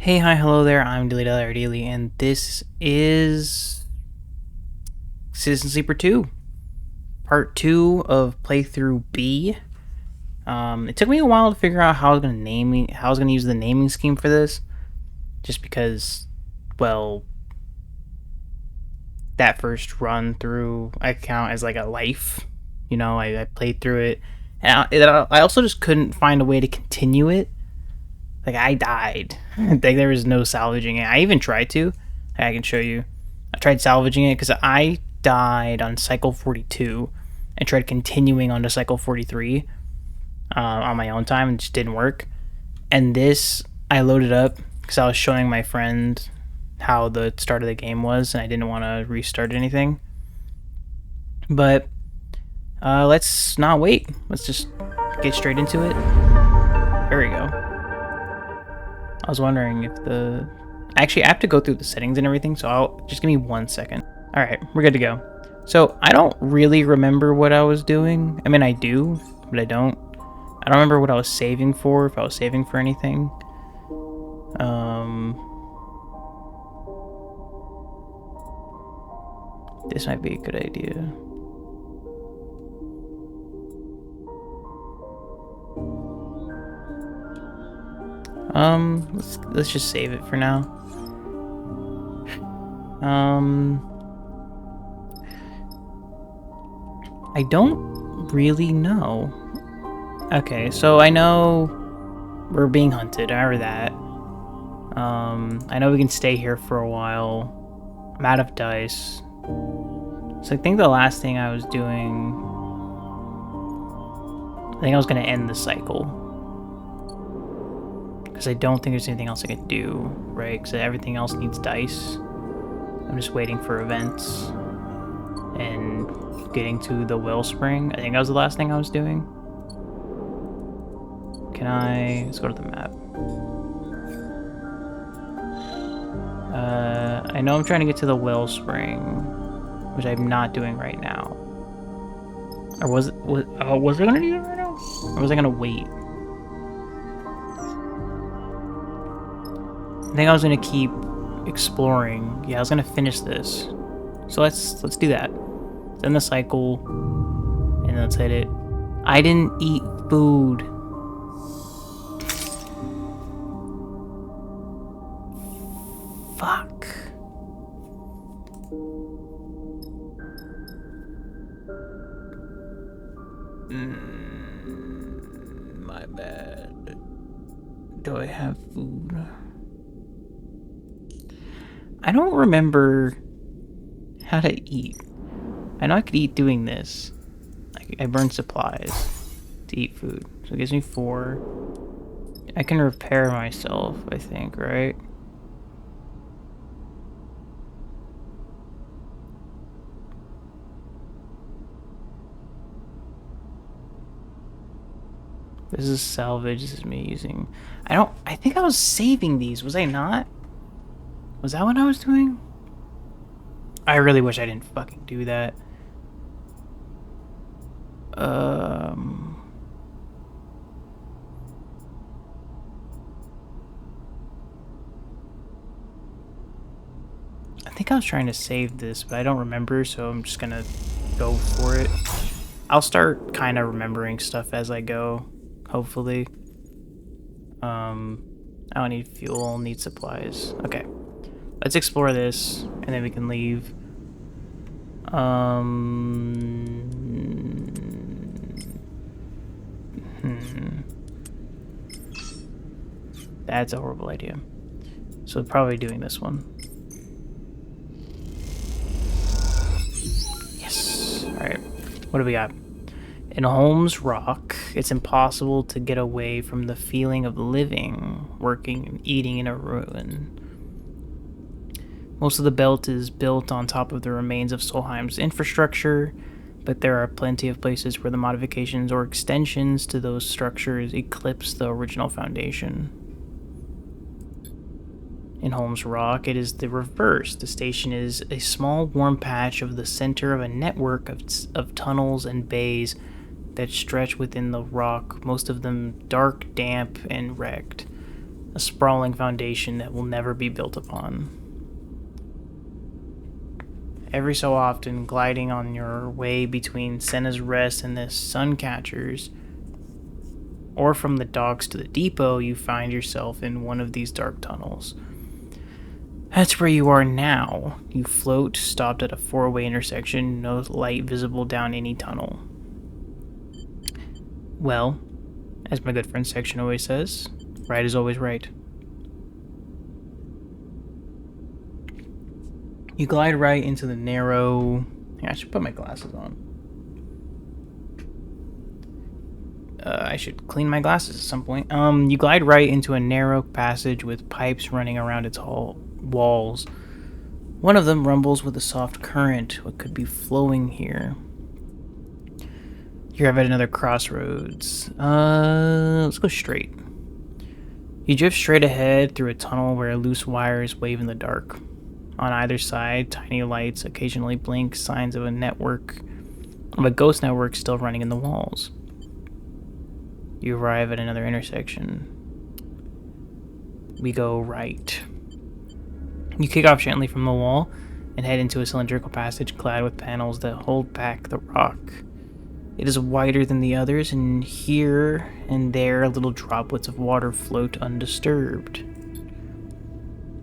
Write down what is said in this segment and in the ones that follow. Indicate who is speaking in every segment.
Speaker 1: Hey, hi, hello there. I'm DilyDaly-Media, and this is Citizen Sleeper 2, part 2 of playthrough B. It took me a while to figure out how I was gonna use the naming scheme for this, just because, well, that first run through I count as like a life. I played through it, and I also just couldn't find a way to continue it. Like, I died. Like, there was no salvaging it. I even tried to. I can show you. I tried salvaging it because I died on cycle 42 and tried continuing onto cycle 43 on my own time and it just didn't work. And this, I loaded up because I was showing my friend how the start of the game was and I didn't want to restart anything. But let's not wait. Let's just get straight into it. There we go. I was wondering if actually, I have to go through the settings and everything, so just give me 1 second. Alright, we're good to go. So, I don't really remember what I was doing. I mean, I do, but I don't. I don't remember what I was saving for, if I was saving for anything. This might be a good idea. Let's just save it for now. I don't really know. Okay, so I know we're being hunted. I remember that. I know we can stay here for a while. I'm out of dice. So I think the last thing I was doing, I think I was going to end the cycle. Because I don't think there's anything else I can do, right? Because everything else needs dice. I'm just waiting for events and getting to the wellspring. I think that was the last thing I was doing. Let's go to the map. I know I'm trying to get to the wellspring, which I'm not doing right now. Or was I gonna do it right now? Or was I gonna wait? I think I was gonna keep exploring. Yeah, I was gonna finish this. So let's do that. Let's end the cycle, and let's hit it. I didn't eat food. Fuck. My bad. Do I have food? I don't remember how to eat. I know I could eat doing this. I burned supplies to eat food. So it gives me 4. I can repair myself, I think, right? This is salvage. This is me using... I think I was saving these. Was I not? Was that what I was doing? I really wish I didn't fucking do that. I think I was trying to save this, but I don't remember, so I'm just gonna go for it. I'll start kind of remembering stuff as I go, hopefully. I don't need fuel, need supplies. Okay. Let's explore this, and then we can leave. That's a horrible idea. So probably doing this one. Yes. Alright. What do we got? In Holmes Rock, it's impossible to get away from the feeling of living, working, and eating in a ruin. Most of the belt is built on top of the remains of Solheim's infrastructure, but there are plenty of places where the modifications or extensions to those structures eclipse the original foundation. In Holmes Rock, it is the reverse. The station is a small warm patch of the center of a network of tunnels and bays that stretch within the rock, most of them dark, damp, and wrecked. a sprawling foundation that will never be built upon. Every so often, gliding on your way between Senna's Rest and the Suncatchers, or from the docks to the depot, you find yourself in one of these dark tunnels. That's where you are now. You float, stopped at a four-way intersection, no light visible down any tunnel. Well, as my good friend Section always says, right is always right. You glide right into the narrow... I should put my glasses on. I should clean my glasses at some point. You glide right into a narrow passage with pipes running around its walls. One of them rumbles with a soft current. What could be flowing here? You're at another crossroads. Let's go straight. You drift straight ahead through a tunnel where loose wires wave in the dark. On either side, tiny lights occasionally blink, signs of a ghost network still running in the walls. You arrive at another intersection. We go right. You kick off gently from the wall and head into a cylindrical passage clad with panels that hold back the rock. It is wider than the others, and here and there little droplets of water float undisturbed.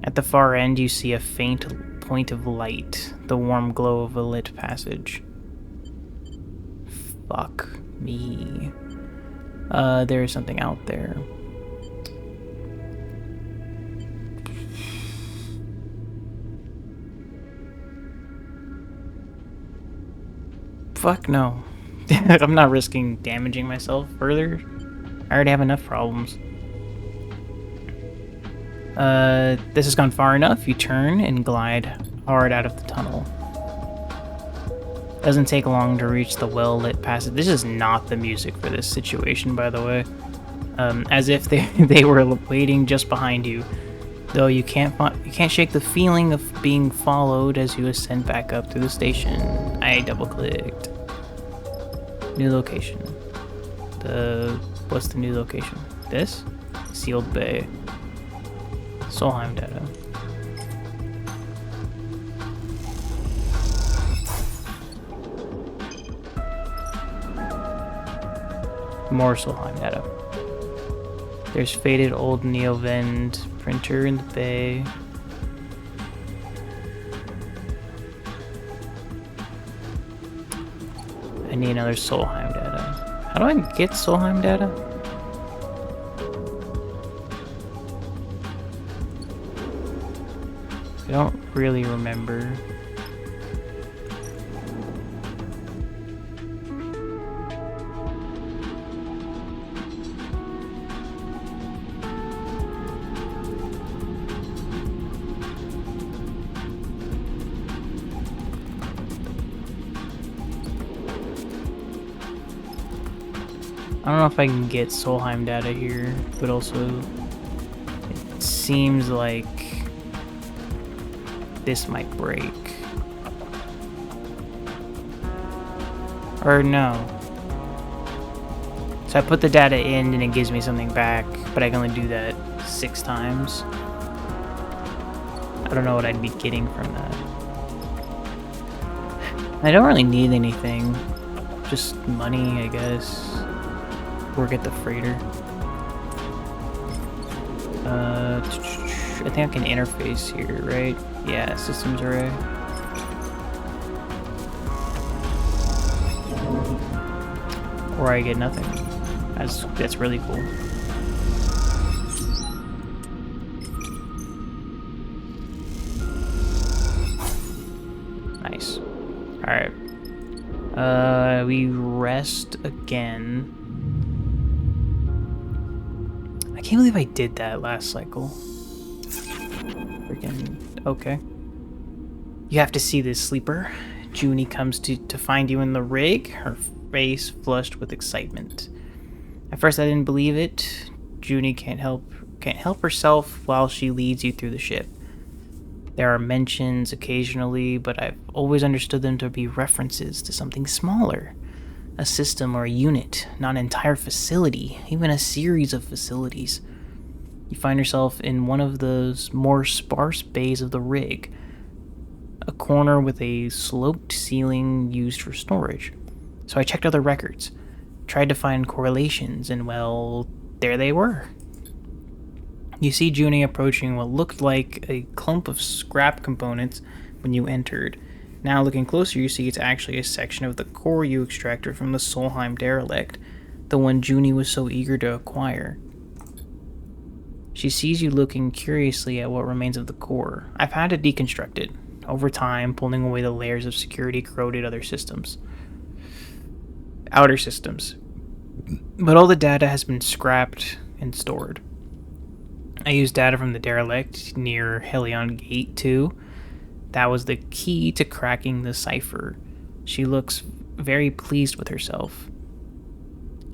Speaker 1: At the far end, you see a faint point of light, the warm glow of a lit passage. Fuck me. There is something out there. Fuck no. I'm not risking damaging myself further. I already have enough problems. This has gone far enough. You turn and glide hard out of the tunnel. Doesn't take long to reach the well-lit passage. This is not the music for this situation, by the way. As if they were waiting just behind you. Though you can't shake the feeling of being followed as you ascend back up to the station. I double-clicked. New location. What's the new location? This? Sealed Bay. Solheim data. More Solheim data. There's faded old Neovend printer in the bay. I need another Solheim data. How do I get Solheim data? I don't really remember. I don't know if I can get Solheim data here, but also it seems like this might break. Or no. So I put the data in and it gives me something back, but I can only do that 6 times. I don't know what I'd be getting from that. I don't really need anything. Just money, I guess. Work at the freighter. I think I can interface here, right? Yeah, systems array. Or I get nothing. That's really cool. Nice. Alright. We rest again. I can't believe I did that last cycle. Freaking okay. You have to see this, sleeper. Juni comes to find you in the rig, her face flushed with excitement. At first I didn't believe it. Juni can't help herself while she leads you through the ship. There are mentions occasionally, but I've always understood them to be references to something smaller. A system or a unit, not an entire facility, even a series of facilities. You find yourself in one of those more sparse bays of the rig, a corner with a sloped ceiling used for storage. So I checked other records, tried to find correlations, and well, there they were. You see Juni approaching what looked like a clump of scrap components when you entered. Now, looking closer, you see it's actually a section of the core you extracted from the Solheim derelict, the one Juni was so eager to acquire. She sees you looking curiously at what remains of the core. I've had to deconstruct it, over time, pulling away the layers of security corroded outer systems. But all the data has been scrapped and stored. I used data from the derelict near Helion Gate 2. That was the key to cracking the cipher. She looks very pleased with herself.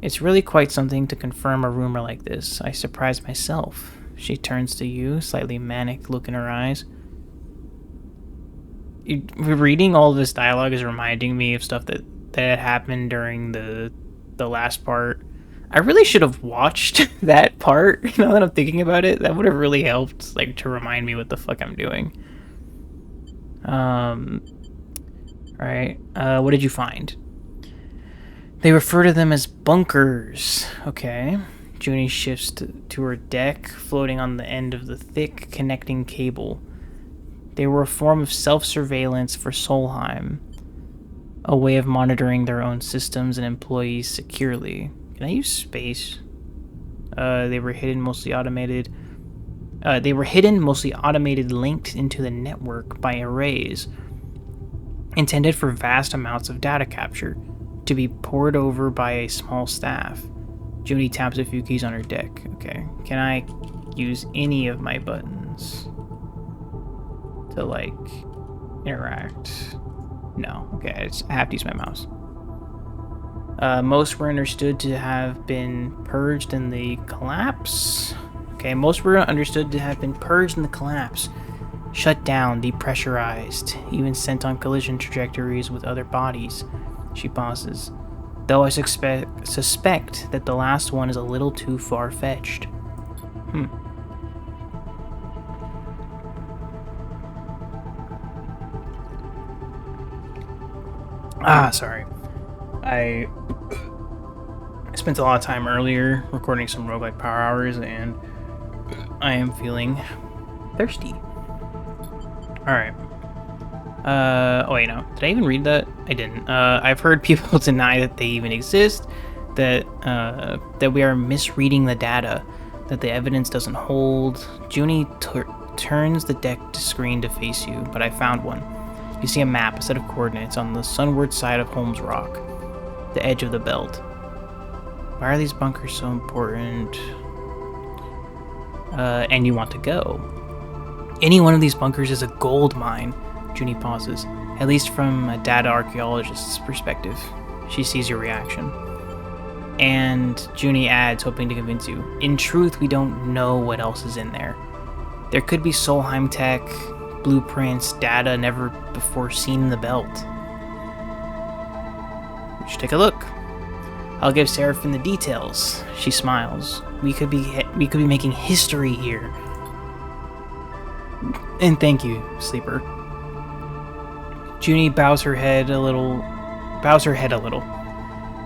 Speaker 1: It's really quite something to confirm a rumor like this. I surprised myself. She turns to you, slightly manic look in her eyes. Reading all this dialogue is reminding me of stuff that happened during the last part. I really should have watched that part, now that I'm thinking about it. That would have really helped, like, to remind me what the fuck I'm doing. Right. What did you find? They refer to them as bunkers. Okay. Juni shifts to her deck, floating on the end of the thick connecting cable. They were a form of self-surveillance for Solheim, a way of monitoring their own systems and employees securely. Can I use space? They were hidden, mostly automated, linked into the network by arrays, intended for vast amounts of data capture, to be poured over by a small staff. Juni taps a few keys on her deck. Okay, can I use any of my buttons to, like, interact? No. Okay, I have to use my mouse. Most were understood to have been purged in the collapse. Okay, most were understood to have been purged in the collapse. Shut down, depressurized, even sent on collision trajectories with other bodies. She pauses. Though I suspect that the last one is a little too far-fetched. Sorry. I spent a lot of time earlier recording some roguelike power hours, and I am feeling thirsty. Alright. Oh wait, no. Did I even read that? I didn't. I've heard people deny that they even exist, that we are misreading the data, that the evidence doesn't hold. Juni turns the deck screen to face you, but I found one. You see a map, a set of coordinates on the sunward side of Holmes Rock, the edge of the belt. Why are these bunkers so important? And you want to go. Any one of these bunkers is a gold mine. Juni pauses, at least from a data archaeologist's perspective. She sees your reaction. And Juni adds, hoping to convince you, in truth, we don't know what else is in there. There could be Solheim tech, blueprints, data never before seen in the belt. We should take a look. I'll give Seraphin the details. She smiles. We could be making history here. And thank you, Sleeper. Juni bows her head a little.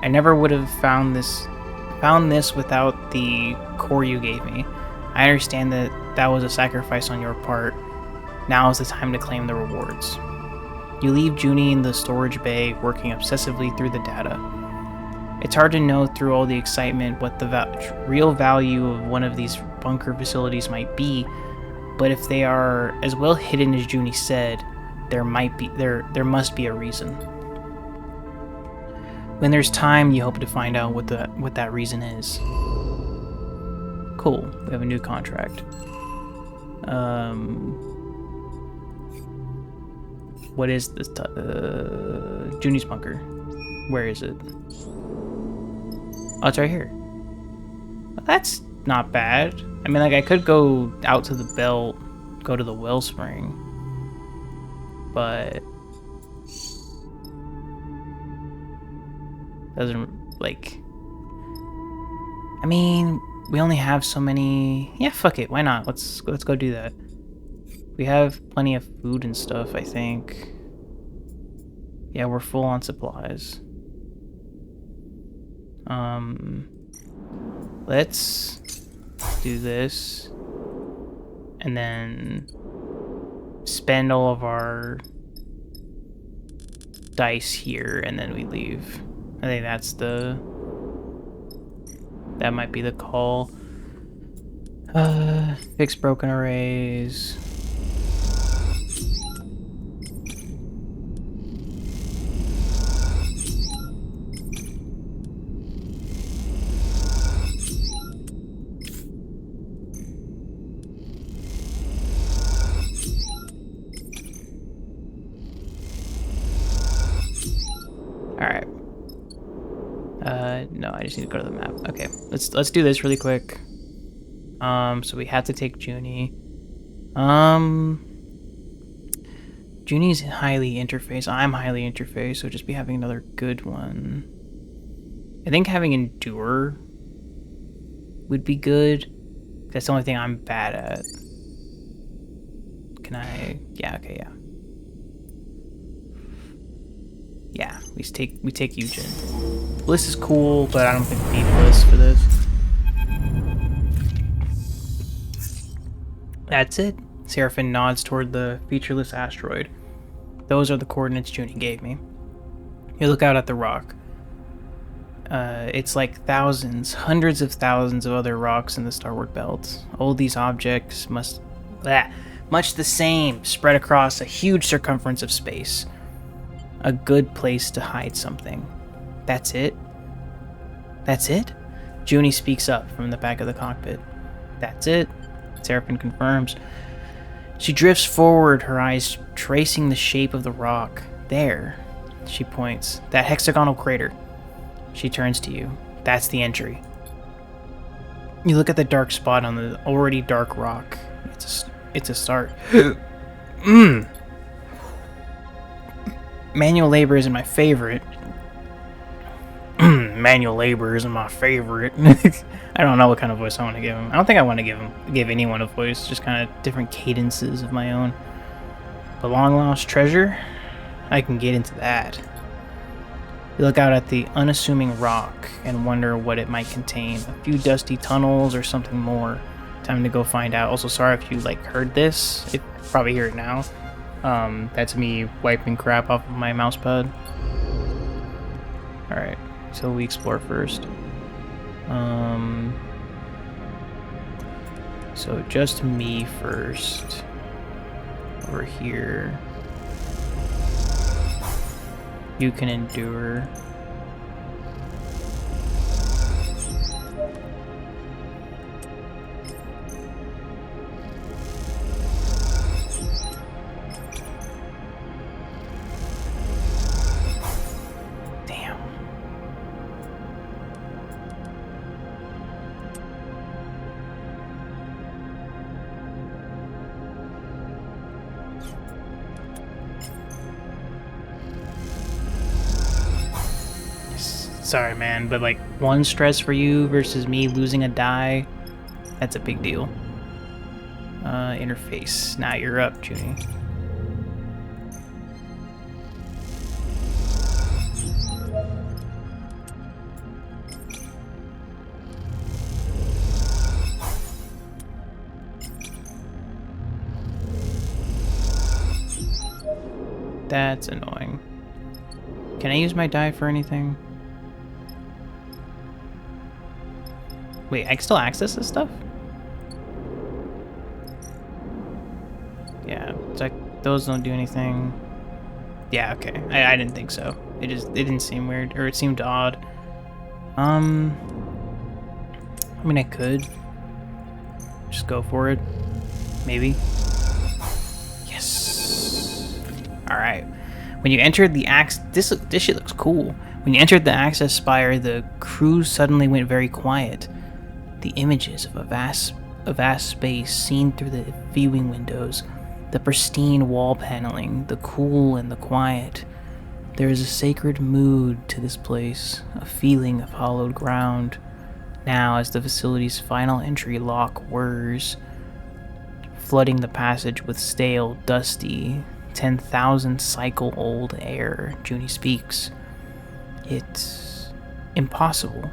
Speaker 1: I never would have found this without the core you gave me. I understand that was a sacrifice on your part. Now is the time to claim the rewards. You leave Juni in the storage bay, working obsessively through the data. It's hard to know through all the excitement what the real value of one of these bunker facilities might be, but if they are as well hidden as Juni said, there must be a reason. When there's time, you hope to find out what that reason is. Cool. We have a new contract. What is this? Juni's bunker. Where is it? Oh, it's right here. That's not bad. I mean, like, I could go out to the belt, go to the wellspring, but doesn't, like, I mean, we only have so many. Yeah, fuck it. Why not? Let's go do that. We have plenty of food and stuff, I think. Yeah, we're full on supplies. Let's do this. And then spend all of our dice here, and then we leave. I think that might be the call. Fix broken arrays. Alright. No, I just need to go to the map. Okay, let's do this really quick. So we have to take Juni. Juni's highly interfaced. I'm highly interfaced, so just be having another good one. I think having Endure would be good. That's the only thing I'm bad at. Can I? Yeah, okay, yeah. Yeah, we take Eugen. Bliss is cool, but I don't think we need Bliss for this. That's it. Seraphin nods toward the featureless asteroid. Those are the coordinates Juni gave me. You look out at the rock. It's like thousands, hundreds of thousands of other rocks in the starward belt. All these objects much the same, spread across a huge circumference of space. A good place to hide something. That's it? That's it? Juni speaks up from the back of the cockpit. That's it, Seraphin confirms. She drifts forward, her eyes tracing the shape of the rock. There, she points. That hexagonal crater. She turns to you. That's the entry. You look at the dark spot on the already dark rock. It's a start. Manual labor isn't my favorite. Manual labor isn't my favorite. I don't know what kind of voice I want to give him. I don't think I want to give anyone a voice, just kind of different cadences of my own. The long lost treasure? I can get into that. You look out at the unassuming rock and wonder what it might contain. A few dusty tunnels or something more. Time to go find out. Also, sorry if you heard this. You probably hear it now. That's me wiping crap off of my mousepad. Alright, so we explore first. So just me first. Over here. You can endure. Sorry, man, but one stress for you versus me losing a die, that's a big deal. Interface. Now you're up, Juni. That's annoying. Can I use my die for anything? Wait, I can still access this stuff? Yeah, it's those don't do anything. Yeah, okay. I didn't think so. It didn't seem weird, or it seemed odd. I mean, I could just go for it. Maybe. Yes. All right. When you entered the this shit looks cool. When you entered the access spire, the crew suddenly went very quiet. The images of a vast space seen through the viewing windows, the pristine wall paneling, the cool and the quiet. There is a sacred mood to this place, a feeling of hallowed ground. Now, as the facility's final entry lock whirs, flooding the passage with stale, dusty, 10,000 cycle old air, Juni speaks. It's impossible.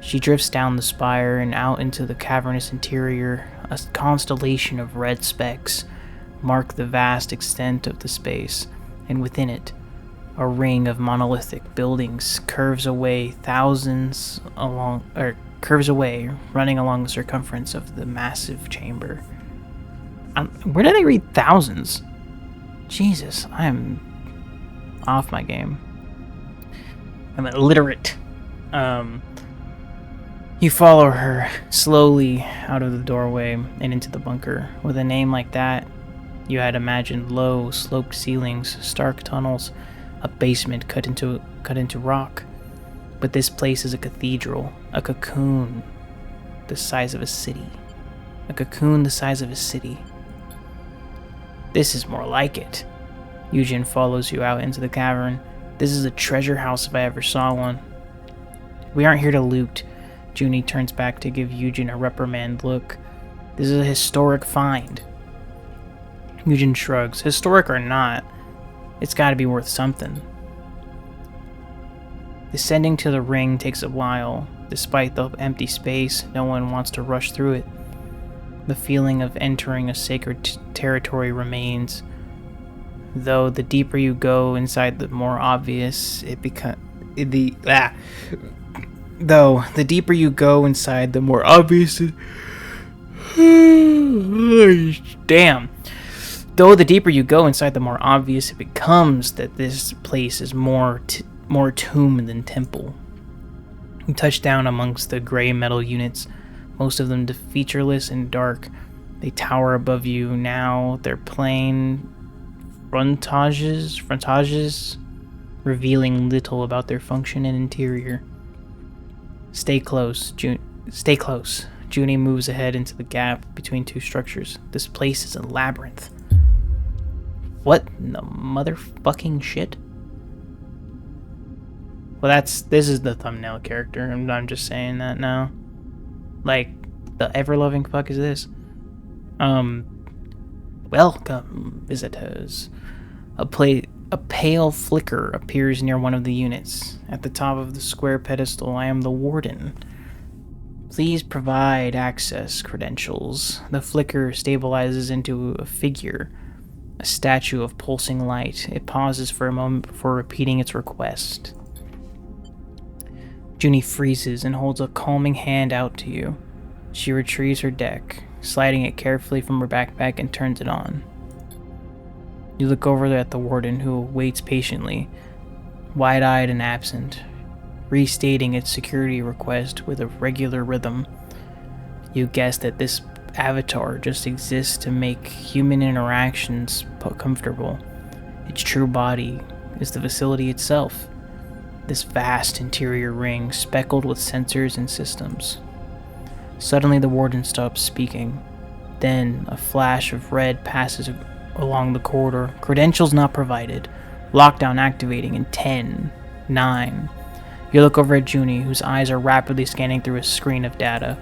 Speaker 1: She drifts down the spire and out into the cavernous interior. A constellation of red specks mark the vast extent of the space, and within it, a ring of monolithic buildings curves away, running along the circumference of the massive chamber. Where did I read thousands? Jesus, I am off my game. I'm illiterate. You follow her slowly out of the doorway and into the bunker. With a name like that, you had imagined low, sloped ceilings, stark tunnels, a basement cut into rock. But this place is a cathedral, a cocoon the size of a city. A cocoon the size of a city. This is more like it. Eugen follows you out into the cavern. This is a treasure house if I ever saw one. We aren't here to loot. Juni turns back to give Eugen a reprimand look. This is a historic find. Eugen shrugs. Historic or not, it's gotta be worth something. Descending to the ring takes a while. Despite the empty space, no one wants to rush through it. The feeling of entering a sacred territory remains. Though the deeper you go inside, the more obvious it becomes. Though the deeper you go inside, the more obvious it... Damn. Though the deeper you go inside, the more obvious it becomes that this place is more tomb than temple. You touch down amongst the gray metal units, most of them featureless and dark. They tower above you now, their plain frontages, revealing little about their function and interior. Stay close. Juni moves ahead into the gap between two structures. This place is a labyrinth. What in the motherfucking shit? Well, this is the thumbnail character. I'm just saying that now. Like, the ever-loving fuck is this? Welcome, visitors. A pale flicker appears near one of the units. At the top of the square pedestal, I am the warden. Please provide access credentials. The flicker stabilizes into a figure, a statue of pulsing light. It pauses for a moment before repeating its request. Juni freezes and holds a calming hand out to you. She retrieves her deck, sliding it carefully from her backpack and turns it on. You look over at the warden, who waits patiently, wide-eyed and absent, restating its security request with a regular rhythm. You guess that this avatar just exists to make human interactions comfortable. Its true body is the facility itself. This vast interior ring, speckled with sensors and systems. Suddenly the warden stops speaking. Then a flash of red passes along the corridor. Credentials not provided. Lockdown activating in 10, 9. You look over at Juni, whose eyes are rapidly scanning through a screen of data.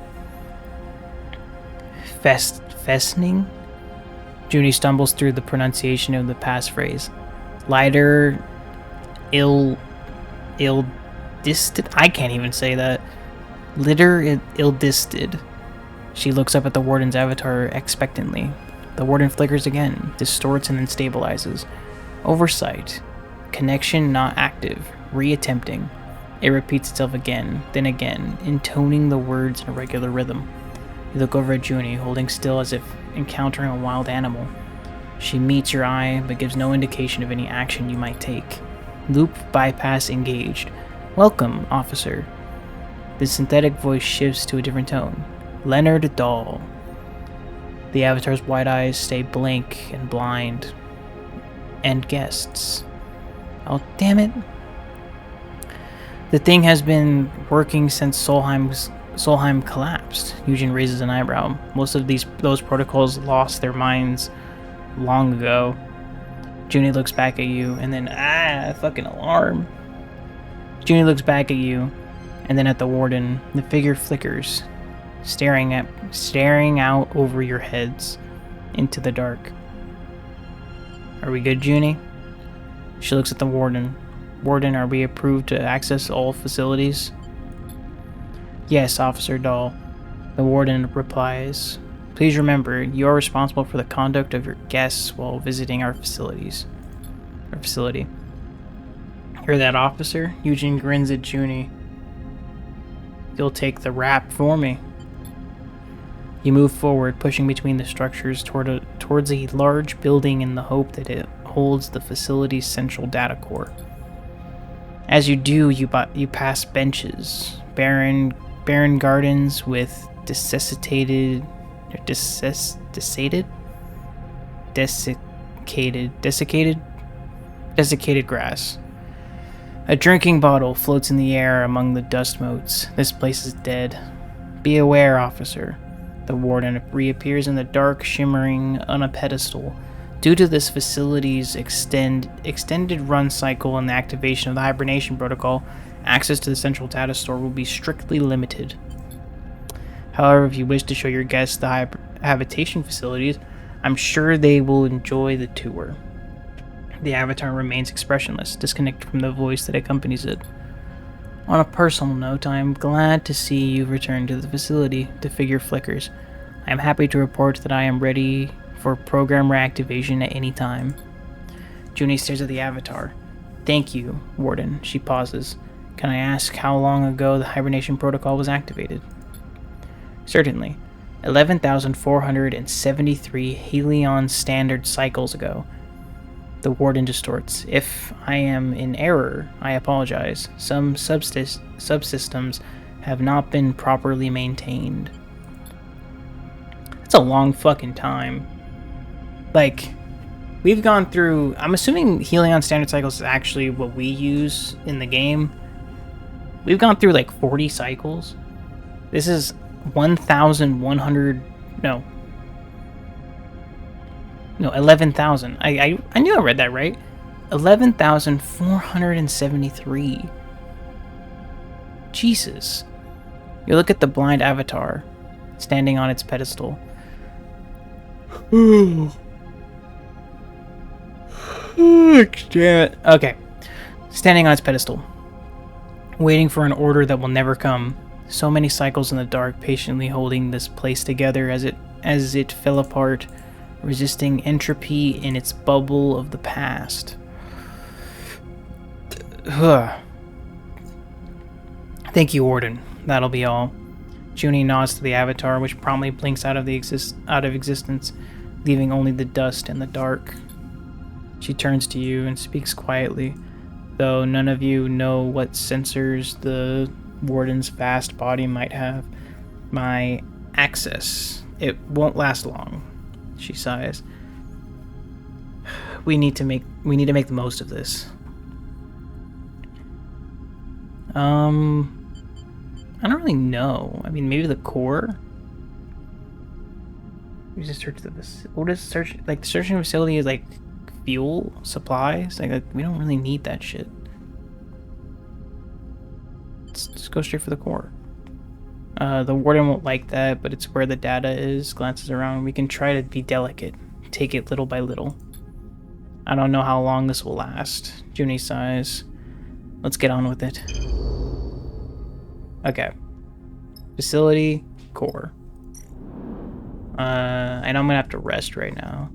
Speaker 1: Festning? Juni stumbles through the pronunciation of the passphrase. Lighter... ill-disted? I can't even say that. Litter ill-disted. She looks up at the warden's avatar expectantly. The warden flickers again, distorts and then stabilizes. Oversight. Connection not active. Reattempting. It repeats itself again, then again, intoning the words in a regular rhythm. You look over at Juni, holding still as if encountering a wild animal. She meets your eye, but gives no indication of any action you might take. Loop bypass engaged. Welcome, officer. The synthetic voice shifts to a different tone. Leonard Dahl. The avatar's wide eyes stay blank and blind. And guests. Oh, damn it. The thing has been working since Solheim collapsed. Eugen raises an eyebrow. Most of those protocols lost their minds long ago. Juni looks back at you, and then fucking alarm. Juni looks back at you, and then at the warden. The figure flickers, staring out over your heads into the dark. Are we good, Juni? She looks at the warden. Warden, are we approved to access all facilities? Yes, Officer Dahl. The warden replies. Please remember, you are responsible for the conduct of your guests while visiting our facility. Hear that, officer? Eugene grins at Juni. You'll take the rap for me. You move forward, pushing between the structures towards a large building in the hope that it holds the facility's central data core. As you do, you pass benches, barren gardens with desiccated grass. A drinking bottle floats in the air among the dust motes. This place is dead. Be aware, officer. The warden reappears in the dark, shimmering on a pedestal. Due to this facility's extended run cycle and the activation of the hibernation protocol, access to the central data store will be strictly limited. However, if you wish to show your guests the habitation facilities, I'm sure they will enjoy the tour. The avatar remains expressionless, disconnected from the voice that accompanies it. On a personal note, I am glad to see you've returned to the facility. The figure flickers. I am happy to report that I am ready for program reactivation at any time. Juni stares at the avatar. Thank you, Warden. She pauses. Can I ask how long ago the hibernation protocol was activated? Certainly. 11,473 Helion standard cycles ago. The warden distorts. If I am in error, I apologize. Some subsystems have not been properly maintained. That's a long fucking time. Like, we've gone through... I'm assuming Helion standard cycles is actually what we use in the game. We've gone through like 40 cycles. This is 1,100... No, 11,000. I knew I read that right. 11,473. Jesus. You look at the blind avatar standing on its pedestal. Damn it. Okay. Standing on its pedestal. Waiting for an order that will never come. So many cycles in the dark, patiently holding this place together as it fell apart, resisting entropy in its bubble of the past. Thank you, Warden. That'll be all. Juni nods to the avatar, which promptly blinks out of existence, leaving only the dust and the dark. She turns to you and speaks quietly, though none of you know what sensors the Warden's vast body might have. My access. It won't last long. She sighs. We need to make the most of this. I don't really know. I mean, maybe the core. We just search the what is search like? The searching facility is like fuel supplies. Like we don't really need that shit. Let's just go straight for the core. The warden won't like that, but it's where the data is. Glances around. We can try to be delicate. Take it little by little. I don't know how long this will last. Juni sighs. Let's get on with it. Okay. Facility, core. I know I'm gonna have to rest right now.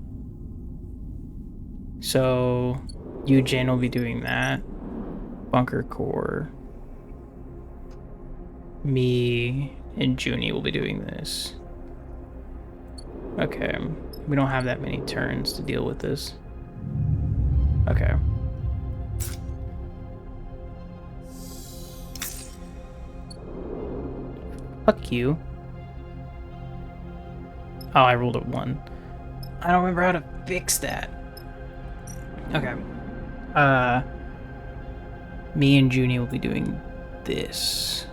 Speaker 1: So, Eugene will be doing that. Bunker core. Me and Juni will be doing this. Okay. We don't have that many turns to deal with this. Okay. Fuck you. Oh, I rolled a 1. I don't remember how to fix that. Okay. Me and Juni will be doing this.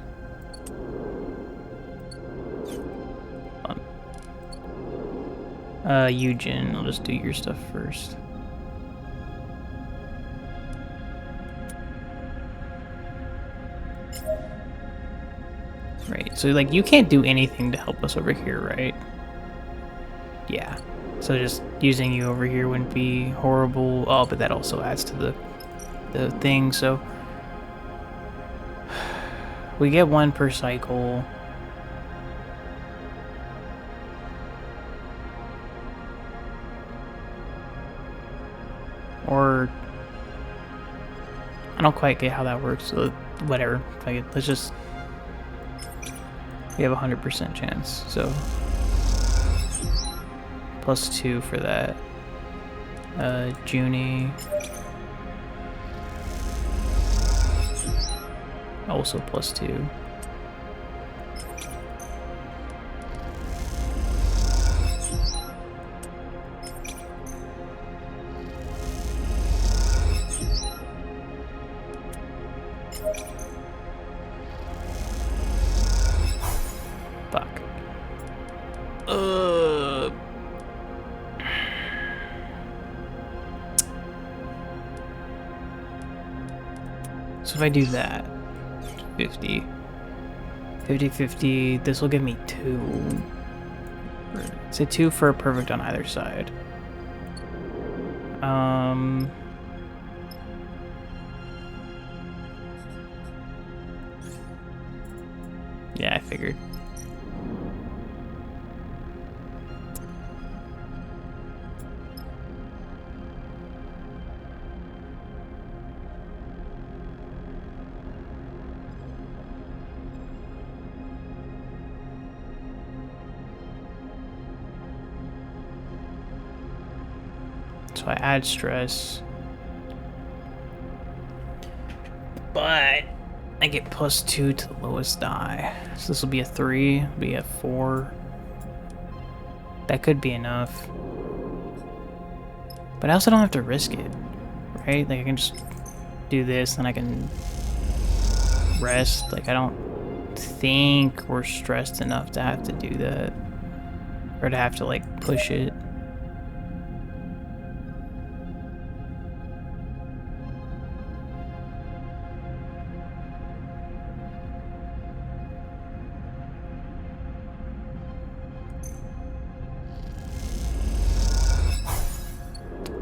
Speaker 1: Eugene, I'll just do your stuff first. Right, so like you can't do anything to help us over here, right? Yeah. So just using you over here wouldn't be horrible. Oh, but that also adds to the thing, so we get one per cycle. Or I don't quite get how that works, so whatever. Let's just, we have a 100% chance, so +2 for that. Juni. Also +2. Fuck. So if I do that, 50, 50, this will give me 2. Say 2 for a perfect on either side. Yeah, I figured. So I add stress, but I get +2 to the lowest die. So this will be a 3, be a 4. That could be enough. But I also don't have to risk it, right? Like I can just do this, and I can rest. Like I don't think we're stressed enough to have to do that, or to have to like push it.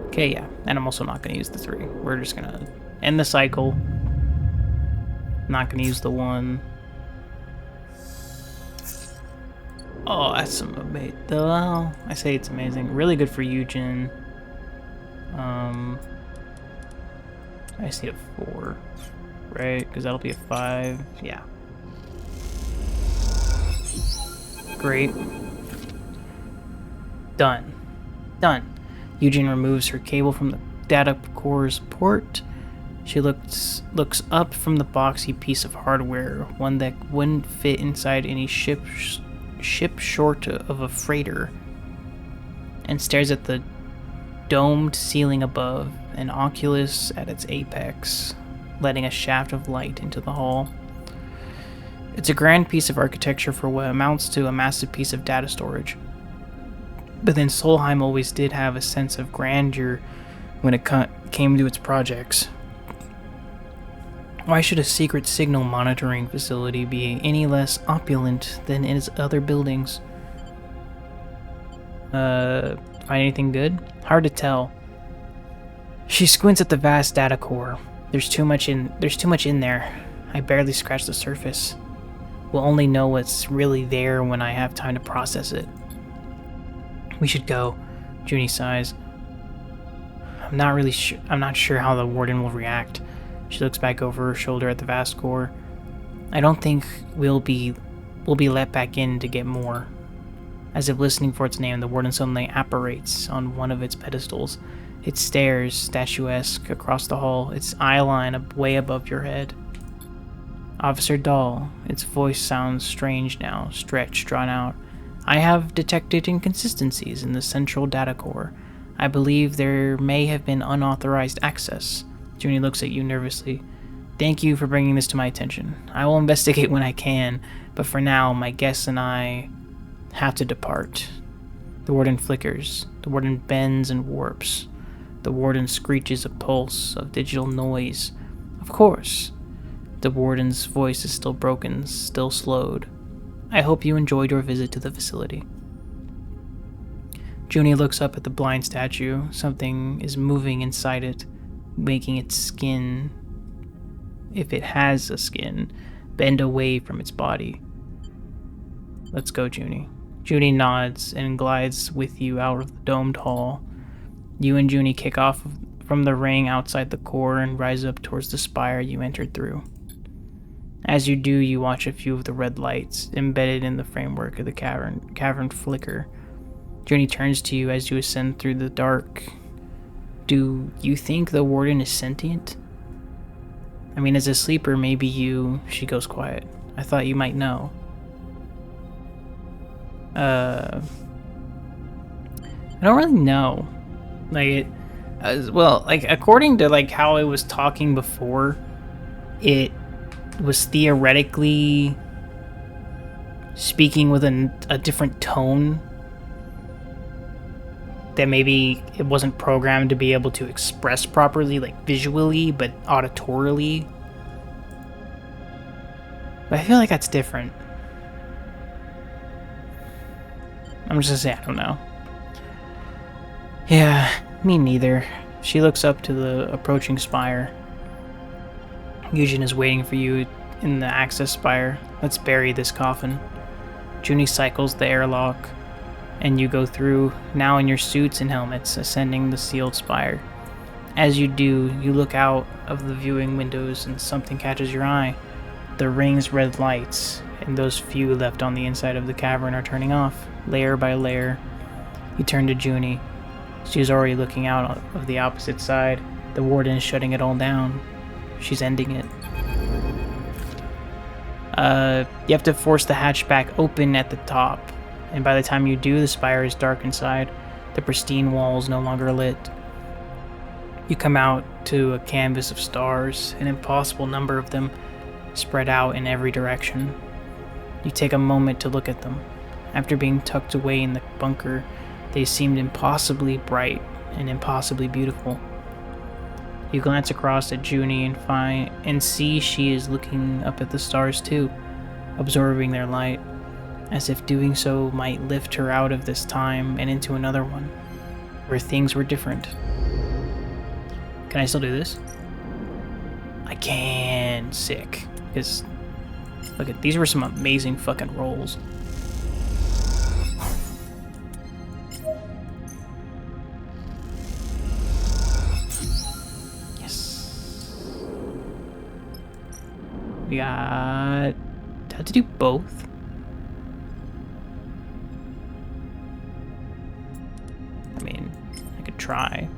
Speaker 1: Okay, yeah, and I'm also not going to use the 3. We're just going to end the cycle. Not going to use the 1. Oh, that's some amazing. Well, I say it's amazing. Really good for Eugen. I see a 4, right? Because that'll be a 5. Yeah. Great. Done. Done. Eugen removes her cable from the data core's port. She looks up from the boxy piece of hardware, one that wouldn't fit inside any ship short of a freighter, and stares at the domed ceiling above, an oculus at its apex, letting a shaft of light into the hall. It's a grand piece of architecture for what amounts to a massive piece of data storage. But then Solheim always did have a sense of grandeur when it came to its projects. Why should a secret signal monitoring facility be any less opulent than its other buildings? Find anything good? Hard to tell. She squints at the vast data core. There's too much in there. I barely scratched the surface. We'll only know what's really there when I have time to process it. We should go, Juni sighs. I'm not sure how the warden will react. She looks back over her shoulder at the vast core. I don't think we'll be let back in to get more. As if listening for its name, the warden suddenly apparates on one of its pedestals. It stares, statuesque, across the hall, its eye line way above your head. Officer Dahl. Its voice sounds strange now, stretched, drawn out. I have detected inconsistencies in the central data core. I believe there may have been unauthorized access. Juni looks at you nervously. Thank you for bringing this to my attention. I will investigate when I can, but for now, my guests and I have to depart. The warden flickers. The warden bends and warps. The warden screeches a pulse of digital noise. Of course. The warden's voice is still broken, still slowed. I hope you enjoyed your visit to the facility. Juni looks up at the blind statue. Something is moving inside it, making its skin, if it has a skin, bend away from its body. Let's go, Juni. Juni nods and glides with you out of the domed hall. You and Juni kick off from the ring outside the core and rise up towards the spire you entered through. As you do, you watch a few of the red lights embedded in the framework of the cavern flicker. Juni turns to you as you ascend through the dark. Do you think the warden is sentient? I mean, as a sleeper, maybe you... She goes quiet. I thought you might know. I don't really know. Like, according to, like, how I was talking before, it was theoretically speaking with a different tone that maybe it wasn't programmed to be able to express properly, like visually, but auditorily. But I feel like that's different. I'm just gonna say I don't know. Yeah, me neither. She looks up to the approaching spire. Eugen is waiting for you in the access spire. Let's bury this coffin. Juni cycles the airlock, and you go through, now in your suits and helmets, ascending the sealed spire. As you do, you look out of the viewing windows and something catches your eye. The ring's red lights, and those few left on the inside of the cavern, are turning off, layer by layer. You turn to Juni. She's already looking out of the opposite side. The warden is shutting it all down. She's ending it. You have to force the hatchback open at the top, and by the time you do, the spire is dark inside. The pristine walls no longer lit. You come out to a canvas of stars, an impossible number of them, spread out in every direction. You take a moment to look at them. After being tucked away in the bunker, they seemed impossibly bright and impossibly beautiful. You glance across at Juni and see she is looking up at the stars too, absorbing their light, as if doing so might lift her out of this time and into another one, where things were different. Can I still do this? I can. Sick. Because, look at, these were some amazing fucking rolls. We got... Had to do both? I mean, I could try.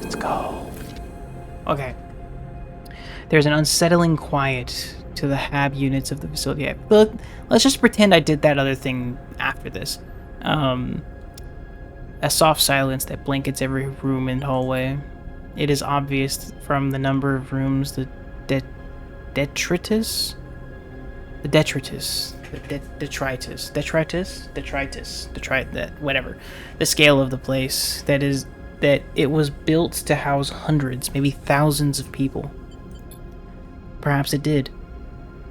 Speaker 1: Let's go. Okay. There's an unsettling quiet to the HAB units of the facility. But let's just pretend I did that other thing after this. A soft silence that blankets every room and hallway. It is obvious from the number of rooms the detritus, whatever. The scale of the place, that it was built to house hundreds, maybe thousands of people. Perhaps it did.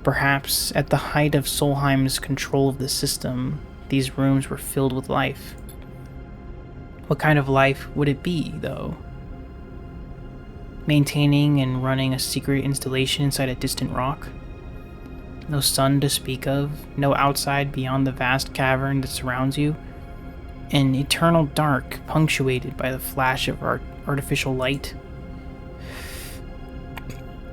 Speaker 1: Perhaps at the height of Solheim's control of the system, these rooms were filled with life. What kind of life would it be, though? Maintaining and running a secret installation inside a distant rock? No sun to speak of, no outside beyond the vast cavern that surrounds you. An eternal dark punctuated by the flash of artificial light.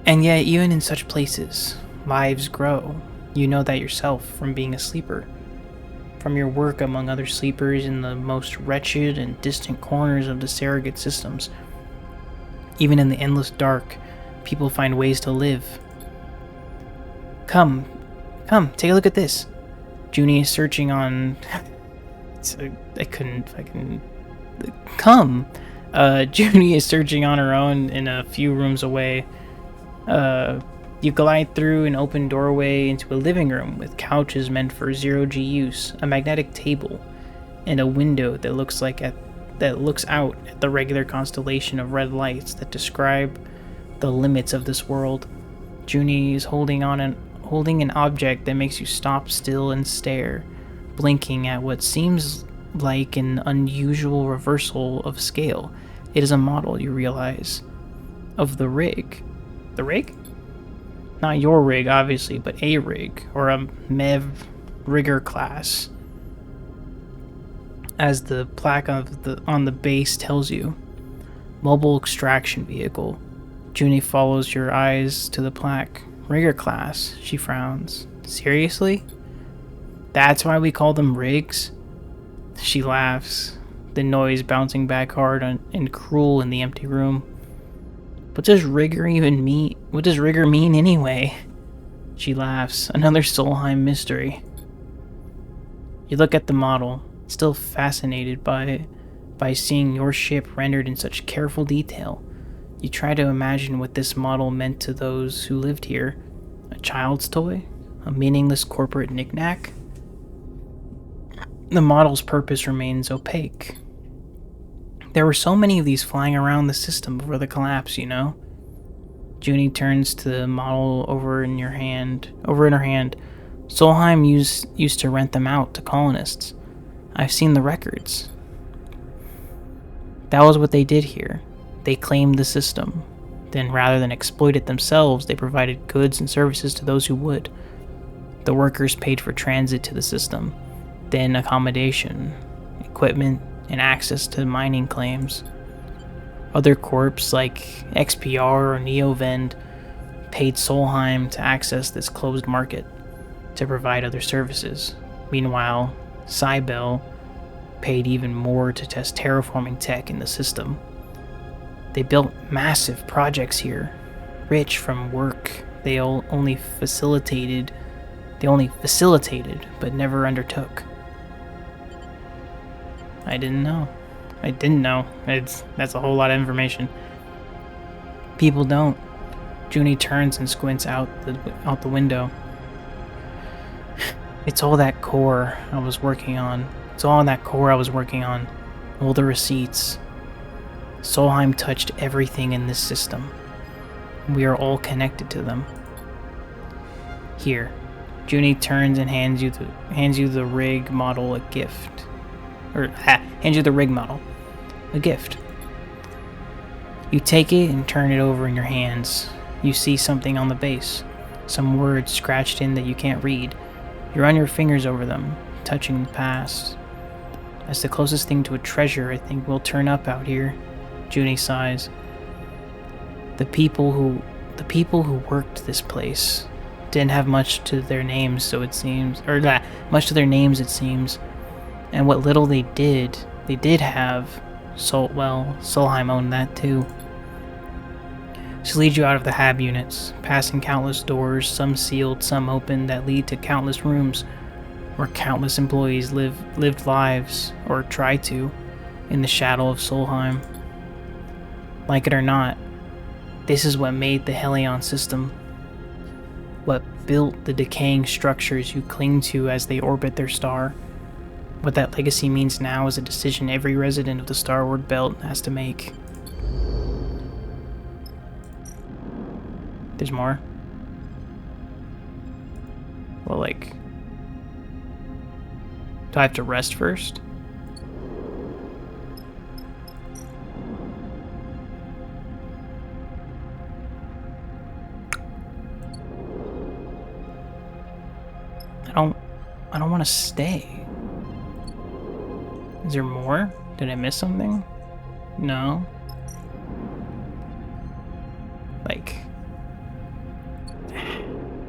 Speaker 1: And yet, even in such places, lives grow. You know that yourself from being a sleeper. From your work among other sleepers in the most wretched and distant corners of the surrogate systems. Even in the endless dark, people find ways to live. Come, take a look at this. Juni is searching on... I couldn't fucking... Come! Juni is searching on her own in a few rooms away. You glide through an open doorway into a living room with couches meant for zero-G use, a magnetic table, and a window that looks out at the regular constellation of red lights that describe the limits of this world. Juni is holding an object that makes you stop still and stare, blinking at what seems like an unusual reversal of scale. It is a model, you realize, of the rig. The rig? Not your rig, obviously, but a rig, or a MEV rigger class, as the plaque on the base tells you. Mobile extraction vehicle. Juni follows your eyes to the plaque. Rigger class, she frowns. Seriously? That's why we call them rigs? She laughs, the noise bouncing back hard and cruel in the empty room. What does rigger even mean? What does rigger mean anyway? She laughs, another Solheim mystery. You look at the model, still fascinated by seeing your ship rendered in such careful detail. You try to imagine what this model meant to those who lived here. A child's toy? A meaningless corporate knickknack? The model's purpose remains opaque. There were so many of these flying around the system before the collapse, you know? Juni turns to the model over in her hand. Solheim used to rent them out to colonists. I've seen the records. That was what they did here. They claimed the system. Then, rather than exploit it themselves, they provided goods and services to those who would. The workers paid for transit to the system, then accommodation, equipment, and access to mining claims. Other corps like XPR or Neovend paid Solheim to access this closed market to provide other services. Meanwhile, Cybele paid even more to test terraforming tech in the system. They built massive projects here, rich from work they only facilitated but never undertook. I didn't know. That's a whole lot of information. People don't. Juni turns and squints out the window. It's all that core I was working on. All the receipts. Solheim touched everything in this system. We are all connected to them. Here. Juni turns and hands you the rig model a gift. Hands you the rig model. A gift. You take it and turn it over in your hands. You see something on the base. Some words scratched in that you can't read. You run your fingers over them, touching the past. That's the closest thing to a treasure I think will turn up out here. Juni sighs. The people who worked this place didn't have much to their names, it seems. And what little they did have. Solheim owned that too. She leads you out of the hab units, passing countless doors, some sealed, some open, that lead to countless rooms where countless employees lived lives, or tried to, in the shadow of Solheim. Like it or not, this is what made the Helion system. What built the decaying structures you cling to as they orbit their star. What that legacy means now is a decision every resident of the Starward Belt has to make. There's more? Well, do I have to rest first? I don't want to stay. Is there more? Did I miss something? No.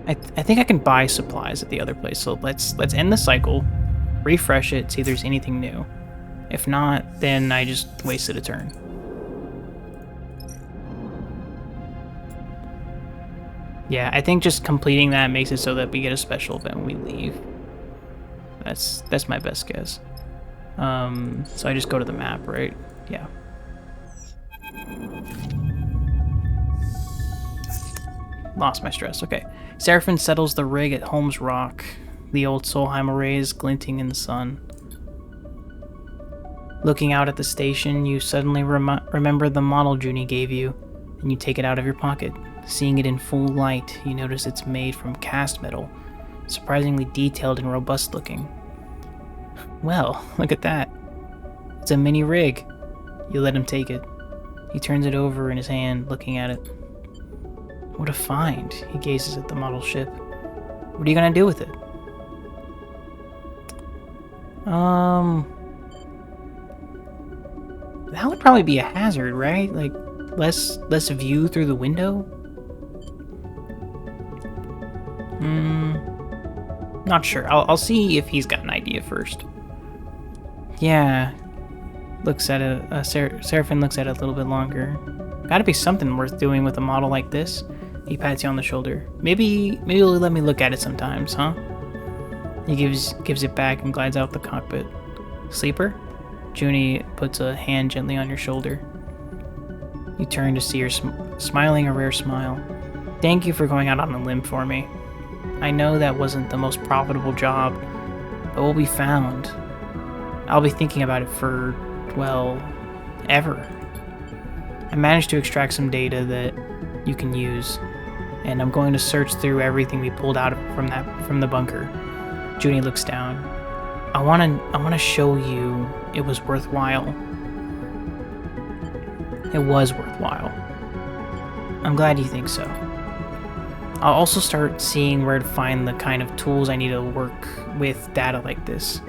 Speaker 1: I think I can buy supplies at the other place, so let's end the cycle, refresh it, see if there's anything new. If not, then I just wasted a turn. Yeah, I think just completing that makes it so that we get a special event when we leave. That's my best guess. So I just go to the map, right? Yeah. Lost my stress. Okay. Seraphin settles the rig at Holmes Rock. The old Solheim arrays glinting in the sun. Looking out at the station, you suddenly remember the model Juni gave you, and you take it out of your pocket. Seeing it in full light, you notice it's made from cast metal, surprisingly detailed and robust looking. Well, look at that. It's a mini rig. You let him take it. He turns it over in his hand, looking at it. What a find. He gazes at the model ship. What are you gonna do with it? That would probably be a hazard, right? Like, less view through the window? Not sure. I'll see if he's got an idea first. Yeah. Looks at it. Seraphin looks at it a little bit longer. Gotta be something worth doing with a model like this. He pats you on the shoulder. Maybe you'll let me look at it sometimes, huh? He gives it back and glides out the cockpit. Sleeper? Juni puts a hand gently on your shoulder. You turn to see her smiling a rare smile. Thank you for going out on a limb for me. I know that wasn't the most profitable job, but we'll be found. I'll be thinking about it for, well, ever. I managed to extract some data that you can use, and I'm going to search through everything we pulled out from the bunker. Juni looks down. I want to show you it was worthwhile. It was worthwhile. I'm glad you think so. I'll also start seeing where to find the kind of tools I need to work with data like this.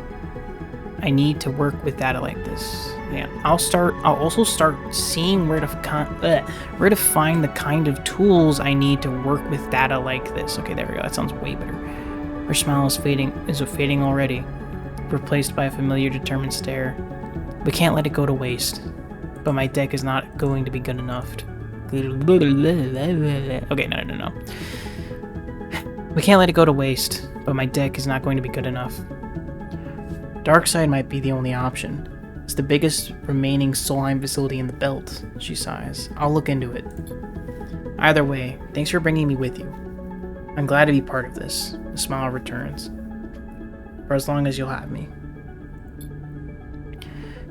Speaker 1: I need to work with data like this. Yeah, I'll also start seeing where to find the kind of tools I need to work with data like this. Okay, there we go. That sounds way better. Her smile is fading already, replaced by a familiar, determined stare. We can't let it go to waste. But my deck is not going to be good enough. Okay, no. We can't let it go to waste, but my deck is not going to be good enough. Darkside might be the only option. It's the biggest remaining Solheim facility in the belt, she sighs. I'll look into it. Either way, thanks for bringing me with you. I'm glad to be part of this. The smile returns. For as long as you'll have me.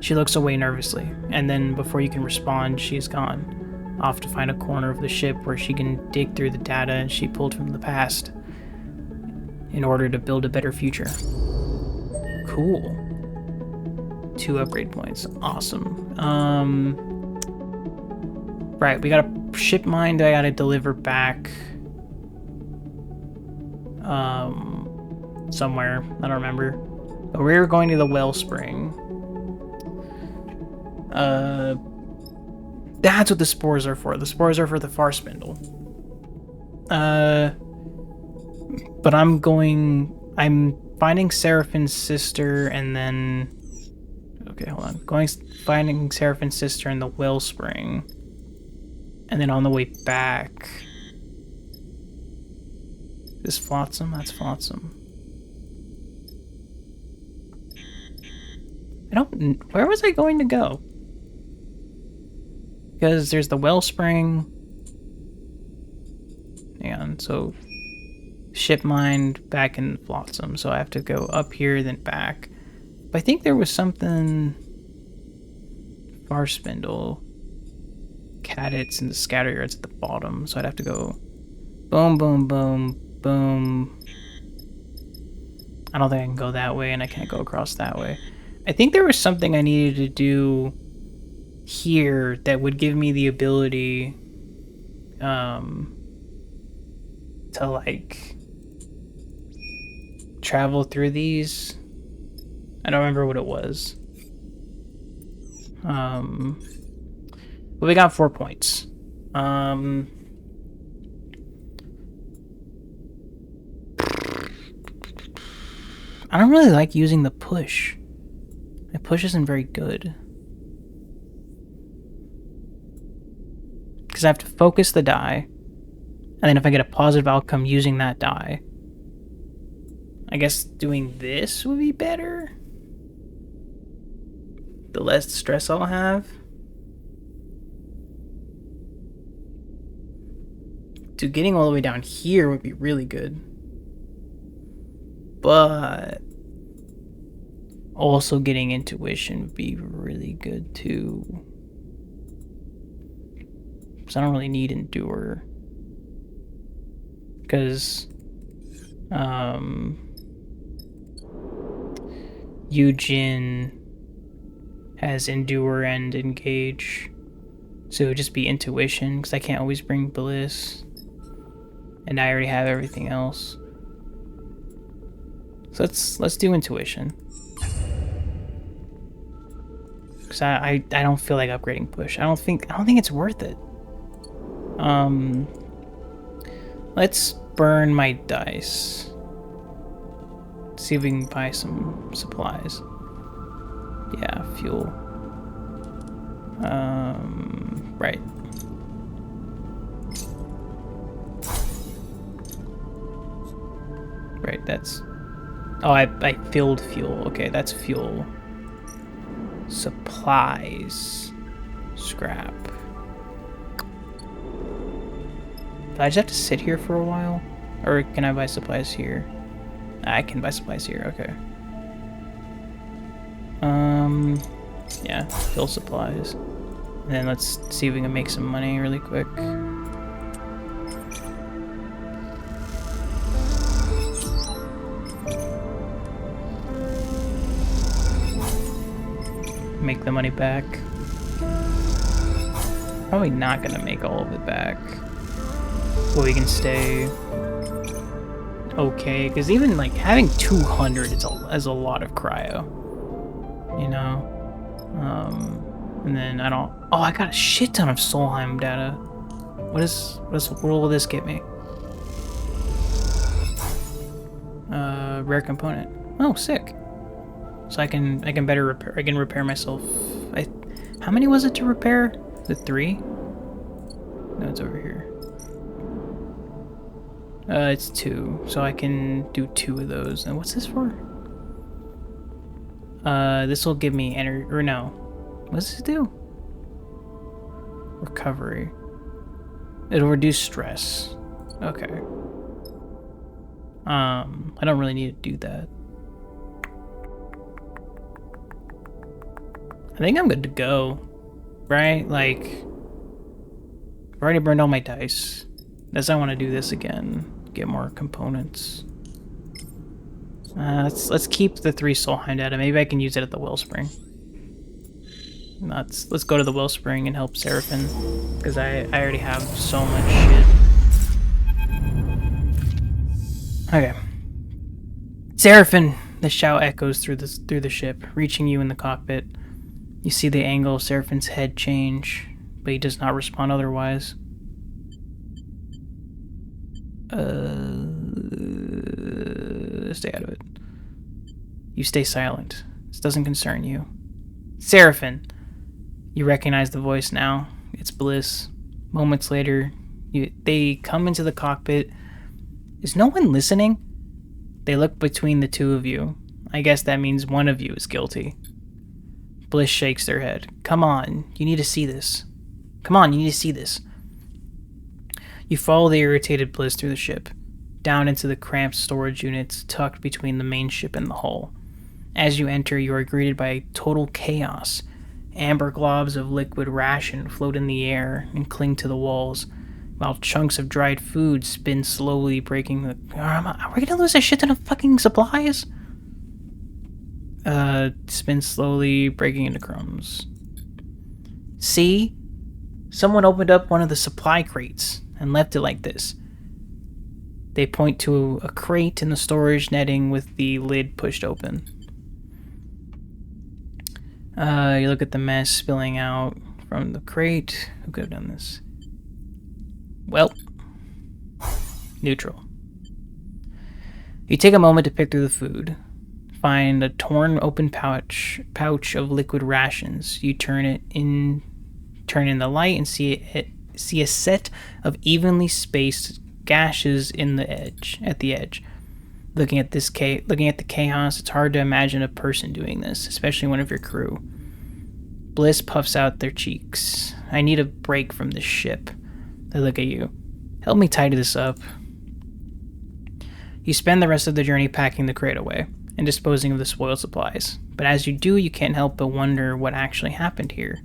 Speaker 1: She looks away nervously, and then before you can respond, she's gone, off to find a corner of the ship where she can dig through the data she pulled from the past in order to build a better future. Cool. 2 upgrade points. Awesome. Right, we got a ship mine that I gotta deliver back somewhere. I don't remember. But we're going to the wellspring. That's what the spores are for. The spores are for the far spindle. But I'm finding Seraphin's sister and then... Okay, hold on. Finding Seraphin's sister in the wellspring. And then on the way back... This Flotsam? That's Flotsam. Where was I going to go? Because there's the wellspring. And so ship mined back in Flotsam, so I have to go up here then back. But I think there was something far spindle, cadets and the scatter yards at the bottom, so I'd have to go boom, boom, boom, boom. I don't think I can go that way, and I can't go across that way. I think there was something I needed to do here that would give me the ability to like travel through these. I don't remember what it was. But we got 4 points. I don't really like using the push. My push isn't very good. Because I have to focus the die, and And then if I get a positive outcome using that die, I guess doing this would be better. The less stress I'll have. Dude, getting all the way down here would be really good. But also getting intuition would be really good too. Because I don't really need endure. Because Yujin has endure and engage. So it would just be intuition, because I can't always bring bliss. And I already have everything else. So let's do intuition. Cause I don't feel like upgrading push. I don't think it's worth it. Let's burn my dice. See if we can buy some supplies. Yeah, fuel. Right. Right, that's... Oh, I filled fuel. Okay, that's fuel. Supplies. Scrap. Do I just have to sit here for a while? Or can I buy supplies here? I can buy supplies here, okay. Yeah, fill supplies. And then let's see if we can make some money really quick. Make the money back. Probably not gonna make all of it back. But we can stay okay, because even like having 200 is a lot of cryo, you know. And then I don't. Oh, I got a shit ton of Solheim data. What will this get me? Rare component. Oh, sick. So I can better repair. I can repair myself. How many was it to repair? The 3? No, it's over here. It's 2, so I can do 2 of those. And what's this for? This will give me energy, or no. What does this do? Recovery. It'll reduce stress. Okay. I don't really need to do that. I think I'm good to go. Right? Like, I've already burned all my dice. Unless I want to do this again. Get more components. Let's keep the 3 Solheim data. Maybe I can use it at the wellspring. Let's go to the wellspring and help Seraphin, because I already have so much shit. Okay. Seraphin! The shout echoes through the ship, reaching you in the cockpit. You see the angle of Seraphin's head change, but he does not respond otherwise. Stay out of it. You stay silent. This doesn't concern you. Seraphin! You recognize the voice now. It's Bliss. Moments later, they come into the cockpit. Is no one listening? They look between the two of you. I guess that means one of you is guilty. Bliss shakes their head. Come on, you need to see this. Come on, you need to see this. You follow the irritated Bliss through the ship, down into the cramped storage units tucked between the main ship and the hull. As you enter, you are greeted by total chaos. Amber globs of liquid ration float in the air and cling to the walls, while chunks of dried food spin slowly, breaking the... Are we gonna lose a shit ton of fucking supplies? Spin slowly, breaking into crumbs. See? Someone opened up one of the supply crates and left it like this. They point to a crate in the storage netting with the lid pushed open. You look at the mess spilling out from the crate. Who could have done this? Well, neutral. You take a moment to pick through the food. Find a torn open pouch of liquid rations. You turn in the light and see a set of evenly spaced gashes in the edge. Looking at the chaos, it's hard to imagine a person doing this, especially one of your crew. Bliss puffs out their cheeks. I need a break from this ship. They look at you. Help me tidy this up. You spend the rest of the journey packing the crate away and disposing of the spoiled supplies. But as you do, you can't help but wonder what actually happened here.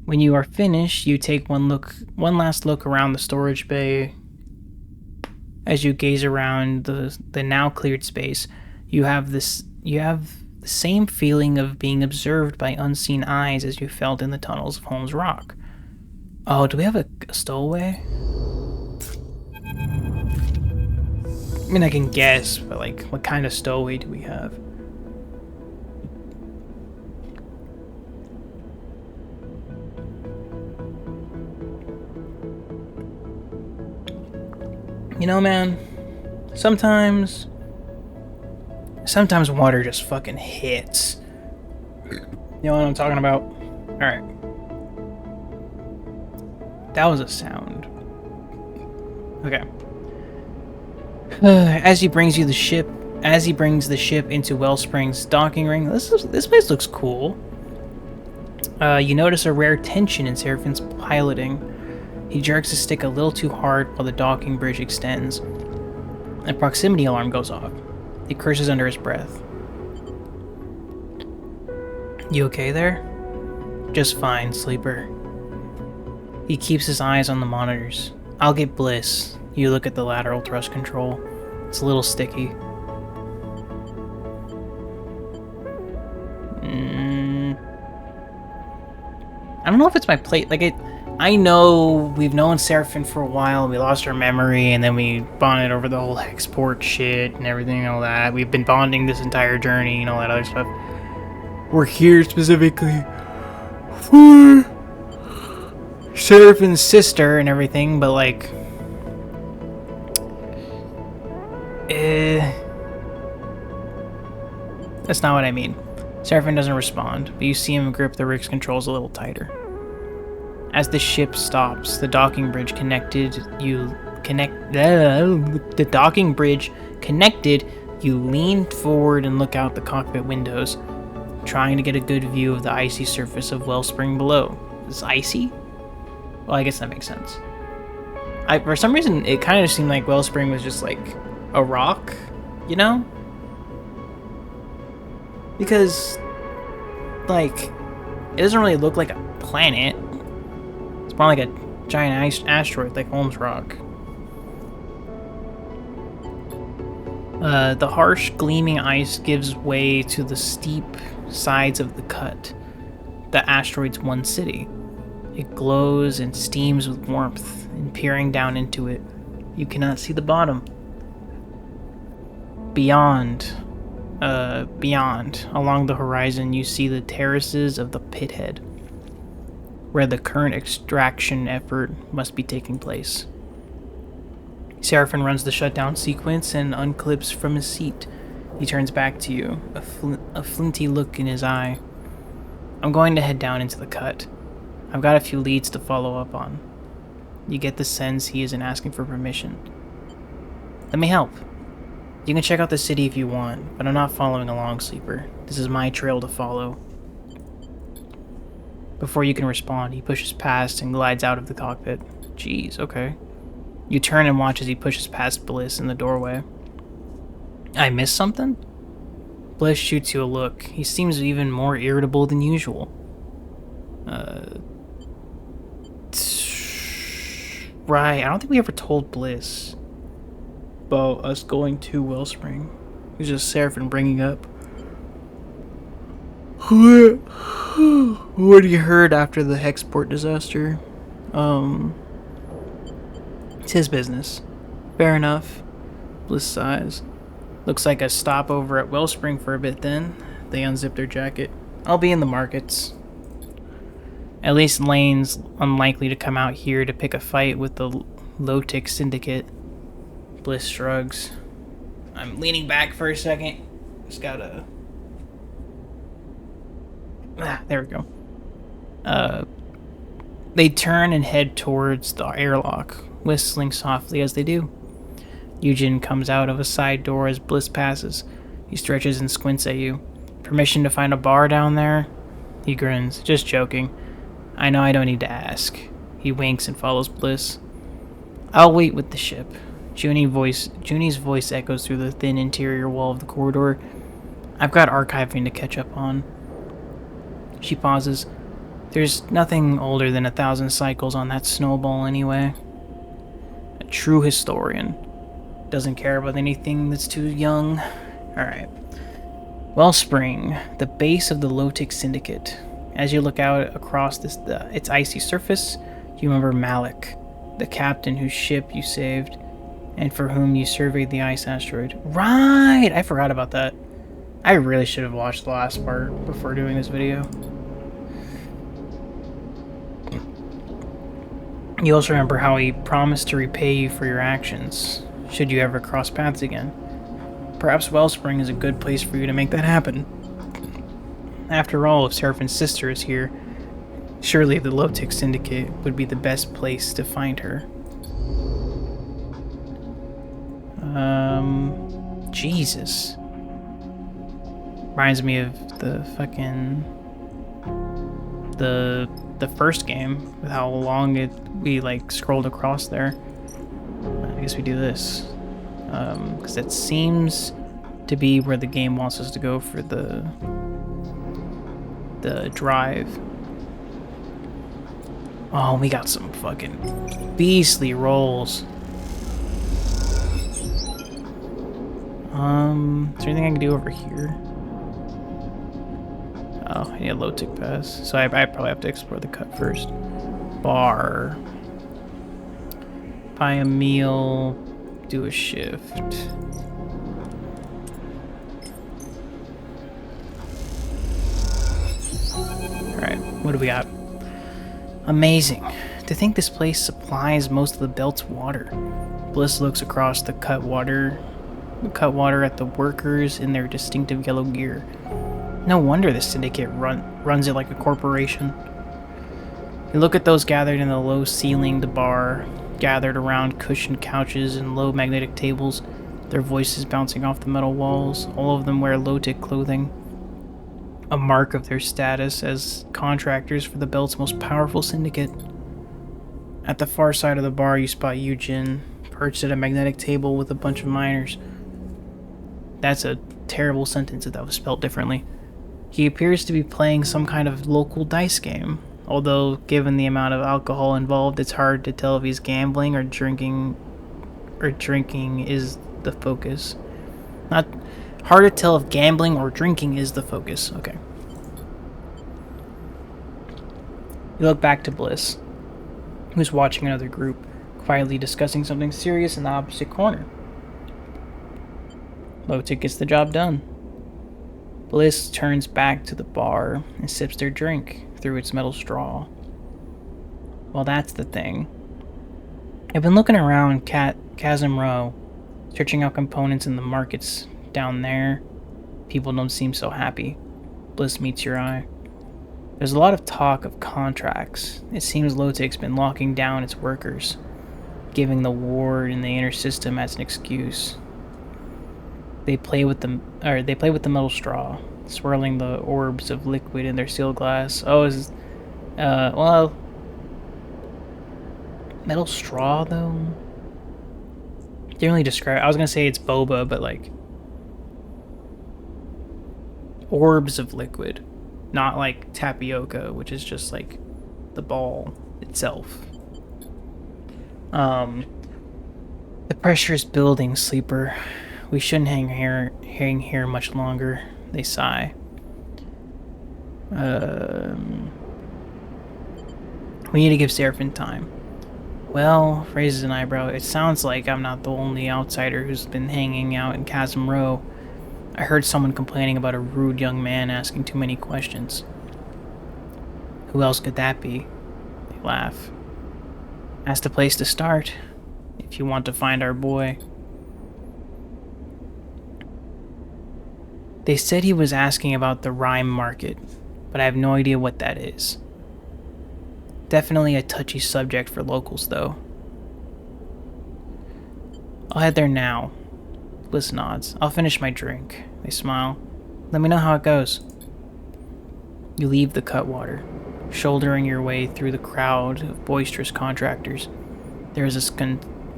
Speaker 1: When you are finished, you take one last look around the storage bay. As you gaze around the now cleared space, you have the same feeling of being observed by unseen eyes as you felt in the tunnels of Holmes Rock. Oh, do we have a stowaway? I mean, I can guess, but like, what kind of stowaway do we have? You know, man, sometimes water just fucking hits. You know what I'm talking about? Alright. That was a sound. Okay. As he brings the ship into Wellspring's docking ring, this place looks cool. You notice a rare tension in Seraphin's piloting. He jerks his stick a little too hard while the docking bridge extends. A proximity alarm goes off. He curses under his breath. You okay there? Just fine, sleeper. He keeps his eyes on the monitors. I'll get Bliss. You look at the lateral thrust control. It's a little sticky. I don't know if it's my plate. I know we've known Seraphin for a while. We lost our memory, and then we bonded over the whole export shit and everything and all that. We've been bonding this entire journey and all that other stuff. We're here specifically for Seraphin's sister and everything, but like, that's not what I mean. Seraphin doesn't respond, but you see him grip the rig's controls a little tighter. As the ship stops, the docking bridge connected, you lean forward and look out the cockpit windows, trying to get a good view of the icy surface of Wellspring below. Is it icy? Well, I guess that makes sense. For some reason, it kind of seemed like Wellspring was just like a rock, you know? Because, like, it doesn't really look like a planet. It's more like a giant asteroid, like Holmes Rock. The harsh, gleaming ice gives way to the steep sides of the cut, the asteroid's one city. It glows and steams with warmth, and peering down into it, you cannot see the bottom. Beyond, along the horizon, you see the terraces of the pithead, where the current extraction effort must be taking place. Seraphin runs the shutdown sequence and unclips from his seat. He turns back to you, a flinty look in his eye. I'm going to head down into the cut. I've got a few leads to follow up on. You get the sense he isn't asking for permission. Let me help. You can check out the city if you want, but I'm not following along, Sleeper. This is my trail to follow. Before you can respond, he pushes past and glides out of the cockpit. Jeez, okay. You turn and watch as he pushes past Bliss in the doorway. I missed something? Bliss shoots you a look. He seems even more irritable than usual. Right, I don't think we ever told Bliss about us going to Wellspring. It was just Seraphin bringing up what he heard after the Hexport disaster. It's his business. Fair enough. Bliss sighs. Looks like a stop over at Wellspring for a bit then. They unzip their jacket. I'll be in the markets. At least Lane's unlikely to come out here to pick a fight with the low-tick syndicate. Bliss shrugs. I'm leaning back for a second. Just gotta... there we go. They turn and head towards the airlock, whistling softly as they do. Eugen comes out of a side door as Bliss passes. He stretches and squints at you. Permission to find a bar down there? He grins. Just joking. I know I don't need to ask. He winks and follows Bliss. I'll wait with the ship. Juni's voice echoes through the thin interior wall of the corridor. I've got archiving to catch up on. She pauses. There's nothing older than 1,000 cycles on that snowball anyway. A true historian. Doesn't care about anything that's too young. Alright. Wellspring, the base of the Lotic Syndicate. As you look out across its icy surface, you remember Malik, the captain whose ship you saved, and for whom you surveyed the ice asteroid. Right! I forgot about that. I really should have watched the last part before doing this video. You also remember how he promised to repay you for your actions, should you ever cross paths again. Perhaps Wellspring is a good place for you to make that happen. After all, if Seraphin's sister is here, surely the Lotic Syndicate would be the best place to find her. Jesus. Reminds me of the fucking... The first game, with how long we like scrolled across there. I guess we do this. Because it seems to be where the game wants us to go for the drive. Oh, we got some fucking beastly rolls. Is there anything I can do over here? Oh, I need a low-tick pass. So I probably have to explore the cut first. Bar. Buy a meal. Do a shift. Alright, what do we got? Amazing. To think this place supplies most of the belt's water. Bliss looks across the cut water at the workers in their distinctive yellow gear. No wonder the syndicate runs it like a corporation. You look at those gathered in the low-ceilinged bar, gathered around cushioned couches and low magnetic tables, their voices bouncing off the metal walls. All of them wear low-tick clothing, a mark of their status as contractors for the belt's most powerful syndicate. At the far side of the bar, you spot Eugen, perched at a magnetic table with a bunch of miners. That's a terrible sentence if that was spelled differently. He appears to be playing some kind of local dice game, although given the amount of alcohol involved, it's hard to tell if he's gambling or drinking is the focus. Not hard to tell if gambling or drinking is the focus. Okay. You look back to Bliss, who's watching another group, quietly discussing something serious in the opposite corner. Lotic gets the job done. Bliss turns back to the bar and sips their drink through its metal straw. Well, that's the thing. I've been looking around Chasm Row, searching out components in the markets down there. People don't seem so happy. Bliss meets your eye. There's a lot of talk of contracts. It seems Lotic's been locking down its workers, giving the war in the inner system as an excuse. They play with the metal straw, swirling the orbs of liquid in their sealed glass. Oh, well, metal straw though. Didn't really describe. I was gonna say it's boba, but like orbs of liquid, not like tapioca, which is just like the ball itself. The pressure is building, sleeper. We shouldn't hang here much longer. They sigh. We need to give Seraphin time. Well, raises an eyebrow. It sounds like I'm not the only outsider who's been hanging out in Chasm Row. I heard someone complaining about a rude young man asking too many questions. Who else could that be? They laugh. That's the place to start, if you want to find our boy. They said he was asking about the rhyme market, but I have no idea what that is. Definitely a touchy subject for locals, though. I'll head there now. Bliss nods. I'll finish my drink. They smile. Let me know how it goes. You leave the cutwater, shouldering your way through the crowd of boisterous contractors. There is this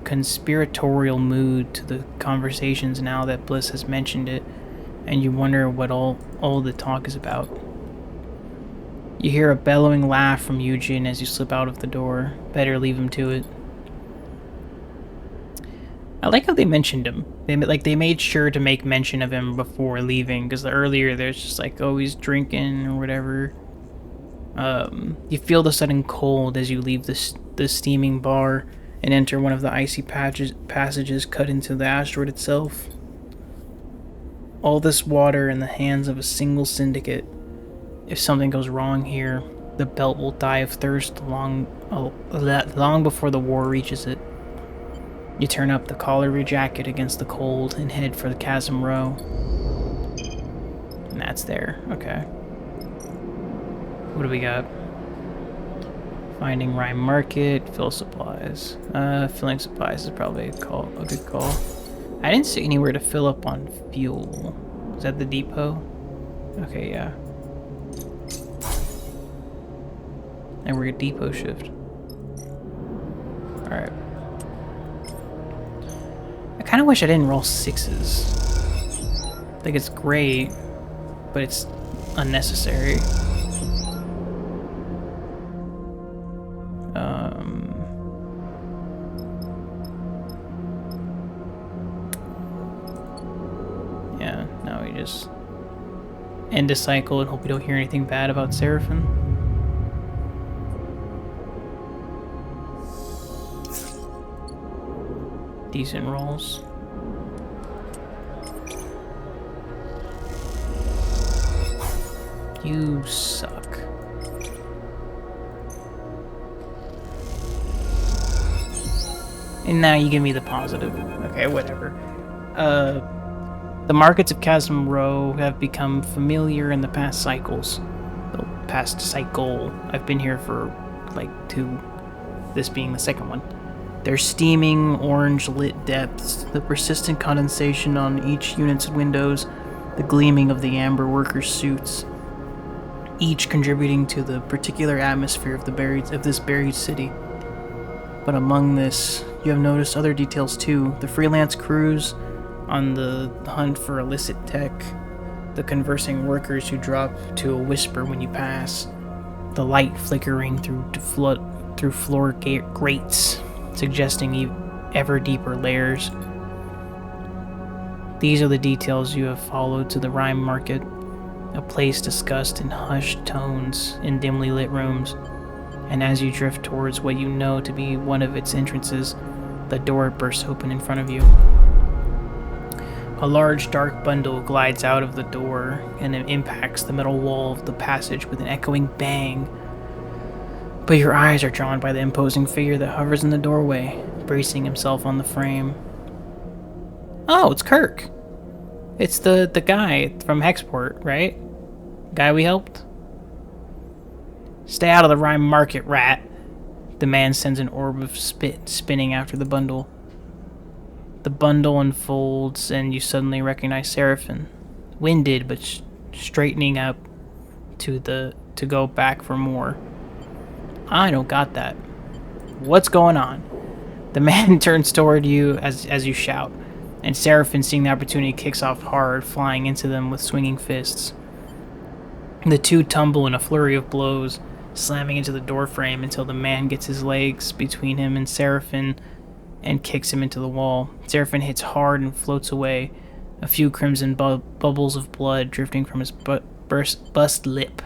Speaker 1: conspiratorial mood to the conversations now that Bliss has mentioned it, and you wonder what all the talk is about. You hear a bellowing laugh from Eugene as you slip out of the door. Better leave him to it. I like how they mentioned him. They made sure to make mention of him before leaving, because earlier there's just like, oh, he's drinking or whatever. You feel the sudden cold as you leave the steaming bar and enter one of the icy passages cut into the asteroid itself. All this water in the hands of a single syndicate. If something goes wrong here, the belt will die of thirst long before the war reaches it. You turn up the collar of your jacket against the cold and head for the Chasm Row. And that's there. Okay. What do we got? Finding Rhyme Market, fill supplies. Filling supplies is probably a good call. I didn't see anywhere to fill up on fuel. Is that the depot? Okay, yeah. And we're at depot shift. Alright. I kind of wish I didn't roll 6s. I think it's great, but it's unnecessary. Yeah, now we just end a cycle and hope we don't hear anything bad about Seraphin. Decent rolls. You suck. And now you give me the positive. Okay, whatever. The markets of Chasm Row have become familiar in the past cycles. The past cycle. I've been here for like 2, this being the second one. Their steaming, orange-lit depths, the persistent condensation on each unit's windows, the gleaming of the amber workers' suits, each contributing to the particular atmosphere of this buried city. But among this, you have noticed other details too. The freelance crews on the hunt for illicit tech, the conversing workers who drop to a whisper when you pass, the light flickering through floor grates, suggesting ever deeper layers. These are the details you have followed to the Rhyme Market, a place discussed in hushed tones in dimly lit rooms. And as you drift towards what you know to be one of its entrances, the door bursts open in front of you. A large dark bundle glides out of the door and it impacts the metal wall of the passage with an echoing bang. But your eyes are drawn by the imposing figure that hovers in the doorway, bracing himself on the frame. Oh, it's Kirk. It's the guy from Hexport, right? Guy we helped? Stay out of the Rhyme Market, rat. The man sends an orb of spit spinning after the bundle. The bundle unfolds and you suddenly recognize Seraphin. Winded but straightening up to go back for more. I don't got that. What's going on? The man turns toward you as you shout, and Seraphin, seeing the opportunity, kicks off hard, flying into them with swinging fists. The two tumble in a flurry of blows, slamming into the doorframe until the man gets his legs between him and Seraphin and kicks him into the wall. Seraphin hits hard and floats away, a few crimson bubbles of blood drifting from his bust lip.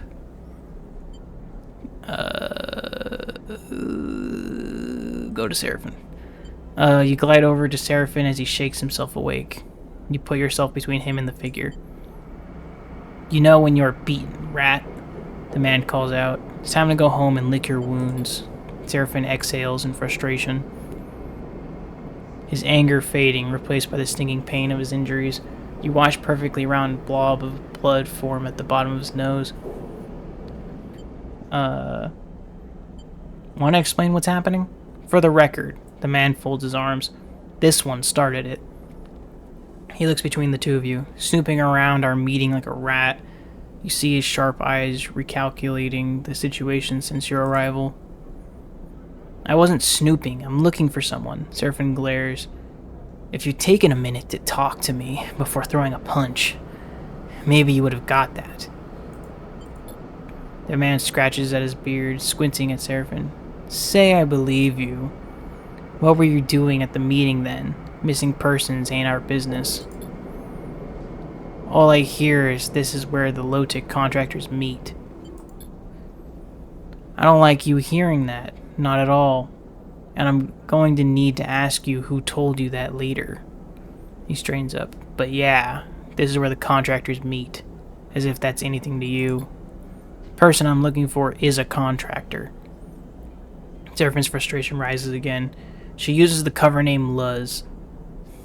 Speaker 1: Go to Seraphin. You glide over to Seraphin as he shakes himself awake. You put yourself between him and the figure. You know when you're beaten, rat, the man calls out. It's time to go home and lick your wounds. Seraphin exhales in frustration, his anger fading, replaced by the stinging pain of his injuries. You watch perfectly round blob of blood form at the bottom of his nose. Want to explain what's happening? For the record, the man folds his arms. This one started it. He looks between the two of you, snooping around our meeting like a rat. You see his sharp eyes recalculating the situation since your arrival. I wasn't snooping. I'm looking for someone. Seraphin glares. If you'd taken a minute to talk to me before throwing a punch, maybe you would have got that. The man scratches at his beard, squinting at Seraphin. Say I believe you. What were you doing at the meeting then? Missing persons ain't our business. All I hear is this is where the low-tech contractors meet. I don't like you hearing that. Not at all. And I'm going to need to ask you who told you that later. He straightens up. But yeah, this is where the contractors meet. As if that's anything to you. The person I'm looking for is a contractor. Seraphin's frustration rises again. She uses the cover name Luz.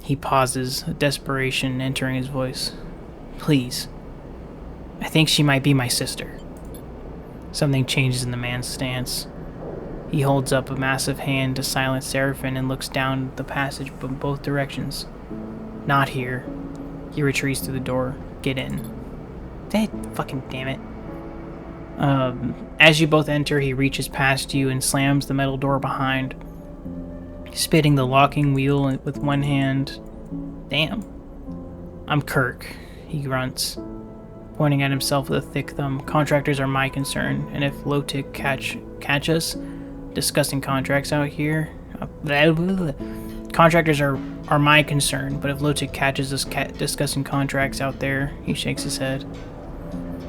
Speaker 1: He pauses, a desperation entering his voice. Please. I think she might be my sister. Something changes in the man's stance. He holds up a massive hand to silence Seraphin and looks down the passage in both directions. Not here. He retreats through the door. Get in. Fucking damn it. As you both enter, he reaches past you and slams the metal door behind, spitting the locking wheel with one hand. Damn. I'm Kirk, he grunts, pointing at himself with a thick thumb. Contractors are my concern, and if low-tech catch us discussing contracts out here, contractors are my concern, but if low-tech catches us discussing contracts out there, he shakes his head.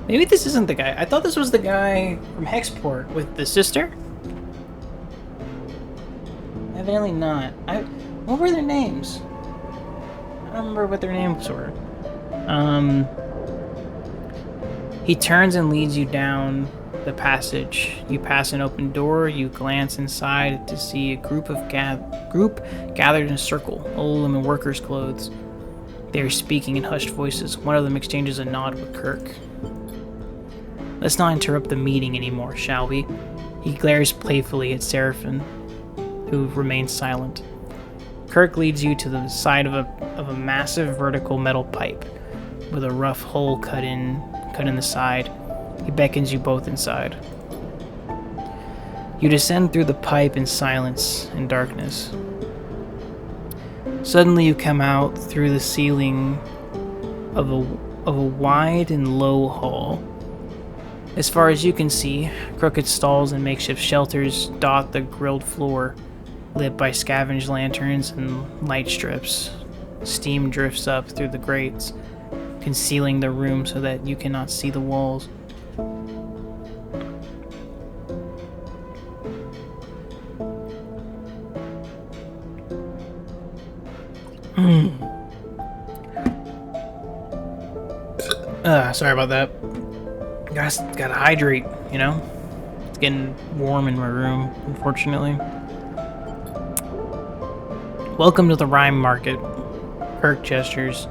Speaker 1: Maybe this isn't the guy. I thought this was the guy from Hexport with the sister. Evidently not. What were their names? I don't remember what their names were. He turns and leads you down the passage. You pass an open door. You glance inside to see a group gathered in a circle, all of them in workers' clothes. They are speaking in hushed voices. One of them exchanges a nod with Kirk. Let's not interrupt the meeting anymore, shall we? He glares playfully at Seraphin, who remains silent. Kirk leads you to the side of a massive vertical metal pipe with a rough hole cut in the side. He beckons you both inside. You descend through the pipe in silence and darkness. Suddenly you come out through the ceiling of a wide and low hall. As far as you can see, crooked stalls and makeshift shelters dot the grilled floor, lit by scavenged lanterns and light strips. Steam drifts up through the grates, concealing the room so that you cannot see the walls. Sorry about that. Gotta hydrate, you know? It's getting warm in my room, unfortunately. Welcome to the Rhyme Market. Kirk gestures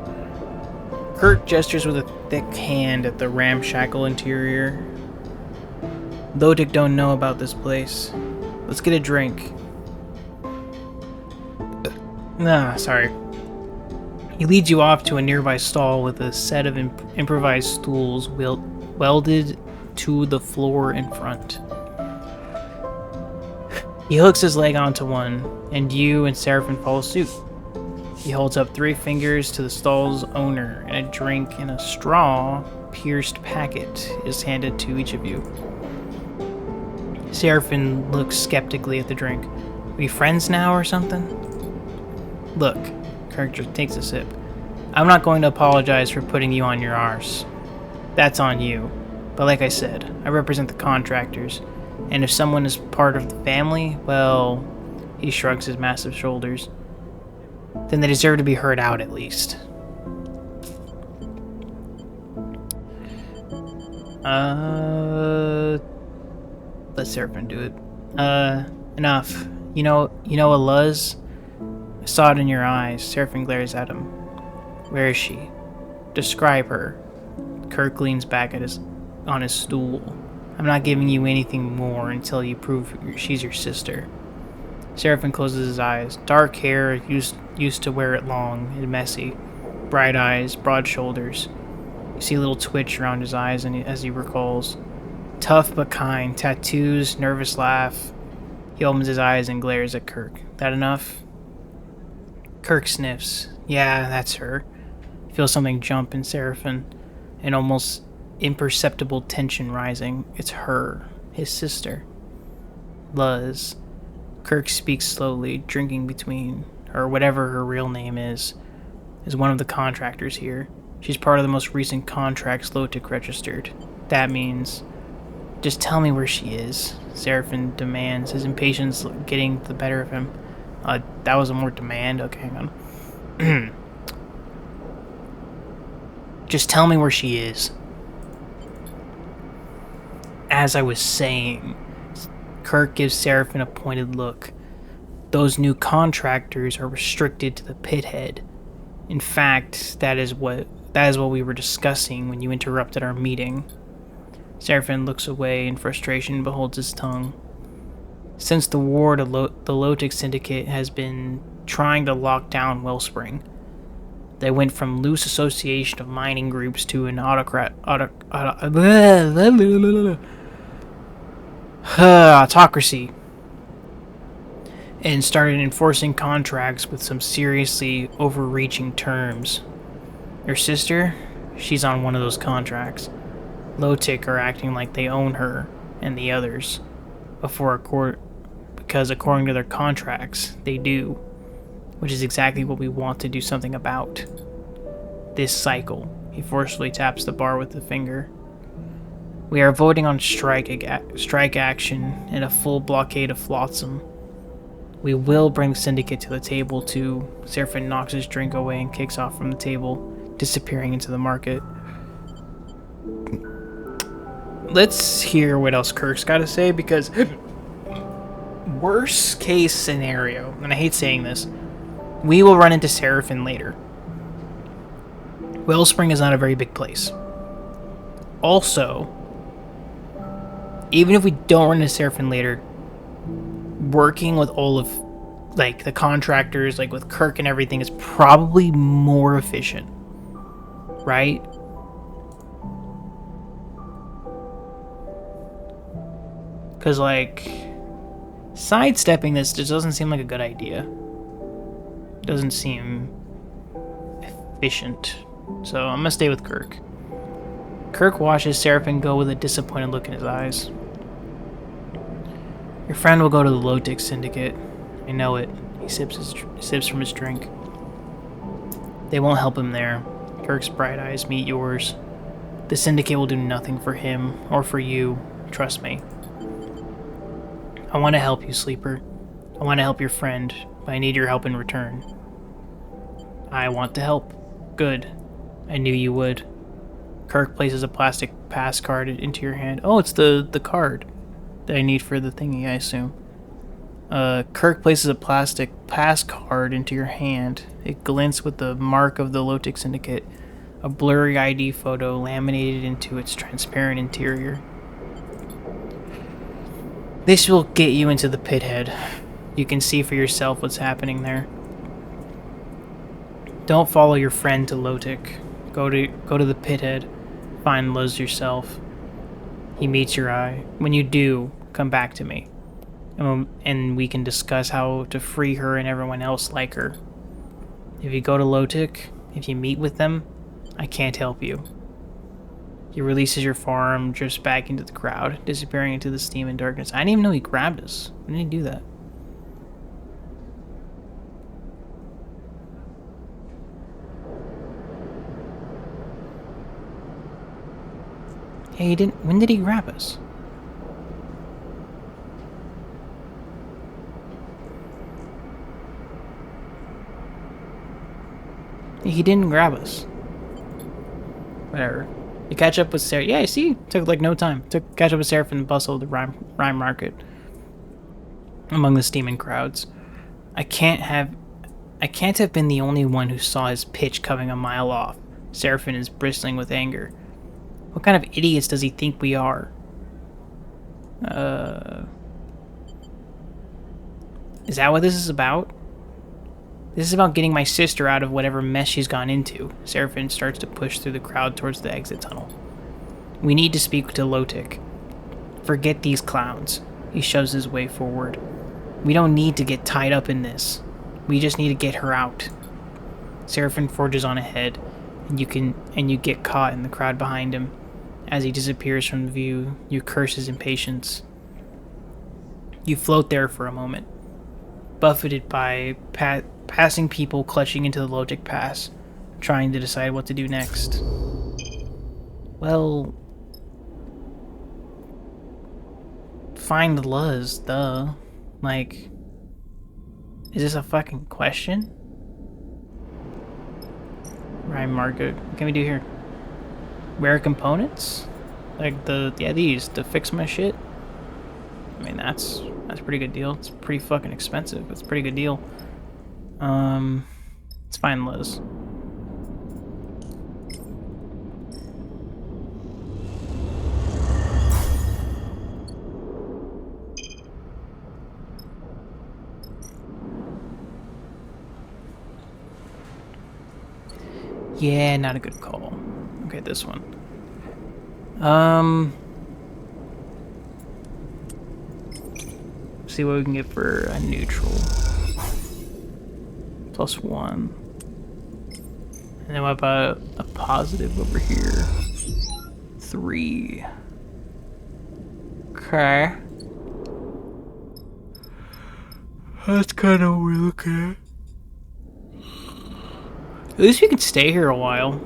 Speaker 1: with a thick hand at the ramshackle interior. Lodic don't know about this place. Let's get a drink. Sorry. He leads you off to a nearby stall with a set of improvised stools welded to the floor in front. He hooks his leg onto one, and you and Seraphin follow suit. He holds up 3 fingers to the stall's owner, and a drink in a straw-pierced packet is handed to each of you. Seraphin looks skeptically at the drink. Are we friends now or something? Look, Kirk just takes a sip. I'm not going to apologize for putting you on your arse. That's on you. But like I said, I represent the contractors, and if someone is part of the family, well, he shrugs his massive shoulders, then they deserve to be heard out at least. Let Seraphin do it. Enough. You know a Luz? I saw it in your eyes. Seraphin glares at him. Where is she? Describe her. Kirk leans back on his stool. I'm not giving you anything more until you prove she's your sister. Seraphin closes his eyes. Dark hair, used to wear it long and messy. Bright eyes, broad shoulders. You see a little twitch around his eyes as he recalls. Tough but kind, tattoos, nervous laugh. He opens his eyes and glares at Kirk. That enough? Kirk sniffs. Yeah, that's her. Feels something jump in Seraphin. An almost imperceptible tension rising. It's her. His sister. Luz. Kirk speaks slowly, drinking between, or whatever her real name is one of the contractors here. She's part of the most recent contracts Lotic registered. That means... Just tell me where she is, Seraphin demands, his impatience getting the better of him. That was a more demand? Okay, hang on. Just tell me where she is. As I was saying, Kirk gives Seraphin a pointed look. Those new contractors are restricted to the pithead. In fact, that is what we were discussing when you interrupted our meeting. Seraphin looks away in frustration and beholds his tongue. Since the war, the Lotic Syndicate has been trying to lock down Wellspring. They went from loose association of mining groups to an autocracy, and started enforcing contracts with some seriously overreaching terms. Your sister? She's on one of those contracts. Lotic are acting like they own her and the others, because according to their contracts, they do, which is exactly what we want to do something about. This cycle. He forcefully taps the bar with the finger. We are voting on strike action and a full blockade of Flotsam. We will bring Syndicate to the table too. Seraphin knocks his drink away and kicks off from the table, disappearing into the market. Let's hear what else Kirk's got to say, because worst case scenario, and I hate saying this, we will run into Seraphin later. Wellspring is not a very big place. Also, even if we don't run into Seraphin later, working with all of, like, the contractors, like with Kirk and everything, is probably more efficient, right? Because, like, sidestepping this just doesn't seem like a good idea. Doesn't seem efficient. So I'm gonna stay with Kirk. Kirk watches Seraphin go with a disappointed look in his eyes. Your friend will go to the Lotic Syndicate. I know it. He sips from his drink. They won't help him there. Kirk's bright eyes meet yours. The Syndicate will do nothing for him or for you. Trust me. I want to help you, Sleeper. I want to help your friend, but I need your help in return. I want to help. Good. I knew you would. Kirk places a plastic pass card into your hand. Oh, it's the card that I need for the thingy, I assume. Kirk places a plastic pass card into your hand. It glints with the mark of the Lotic Syndicate, a blurry ID photo laminated into its transparent interior. This will get you into the pithead. You can see for yourself what's happening there. Don't follow your friend to Lotic. Go to the pithead. Find Luz yourself. He meets your eye. When you do, come back to me. And we can discuss how to free her and everyone else like her. If you go to Lotic, if you meet with them, I can't help you. He releases your forearm, drifts back into the crowd, disappearing into the steam and darkness. I didn't even know he grabbed us. When did he do that? Hey, he didn't. When did he grab us? He didn't grab us. Whatever. You catch up with Sarah. Yeah, see? Took like no time. Catch up with Sarah from the bustle of the rhyme market. Among the steaming crowds. I can't have been the only one who saw his pitch coming a mile off. Seraphin is bristling with anger. What kind of idiots does he think we are? Is that what this is about? This is about getting my sister out of whatever mess she's gone into. Seraphin starts to push through the crowd towards the exit tunnel. We need to speak to Lotic. Forget these clowns. He shoves his way forward. We don't need to get tied up in this. We just need to get her out. Seraphin forges on ahead, and you get caught in the crowd behind him. As he disappears from view, you curse his impatience. You float there for a moment, buffeted by passing people clutching into the Logic Pass, trying to decide what to do next. Well, find Luz, duh. Like, is this a fucking question? Right, Margaret. What can we do here? Rare components? Like these to fix my shit? I mean, that's a pretty good deal. It's pretty fucking expensive, but it's a pretty good deal. Let's find Liz. Yeah, not a good call. Okay, this one. See what we can get for a neutral. +1. And then what about a positive over here? 3. Okay. That's kind of what we're looking at. At least we can stay here a while.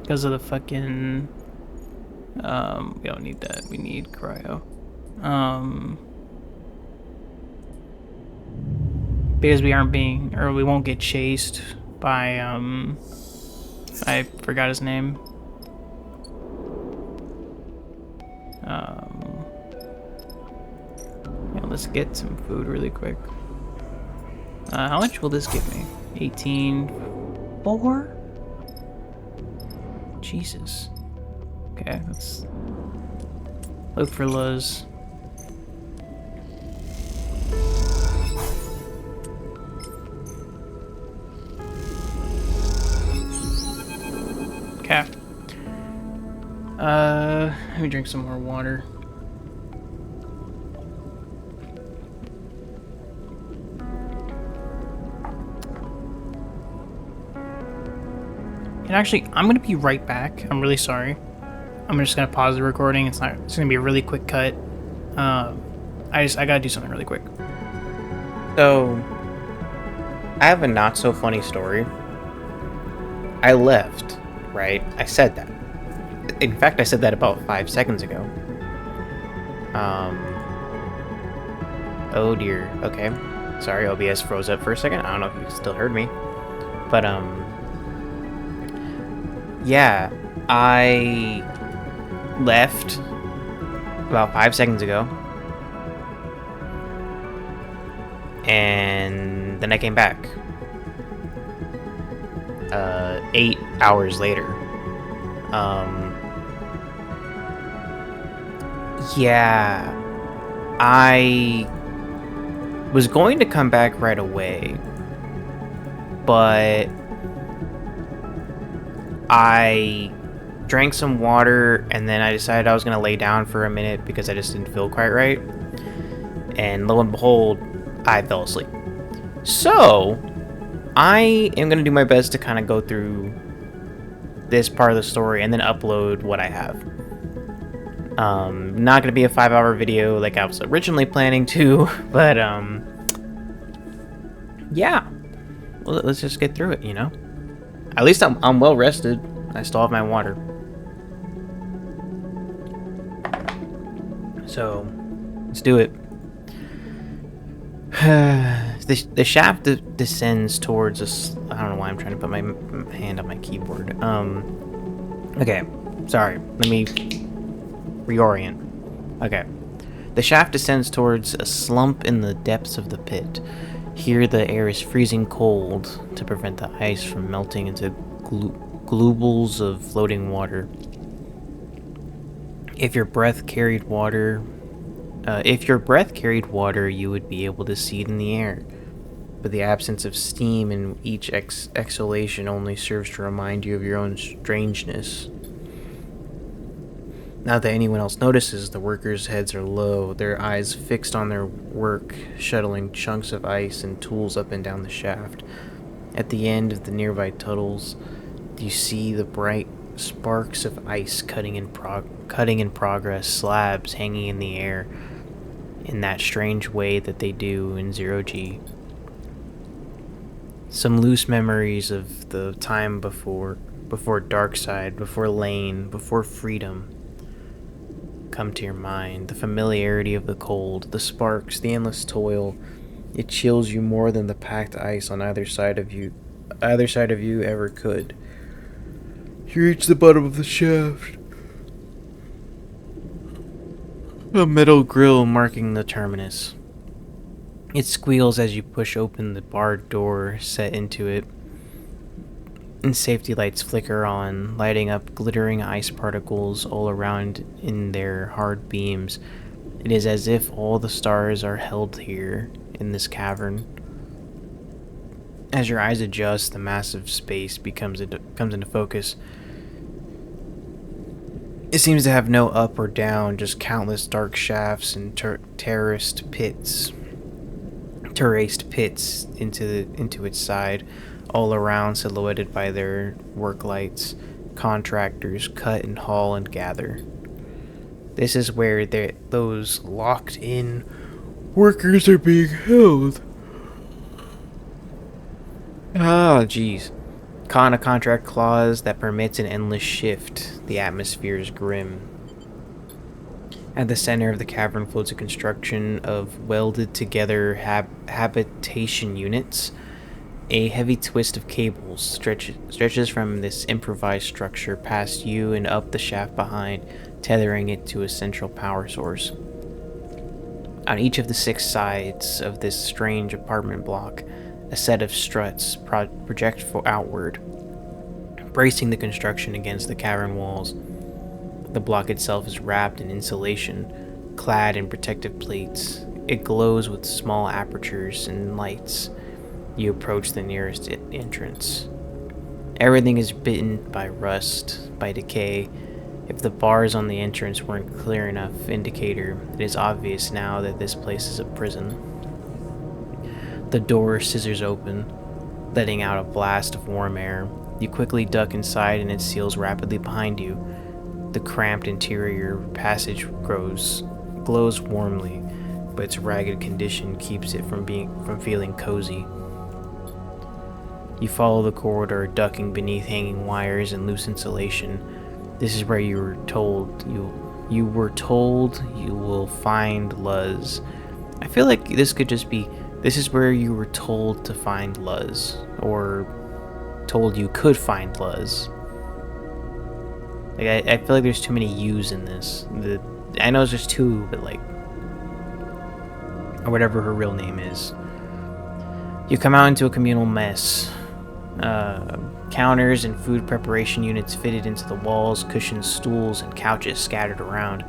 Speaker 1: Because of the fucking... we don't need that. We need cryo. Because we aren't being... Or we won't get chased by, I forgot his name. Yeah, let's get some food really quick. How much will this give me? 18... 4? Jesus. Okay, let's look for Luz. Okay. Let me drink some more water. And actually, I'm gonna be right back. I'm really sorry. I'm just gonna pause the recording. It's gonna be a really quick cut. I gotta do something really quick. So, I have a not so funny story. I left, right? I said that. In fact, I said that about 5 seconds ago. Oh dear. Okay. Sorry, OBS froze up for a second. I don't know if you still heard me. But, yeah, I left about 5 seconds ago, and then I came back 8 hours later. Yeah, I was going to come back right away, but I drank some water, and then I decided I was going to lay down for a minute because I just didn't feel quite right. And lo and behold, I fell asleep. So, I am going to do my best to kind of go through this part of the story and then upload what I have. Not going to be a 5-hour video like I was originally planning to, but, yeah. Well, let's just get through it, you know? At least I'm well rested. I still have my water. So, let's do it. The shaft descends towards us. I don't know why I'm trying to put my hand on my keyboard. Okay, sorry. Let me reorient. Okay. The shaft descends towards a slump in the depths of the pit. Here the air is freezing cold to prevent the ice from melting into globules of floating water. If your breath carried water, you would be able to see it in the air. but the absence of steam in each exhalation only serves to remind you of your own strangeness. Not that anyone else notices, the workers' heads are low, their eyes fixed on their work, shuttling chunks of ice and tools up and down the shaft. At the end of the nearby tunnels, you see the bright sparks of ice cutting in progress, slabs hanging in the air in that strange way that they do in 0G. Some loose memories of the time before Darkside, before Lane, before freedom come to your mind. The familiarity of the cold, the sparks, the endless toil. It chills you more than the packed ice on either side of you ever could. You reach the bottom of the shaft. A metal grill marking the terminus. It squeals as you push open the barred door set into it, and safety lights flicker on, lighting up glittering ice particles all around in their hard beams. It is as if all the stars are held here in this cavern. As your eyes adjust, the massive space comes into focus. It seems to have no up or down, just countless dark shafts and terraced pits into its side, all around silhouetted by their work lights. Contractors cut and haul and gather. This is where those locked-in workers are being held. Ah, jeez. Caught in a contract clause that permits an endless shift. The atmosphere is grim. At the center of the cavern floats a construction of welded-together habitation units. A heavy twist of cables stretches from this improvised structure past you and up the shaft behind, tethering it to a central power source. On each of the 6 sides of this strange apartment block, a set of struts project outward, bracing the construction against the cavern walls. The block itself is wrapped in insulation, clad in protective plates. It glows with small apertures and lights. You approach the nearest entrance. Everything is bitten by rust, by decay. If the bars on the entrance weren't clear enough indicator, it is obvious now that this place is a prison. The door scissors open, letting out a blast of warm air. You quickly duck inside and it seals rapidly behind you. The cramped interior passage glows warmly, but its ragged condition keeps it from feeling cozy. You follow the corridor, ducking beneath hanging wires and loose insulation. This is where you were told you will find Luz. I feel like this could just be, this is where you were told to find Luz, or told you could find Luz. Like, I feel like there's too many U's in this. I know it's just 2, but like, or whatever her real name is. You come out into a communal mess. Counters and food preparation units fitted into the walls, cushions, stools, and couches scattered around.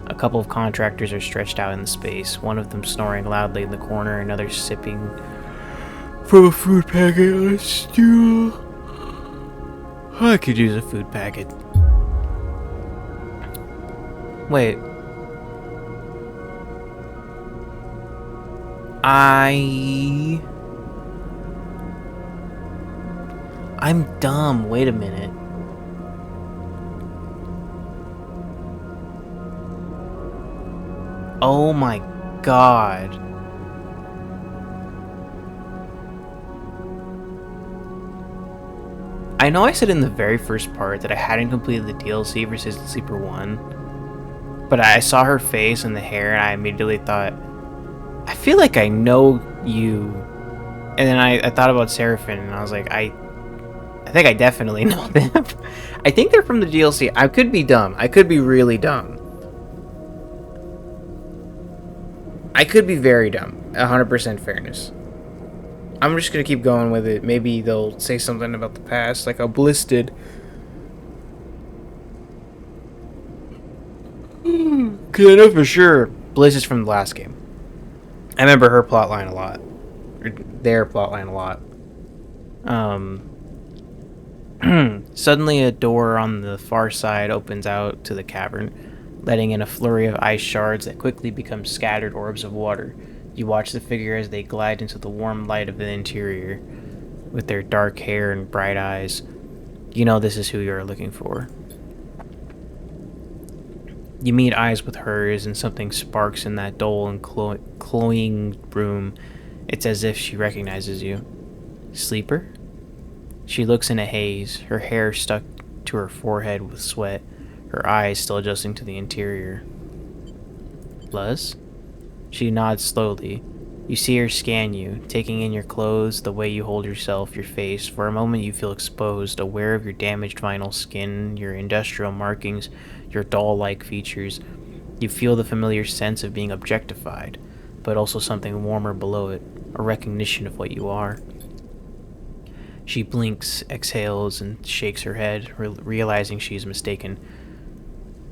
Speaker 1: A couple of contractors are stretched out in the space, one of them snoring loudly in the corner, another sipping from a food packet on a stool. I could use a food packet. Wait. I'm dumb. Wait a minute. Oh my god. I know I said in the very first part that I hadn't completed the DLC for Sister Sleeper 1, but I saw her face and the hair and I immediately thought, I feel like I know you. And then I thought about Seraphin and I was like, I think I definitely know them. I think they're from the DLC. I could be dumb. I could be really dumb. I could be very dumb. 100% fairness. I'm just gonna keep going with it. Maybe they'll say something about the past, like how Bliss did. Cause I know for sure Bliss is from the last game. I remember her plotline a lot. their plotline a lot. Suddenly, a door on the far side opens out to the cavern, letting in a flurry of ice shards that quickly become scattered orbs of water. You watch the figure as they glide into the warm light of the interior. With their dark hair and bright eyes, you know this is who you're looking for. You meet eyes with hers, and something sparks in that dull and cloying room. It's as if she recognizes you. Sleeper? She looks in a haze, her hair stuck to her forehead with sweat, her eyes still adjusting to the interior. Luz? She nods slowly. You see her scan you, taking in your clothes, the way you hold yourself, your face. For a moment you feel exposed, aware of your damaged vinyl skin, your industrial markings, your doll-like features. You feel the familiar sense of being objectified, but also something warmer below it, a recognition of what you are. She blinks, exhales, and shakes her head, realizing she's mistaken.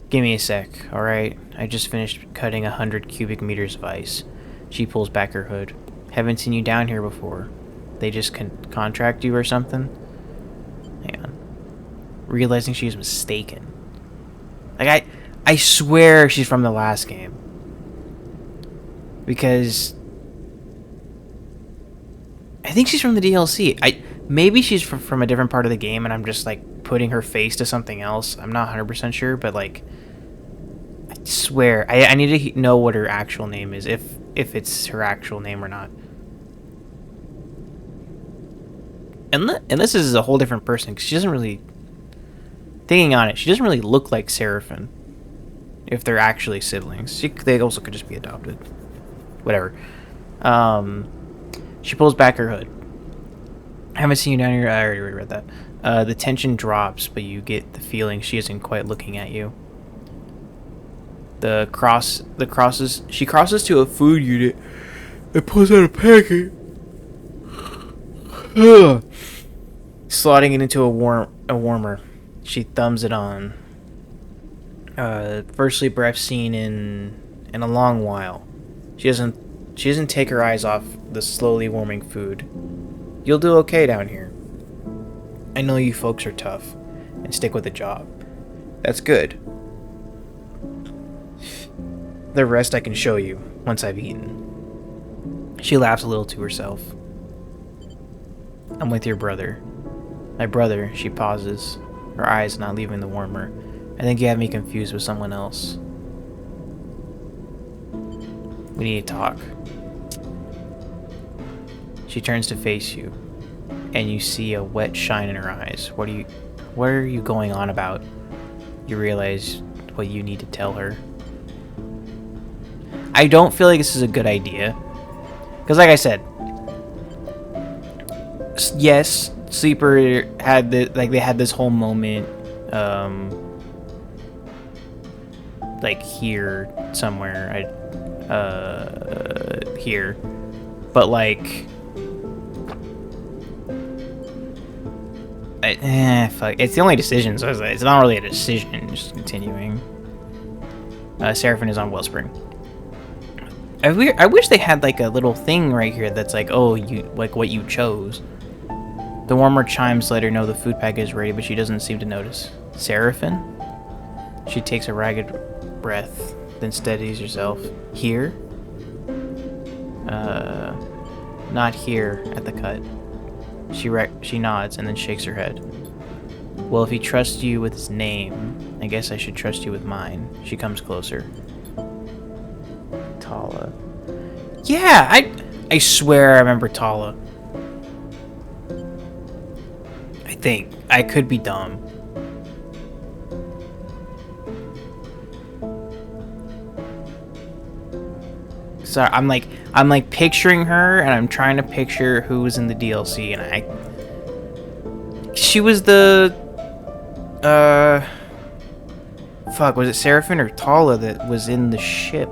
Speaker 1: Give me a sec, alright? I just finished cutting 100 cubic meters of ice. She pulls back her hood. Haven't seen you down here before. They just contract you or something? Hang on. Realizing she's mistaken. Like, I swear she's from the last game. Because I think she's from the DLC. Maybe she's from a different part of the game and I'm just like putting her face to something else. I'm not 100% sure, but like I swear I need to know what her actual name is, if it's her actual name or not. And this is a whole different person, because she doesn't really, thinking on it, she doesn't really look like Seraphin. If they're actually siblings, they also could just be adopted. Whatever. She pulls back her hood. I haven't seen you down here. I already read that. The tension drops, but you get the feeling she isn't quite looking at you. She crosses to a food unit and pulls out a packet. Slotting it into a warmer. She thumbs it on. First sleeper I've seen in a long while. She doesn't take her eyes off the slowly warming food. You'll do okay down here. I know you folks are tough and stick with the job. That's good. The rest I can show you once I've eaten. She laughs a little to herself. I'm with your brother. My brother, she pauses, her eyes not leaving the warmer. I think you have me confused with someone else. We need to talk. She turns to face you, and you see a wet shine in her eyes. What are you going on about? You realize what you need to tell her. I don't feel like this is a good idea. Because like I said, yes, Sleeper had they had this whole moment, like here somewhere, here, but like, fuck, it's the only decision, so it's not really a decision. Just continuing. Seraphin is on Wellspring. I wish they had like a little thing right here that's like, oh, you like what you chose. The warmer chimes let her know the food packet is ready, but she doesn't seem to notice. Seraphin? She takes a ragged breath, then steadies herself. Here? Not here at the cut. She nods and then shakes her head. Well, if he trusts you with his name, I guess I should trust you with mine. She comes closer. Tala. Yeah, I swear I remember Tala. I think. I could be dumb. Sorry, I'm like picturing her, and I'm trying to picture who was in the DLC, and she was the fuck, was it Seraphin or Tala that was in the ship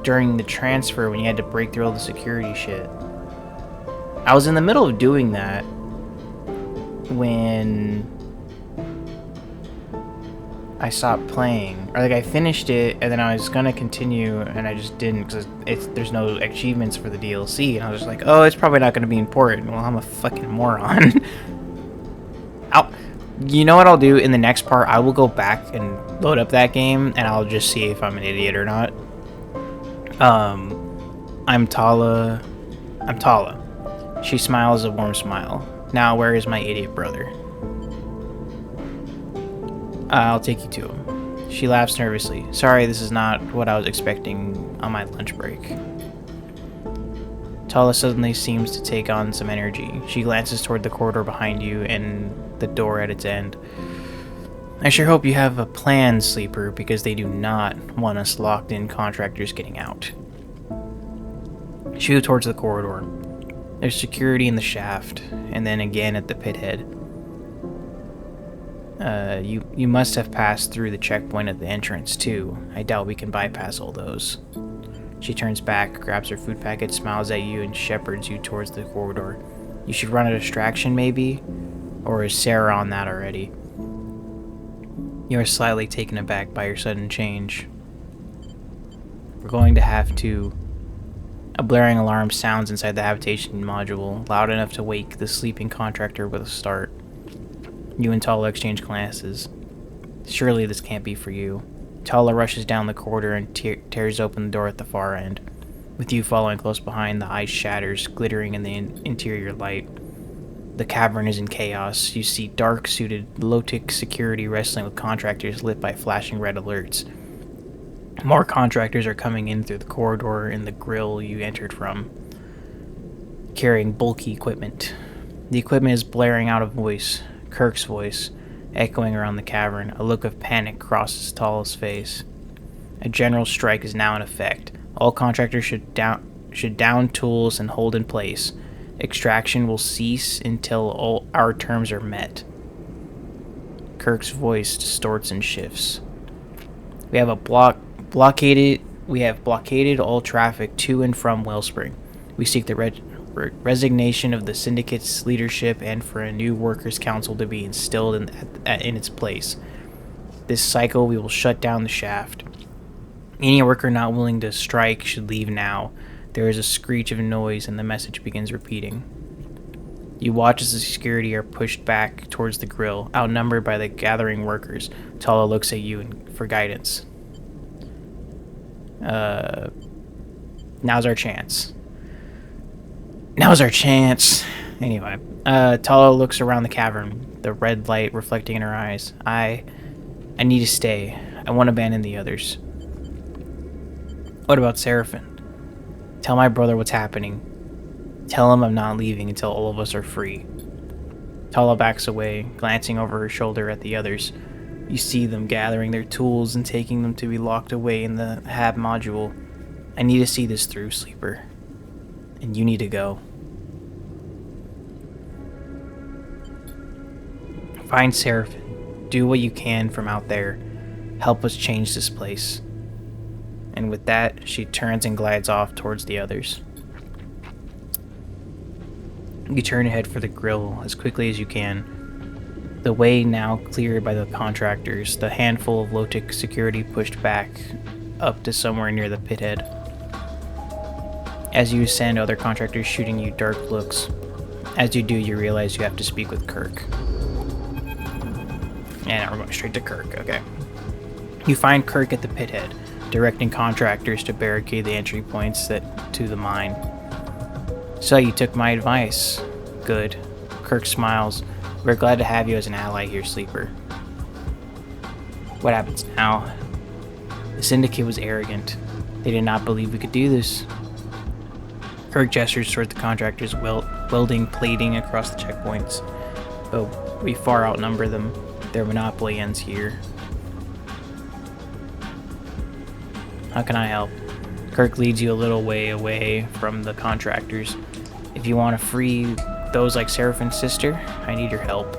Speaker 1: during the transfer when you had to break through all the security shit? I was in the middle of doing that when I stopped playing. Or like I finished it and then I was gonna continue and I just didn't because there's no achievements for the DLC, and I was just like, oh, it's probably not gonna be important. Well, I'm a fucking moron. You know what I'll do in the next part? I will go back and load up that game and I'll just see if I'm an idiot or not. I'm Tala. She smiles a warm smile. Now, where is my idiot brother? I'll take you to him. She laughs nervously. Sorry, this is not what I was expecting on my lunch break. Tala suddenly seems to take on some energy. She glances toward the corridor behind you and the door at its end. I sure hope you have a plan, Sleeper, because they do not want us locked-in contractors getting out. She moves towards the corridor. There's security in the shaft, and then again at the pit head. You must have passed through the checkpoint at the entrance, too. I doubt we can bypass all those. She turns back, grabs her food packet, smiles at you, and shepherds you towards the corridor. You should run a distraction, maybe? Or is Sarah on that already? You are slightly taken aback by your sudden change. We're going to have to... A blaring alarm sounds inside the habitation module, loud enough to wake the sleeping contractor with a start. You and Tala exchange glances. Surely this can't be for you. Tala rushes down the corridor and tears open the door at the far end. With you following close behind, the ice shatters, glittering in the interior light. The cavern is in chaos. You see dark-suited, low-tech security wrestling with contractors lit by flashing red alerts. More contractors are coming in through the corridor in the grill you entered from, carrying bulky equipment. The equipment is blaring out a voice, Kirk's voice, echoing around the cavern. A look of panic crosses Tala's face. A general strike is now in effect. All contractors should down tools and hold in place. Extraction will cease until all our terms are met. Kirk's voice distorts and shifts. We have blockaded all traffic to and from Wellspring. We seek the resignation of the syndicate's leadership and for a new workers' council to be instilled in its place. This cycle, we will shut down the shaft. Any worker not willing to strike should leave now. There is a screech of noise and the message begins repeating. You watch as the security are pushed back towards the grill, outnumbered by the gathering workers. Tala looks at you for guidance. Now's our chance. Anyway, Tala looks around the cavern, the red light reflecting in her eyes. I need to stay. I won't abandon the others. What about Seraphin? Tell my brother what's happening. Tell him I'm not leaving until all of us are free. Tala backs away, glancing over her shoulder at the others. You see them gathering their tools and taking them to be locked away in the hab module. I need to see this through, Sleeper. And you need to go. Find Seraphin. Do what you can from out there. Help us change this place. And with that, she turns and glides off towards the others. You turn and head for the grill as quickly as you can. The way now cleared by the contractors, the handful of low-tech security pushed back up to somewhere near the pit head. As you ascend, other contractors shooting you dark looks. As you do, you realize you have to speak with Kirk. And now we're going straight to Kirk, okay. You find Kirk at the pit head, directing contractors to barricade the entry points to the mine. So you took my advice. Good. Kirk smiles. We're glad to have you as an ally here, Sleeper. What happens now? The Syndicate was arrogant. They did not believe we could do this. Kirk gestures toward the contractors welding plating across the checkpoints. But we far outnumber them. Their monopoly ends here. How can I help? Kirk leads you a little way away from the contractors. If you want to free those like Seraphin's sister, I need your help.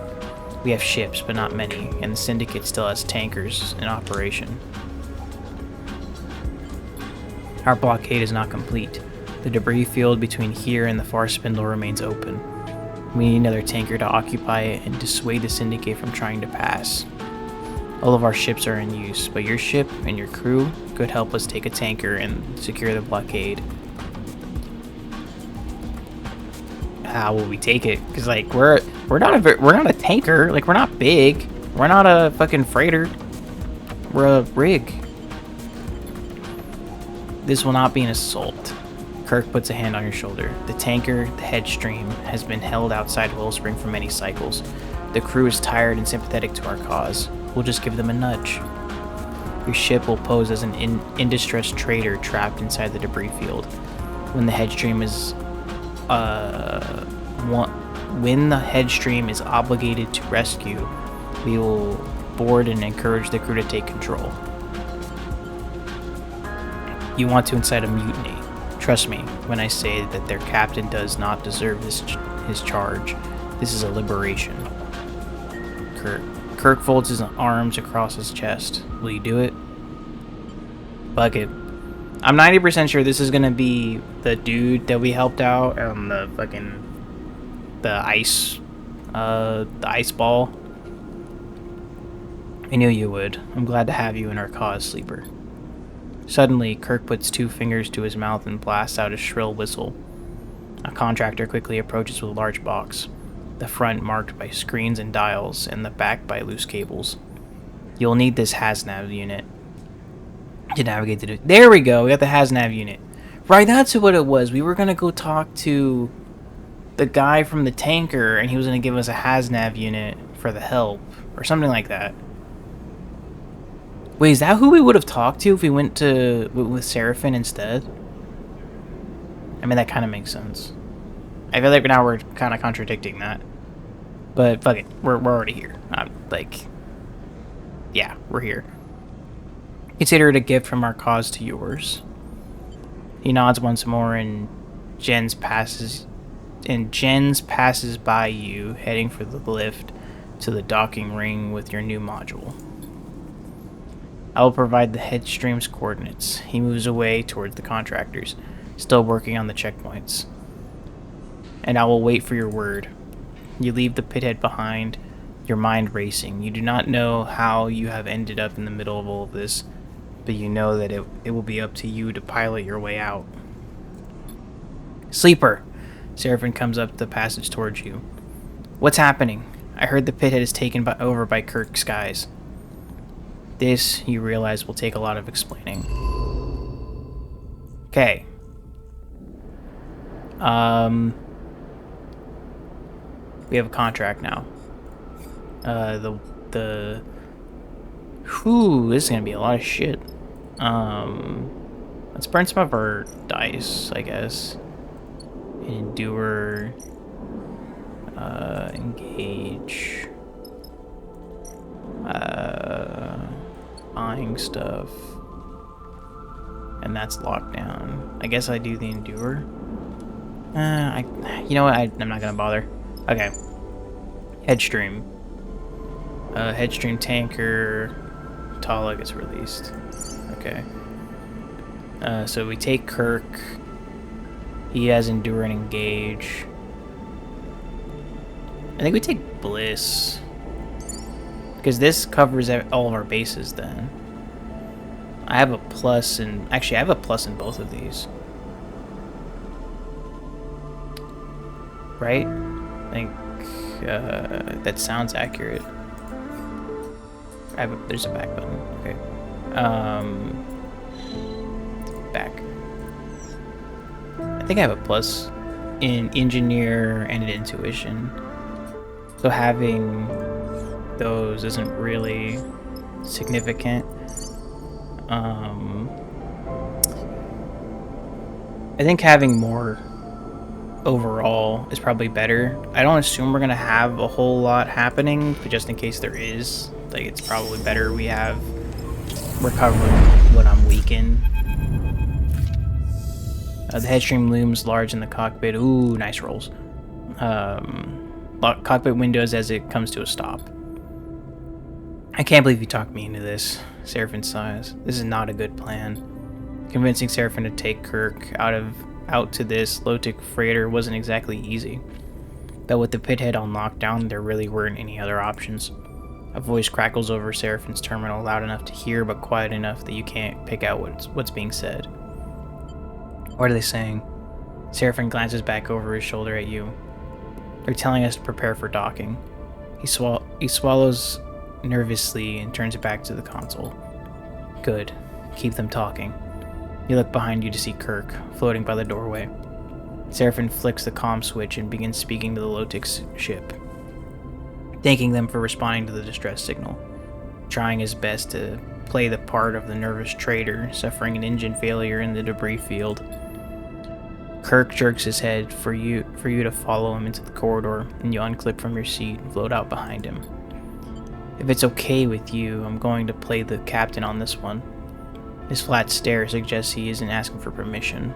Speaker 1: We have ships, but not many, and the Syndicate still has tankers in operation. Our blockade is not complete. The debris field between here and the far spindle remains open. We need another tanker to occupy it and dissuade the Syndicate from trying to pass. All of our ships are in use, but your ship and your crew could help us take a tanker and secure the blockade. How will we take it? Because like we're not a tanker. Like we're not big. We're not a fucking freighter. We're a rig. This will not be an assault. Kirk puts a hand on your shoulder. The tanker, the Headstream, has been held outside Wellspring for many cycles. The crew is tired and sympathetic to our cause. We'll just give them a nudge. Your ship will pose as an in distress trader trapped inside the debris field. When the Headstream is obligated to rescue, we will board and encourage the crew to take control. You want to incite a mutiny. Trust me when I say that their captain does not deserve his charge. This is a liberation. Kirk folds his arms across his chest. Will you do it? Fuck it. I'm 90% sure this is gonna be the dude that we helped out on the ice ball. I knew you would. I'm glad to have you in our cause, Sleeper. Suddenly, Kirk puts 2 fingers to his mouth and blasts out a shrill whistle. A contractor quickly approaches with a large box, the front marked by screens and dials, and the back by loose cables. You'll need this HasNav unit to navigate to There we go, we got the HasNav unit. Right, that's what it was. We were gonna go talk to the guy from the tanker, and he was gonna give us a HasNav unit for the help, or something like that. Wait, is that who we would have talked to if we went with Seraphin instead? I mean, that kind of makes sense. I feel like now we're kind of contradicting that. But fuck it, we're already here. Yeah, we're here. Consider it a gift from our cause to yours. He nods once more, and Jens passes by you, heading for the lift to the docking ring with your new module. I will provide the Headstream's coordinates. He moves away towards the contractors, still working on the checkpoints. And I will wait for your word. You leave the pithead behind, your mind racing. You do not know how you have ended up in the middle of all of this, but you know that it will be up to you to pilot your way out. Sleeper! Seraphin comes up the passage towards you. What's happening? I heard the pithead is taken over by Kirk's guys. This, you realize, will take a lot of explaining. Okay. We have a contract now. This is gonna be a lot of shit. Let's burn some of our dice, I guess. Endure. Engage. Buying stuff. And that's locked down. I guess I do the endure. You know what? I'm not gonna bother. Okay. Headstream. Headstream tanker. Tala gets released. Okay. So we take Kirk. He has endure and engage. I think we take Bliss. Because this covers all of our bases then. I have a plus in... Actually, I have a plus in both of these. Right? I think that sounds accurate. There's a back button. Okay. Back. I think I have a plus in engineer and in intuition. So having those isn't really significant. I think having more overall is probably better. I don't assume we're gonna have a whole lot happening, but just in case there is, like, it's probably better we're covering what I'm weak in. The Headstream looms large in the cockpit. Ooh, nice rolls. Cockpit windows as it comes to a stop. I can't believe you talked me into this, Seraphin sighs. This is not a good plan. Convincing Seraphin to take Kirk out to this low-tech freighter wasn't exactly easy. But with the pithead on lockdown, there really weren't any other options. A voice crackles over Seraphin's terminal, loud enough to hear but quiet enough that you can't pick out what's being said. What are they saying? Seraphin glances back over his shoulder at you. They're telling us to prepare for docking. He swallows nervously and turns it back to the console. Good. Keep them talking. You look behind you to see Kirk, floating by the doorway. Seraphin flicks the comm switch and begins speaking to the Lotic's ship, thanking them for responding to the distress signal, trying his best to play the part of the nervous trader suffering an engine failure in the debris field. Kirk jerks his head for you to follow him into the corridor, and you unclip from your seat and float out behind him. If it's okay with you, I'm going to play the captain on this one. His flat stare suggests he isn't asking for permission.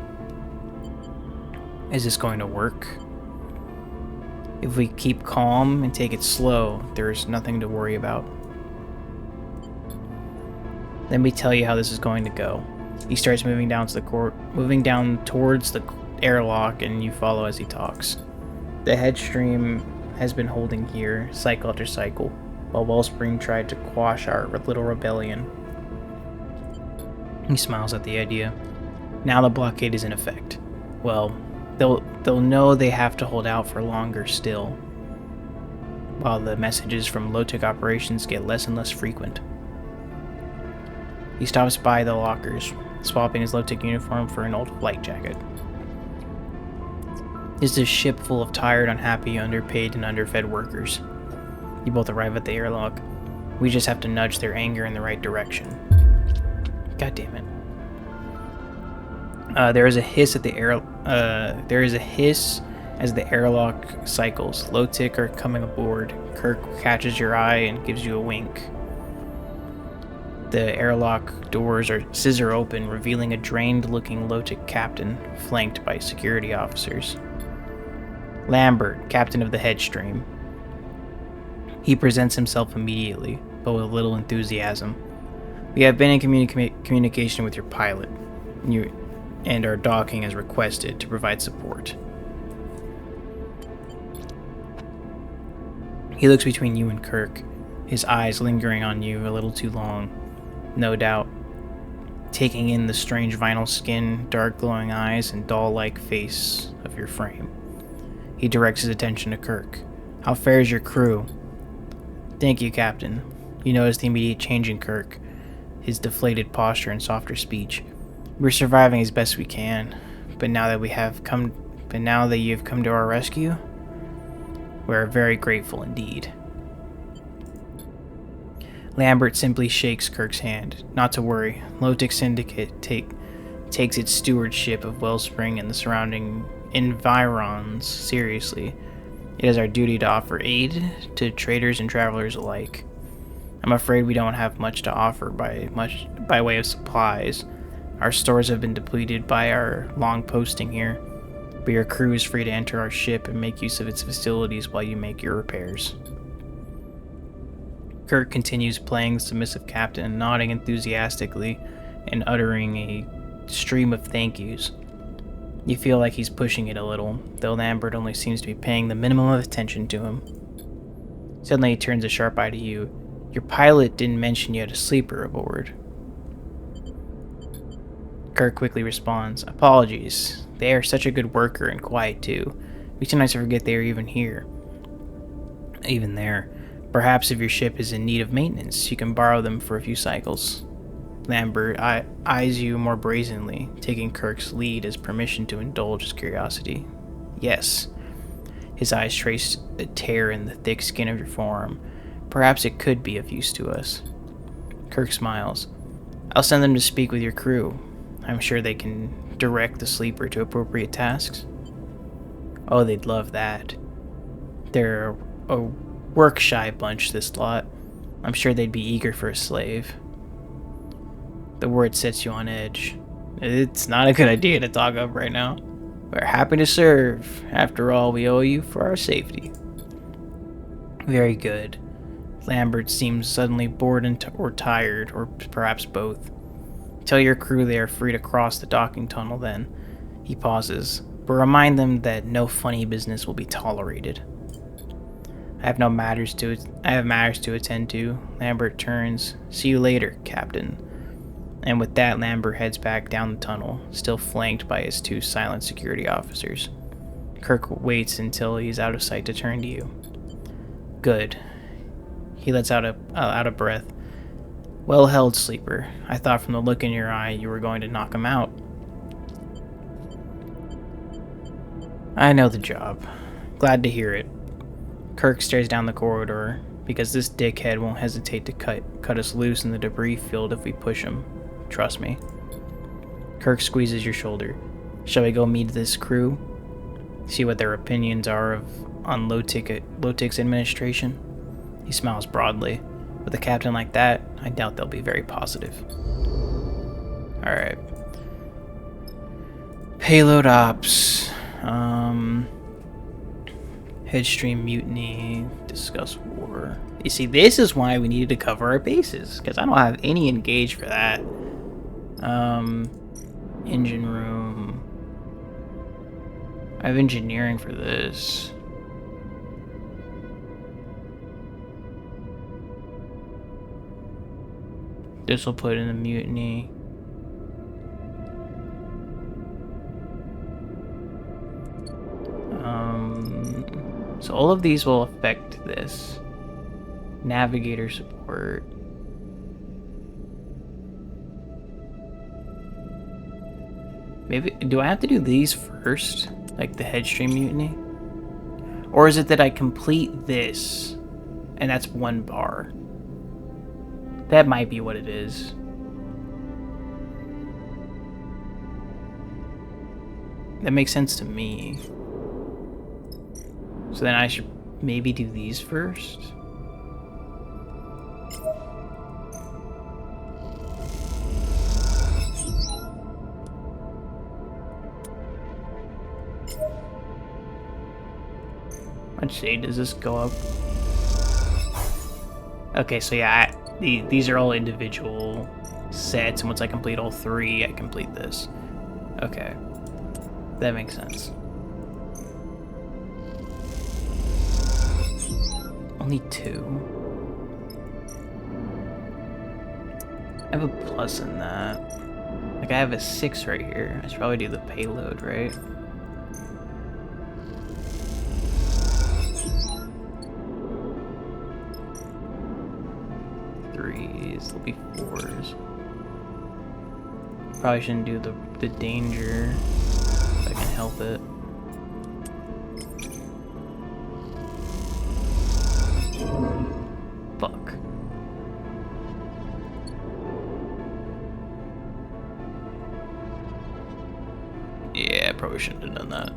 Speaker 1: Is this going to work? If we keep calm and take it slow, there's nothing to worry about. Let me tell you how this is going to go. He starts moving down towards the airlock, and you follow as he talks. The headstream has been holding here, cycle after cycle, while Wellspring tried to quash our little rebellion. He smiles at the idea. Now the blockade is in effect. Well, they'll know they have to hold out for longer still, while the messages from Lotic operations get less and less frequent. He stops by the lockers, swapping his Lotic uniform for an old flight jacket. This is a ship full of tired, unhappy, underpaid, and underfed workers. You both arrive at the airlock. We just have to nudge their anger in the right direction. God damn it. There is a hiss as the airlock cycles. Lotic are coming aboard. Kirk catches your eye and gives you a wink. The airlock doors scissor open, revealing a drained-looking Lotic captain, flanked by security officers. Lambert, captain of the Headstream. He presents himself immediately, but with little enthusiasm. We have been in communication with your pilot, and are docking as requested to provide support. He looks between you and Kirk, his eyes lingering on you a little too long, no doubt, taking in the strange vinyl skin, dark glowing eyes, and doll-like face of your frame. He directs his attention to Kirk. How fares your crew? Thank you, Captain. You notice the immediate change in Kirk, his deflated posture and softer speech. We're surviving as best we can, but now that you've come to our rescue, we're very grateful indeed. Lambert simply shakes Kirk's hand. Not to worry, Lotic Syndicate takes its stewardship of Wellspring and the surrounding environs seriously. It is our duty to offer aid to traders and travelers alike. I'm afraid we don't have much to offer by way of supplies. Our stores have been depleted by our long posting here, but your crew is free to enter our ship and make use of its facilities while you make your repairs. Kirk continues playing the submissive captain, nodding enthusiastically and uttering a stream of thank yous. You feel like he's pushing it a little, though Lambert only seems to be paying the minimum of attention to him. Suddenly he turns a sharp eye to you. Your pilot didn't mention you had a sleeper aboard. Kirk quickly responds, Apologies. They are such a good worker and quiet too. We sometimes forget they are even here. Even there. Perhaps if your ship is in need of maintenance, you can borrow them for a few cycles. Lambert eyes you more brazenly, taking Kirk's lead as permission to indulge his curiosity. Yes. His eyes trace a tear in the thick skin of your forearm. Perhaps it could be of use to us. Kirk smiles. I'll send them to speak with your crew. I'm sure they can direct the sleeper to appropriate tasks. Oh, they'd love that. They're a work-shy bunch, this lot. I'm sure they'd be eager for a slave. The word sets you on edge. It's not a good idea to talk up right now. We're happy to serve. After all, we owe you for our safety. Very good. Lambert seems suddenly bored or tired, or perhaps both. Tell your crew they are free to cross the docking tunnel then. He pauses, but remind them that no funny business will be tolerated. I have matters to attend to. Lambert turns. See you later, Captain. And with that, Lambert heads back down the tunnel, still flanked by his 2 silent security officers. Kirk waits until he's out of sight to turn to you. Good. He lets out a breath. Well held, sleeper. I thought from the look in your eye you were going to knock him out. I know the job. Glad to hear it. Kirk stares down the corridor, because this dickhead won't hesitate to cut us loose in the debris field if we push him. Trust me. Kirk squeezes your shoulder. Shall we go meet this crew? See what their opinions are on low-tick's administration? He smiles broadly. With a captain like that, I doubt they'll be very positive. Alright. Payload ops. Headstream mutiny. Discuss war. You see, this is why we needed to cover our bases, because I don't have any engage for that. Engine room. I have engineering for this. This will put in the mutiny. So all of these will affect this. Navigator support. Maybe, do I have to do these first? Like the headstream mutiny? Or is it that I complete this and that's 1 bar? That might be what it is. That makes sense to me. So then I should maybe do these first? How much shade does this go up? Okay, so yeah, these are all individual sets, and once I complete all 3, I complete this. Okay. That makes sense. Only 2. I have a plus in that. Like, I have a 6 right here. I should probably do the payload, right? Threes, there'll be 4s. Probably shouldn't do the danger if I can help it. Fuck. Yeah, I probably shouldn't have done that.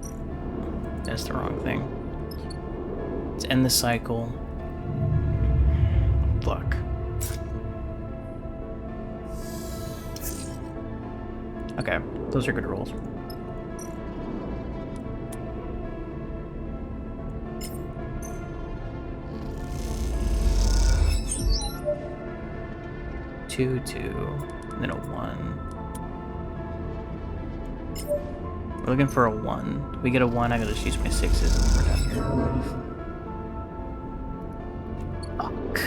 Speaker 1: That's the wrong thing. Let's end the cycle. Fuck. Okay, those are good rolls. Two, and then a 1. We're looking for a 1. If we get a 1, I gotta just use my 6s and we're done here. Fuck.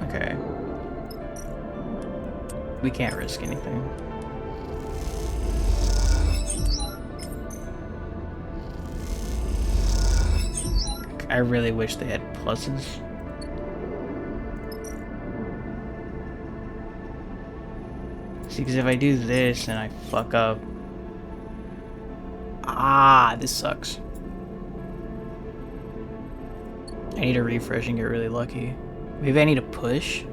Speaker 1: Okay. We can't risk anything. I really wish they had pluses. See, because if I do this and I fuck up... Ah, this sucks. I need to refresh and get really lucky. Maybe I need to push?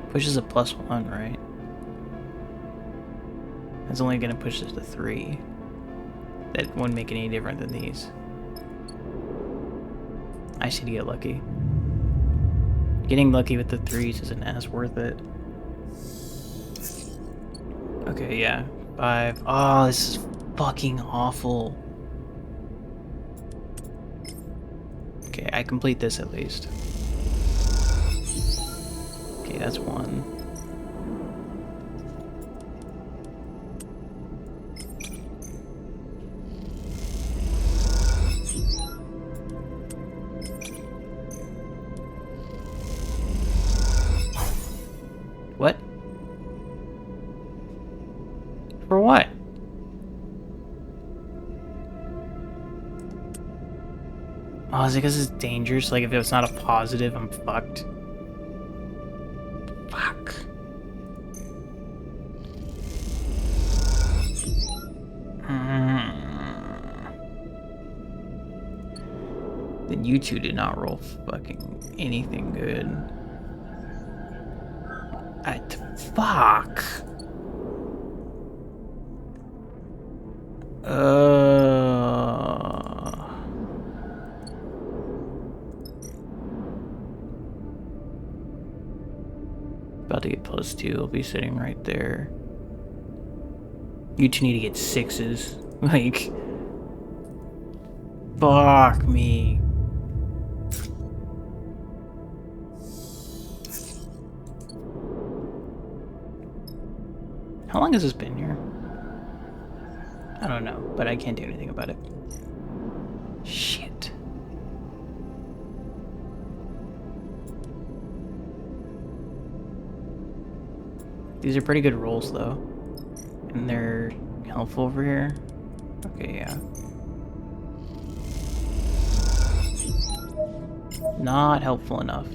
Speaker 1: Push is a +1, right? That's only going to push this to 3. That wouldn't make it any different than these. I just need to get lucky. Getting lucky with the 3s isn't as worth it. Okay, yeah. 5. Oh, this is fucking awful. Okay, I complete this at least. Okay, that's 1. Oh, is it because it's dangerous? Like, if it's not a positive, I'm fucked. Fuck. Then you two did not roll fucking anything good. Fuck. About to get +2. I'll be sitting right there. You two need to get 6s. Like, fuck me. How long has this been here? I don't know, but I can't do anything about it. Shit. These are pretty good rolls, though. And they're helpful over here. Okay, yeah. Not helpful enough.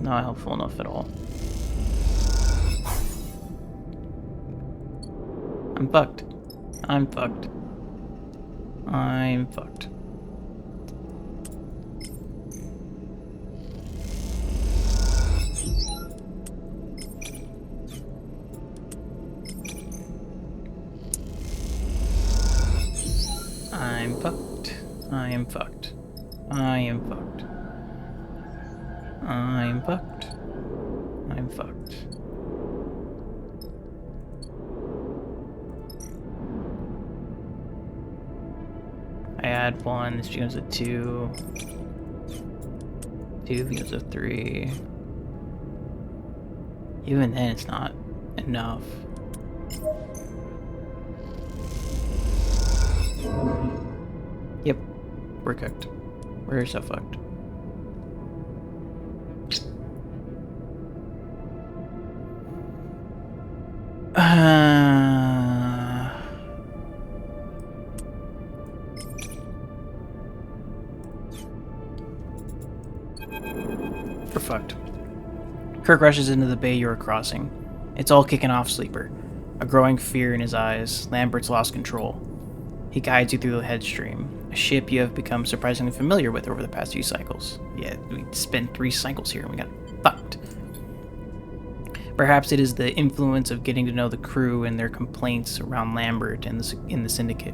Speaker 1: Not helpful enough at all. I'm fucked. I'm fucked. I'm fucked. I'm fucked. I am fucked. I am fucked. I'm fucked. I'm fucked. I add 1, this becomes a 2. 2 becomes a 3. Even then, it's not enough. Yep, we're cooked. We're so fucked. We're fucked. Kirk rushes into the bay you are crossing. It's all kicking off, Sleeper. A growing fear in his eyes, Lambert's lost control. He guides you through the headstream, a ship you have become surprisingly familiar with over the past few cycles. Yeah, we spent 3 cycles here and we got fucked. Perhaps it is the influence of getting to know the crew and their complaints around Lambert and in the Syndicate.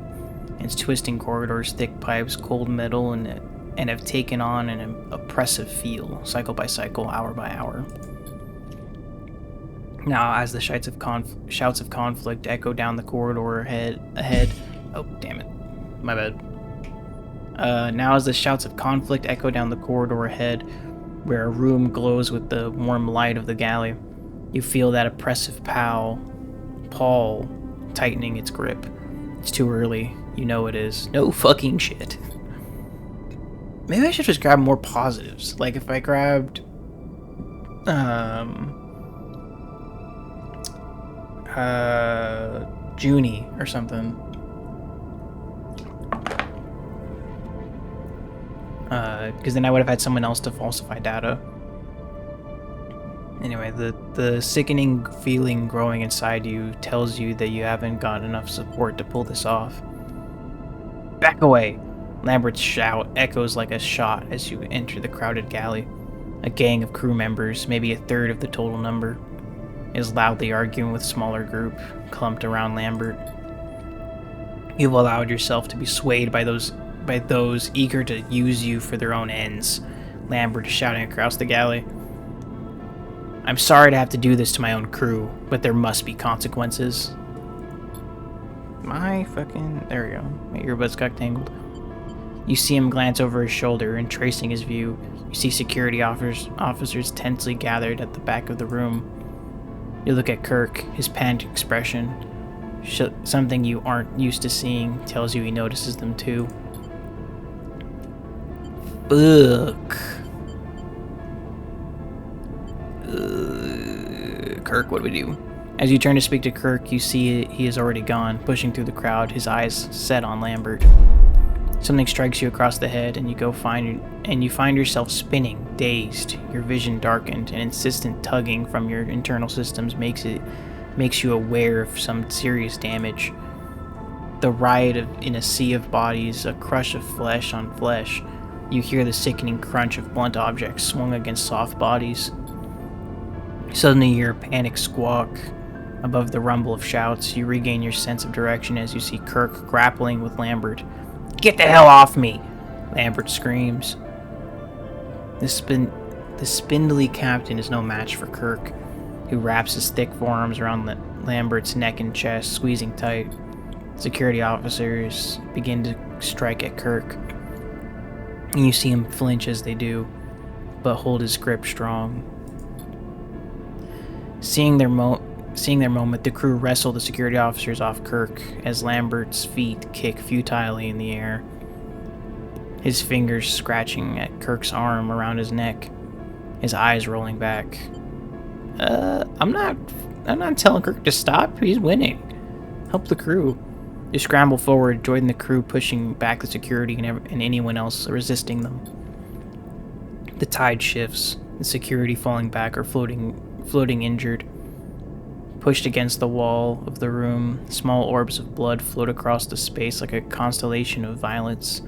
Speaker 1: Its twisting corridors, thick pipes, cold metal, and have taken on an oppressive feel, cycle by cycle, hour by hour. Now, as the shouts of conflict echo down the corridor ahead. Oh, damn it. My bad. Now, as the shouts of conflict echo down the corridor ahead, where a room glows with the warm light of the galley, you feel that oppressive paw tightening its grip. It's too early. You know it is. No fucking shit. Maybe I should just grab more positives. Like if I grabbed... Juni or something. Because then I would have had someone else to falsify data. Anyway, the sickening feeling growing inside you tells you that you haven't got enough support to pull this off. Back away! Lambert's shout echoes like a shot as you enter the crowded galley. A gang of crew members, maybe a third of the total number, is loudly arguing with a smaller group clumped around Lambert. You've allowed yourself to be swayed by those eager to use you for their own ends. Lambert is shouting across the galley. I'm sorry to have to do this to my own crew, but there must be consequences. There we go. My earbuds got tangled. You see him glance over his shoulder, and tracing his view, you see security officers tensely gathered at the back of the room. You look at Kirk, his panicked expression. Something you aren't used to seeing tells you he notices them too. Fuck. Kirk, what do we do? As you turn to speak to Kirk, you see he is already gone, pushing through the crowd, his eyes set on Lambert. Something strikes you across the head, and you find yourself spinning, dazed, your vision darkened. An insistent tugging from your internal systems makes you aware of some serious damage. The riot in a sea of bodies, a crush of flesh on flesh. You hear the sickening crunch of blunt objects swung against soft bodies. Suddenly you hear a panic squawk. Above the rumble of shouts, you regain your sense of direction as you see Kirk grappling with Lambert. "Get the hell off me!" Lambert screams. The spindly captain is no match for Kirk, who wraps his thick forearms around Lambert's neck and chest, squeezing tight. Security officers begin to strike at Kirk, and you see him flinch as they do, but hold his grip strong. Seeing their moment, the crew wrestle the security officers off Kirk as Lambert's feet kick futilely in the air, his fingers scratching at Kirk's arm around his neck, his eyes rolling back. I'm not telling Kirk to stop. He's winning. Help the crew. You scramble forward, join the crew pushing back the security and anyone else resisting them. The tide shifts, the security falling back or floating injured. Pushed against the wall of the room, small orbs of blood float across the space like a constellation of violets,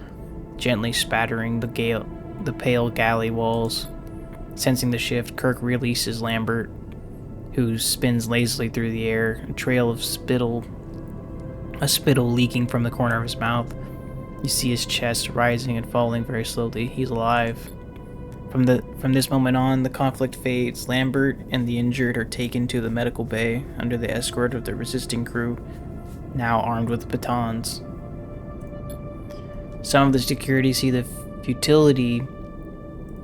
Speaker 1: gently spattering the pale galley walls. Sensing the shift, Kirk releases Lambert, who spins lazily through the air, a trail of spittle leaking from the corner of his mouth. You see his chest rising and falling very slowly. He's alive. From this moment on, the conflict fades. Lambert and the injured are taken to the medical bay under the escort of the resisting crew, now armed with batons. Some of the security see the futility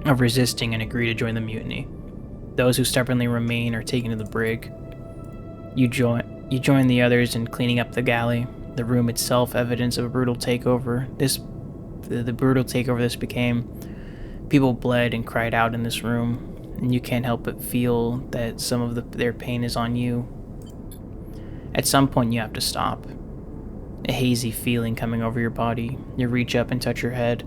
Speaker 1: of resisting and agree to join the mutiny. Those who stubbornly remain are taken to the brig. You join the others in cleaning up the galley. The room itself, evidence of a brutal takeover. The brutal takeover this became. People bled and cried out in this room, and you can't help but feel that some of their pain is on you. At some point, you have to stop. A hazy feeling coming over your body. You reach up and touch your head,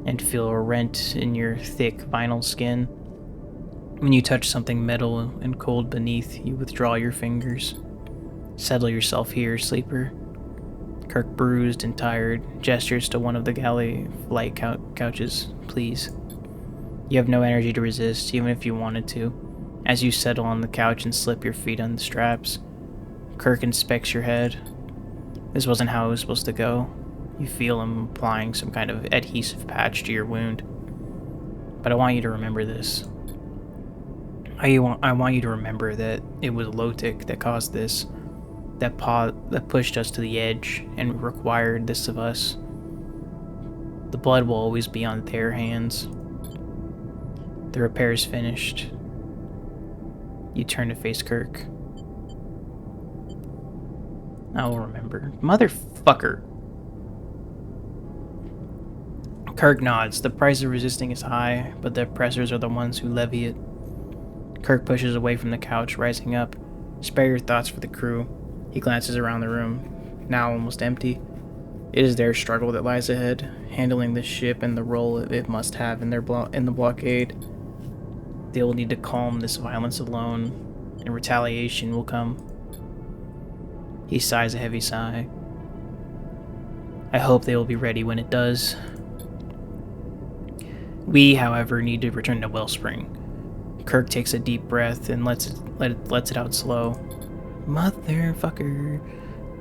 Speaker 1: and feel a rent in your thick vinyl skin. When you touch something metal and cold beneath, you withdraw your fingers. Settle yourself here, sleeper. Kirk, bruised and tired, gestures to one of the galley flight couches. Please. You have no energy to resist, even if you wanted to. As you settle on the couch and slip your feet on the straps, Kirk inspects your head. This wasn't how it was supposed to go. You feel him applying some kind of adhesive patch to your wound. But I want you to remember this. I want you to remember that it was Lotic that caused this. That pushed us to the edge and required this of us. The blood will always be on their hands. The repair's finished. You turn to face Kirk. I will remember. Motherfucker. Kirk nods. The price of resisting is high, but the oppressors are the ones who levy it. Kirk pushes away from the couch, rising up. Spare your thoughts for the crew. He glances around the room, now almost empty. It is their struggle that lies ahead, handling the ship and the role it must have in the blockade. They will need to calm this violence alone, and retaliation will come. He sighs a heavy sigh. I hope they will be ready when it does. We, however, need to return to Wellspring. Kirk takes a deep breath and lets it out slow. Motherfucker.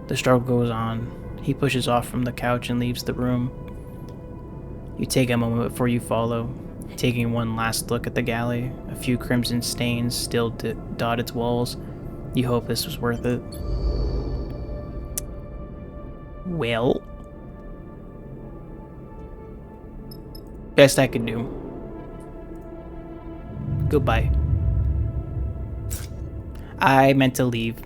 Speaker 1: The struggle goes on. He pushes off from the couch and leaves the room. You take a moment before you follow, taking one last look at the galley. A few crimson stains still dot its walls. You hope this was worth it. Well, best I could do. Goodbye. I meant to leave.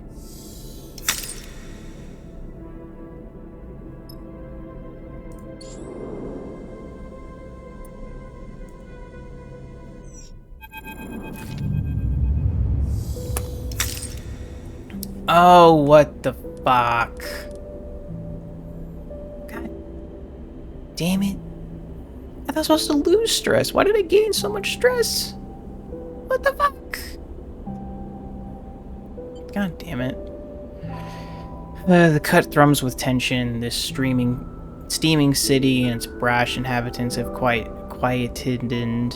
Speaker 1: Oh, what the fuck? God damn it. I thought I was supposed to lose stress. Why did I gain so much stress? What the fuck? God damn it. The cut thrums with tension. This steaming city and its brash inhabitants have quieted,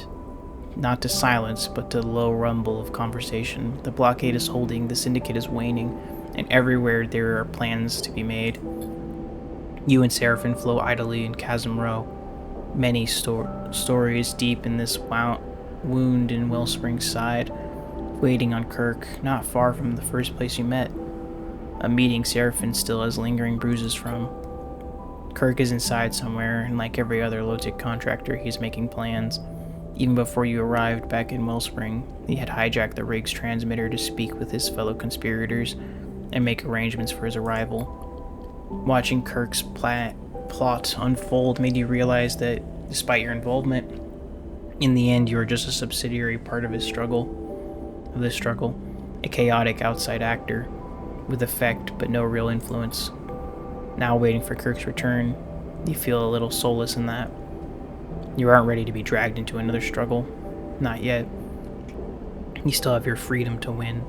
Speaker 1: not to silence, but to low rumble of conversation. The blockade is holding, the syndicate is waning, and everywhere there are plans to be made. You and Seraphin flow idly in Chasm Row. Many stories deep in this wound in Wellspring's side, waiting on Kirk, not far from the first place you met. A meeting Seraphin still has lingering bruises from. Kirk is inside somewhere, and like every other low-tech contractor, he's making plans. Even before you arrived back in Wellspring, he had hijacked the rig's transmitter to speak with his fellow conspirators and make arrangements for his arrival. Watching Kirk's plot unfold made you realize that, despite your involvement, in the end you were just a subsidiary part of this struggle, a chaotic outside actor, with effect but no real influence. Now waiting for Kirk's return, you feel a little solace in that. You aren't ready to be dragged into another struggle. Not yet. You still have your freedom to win.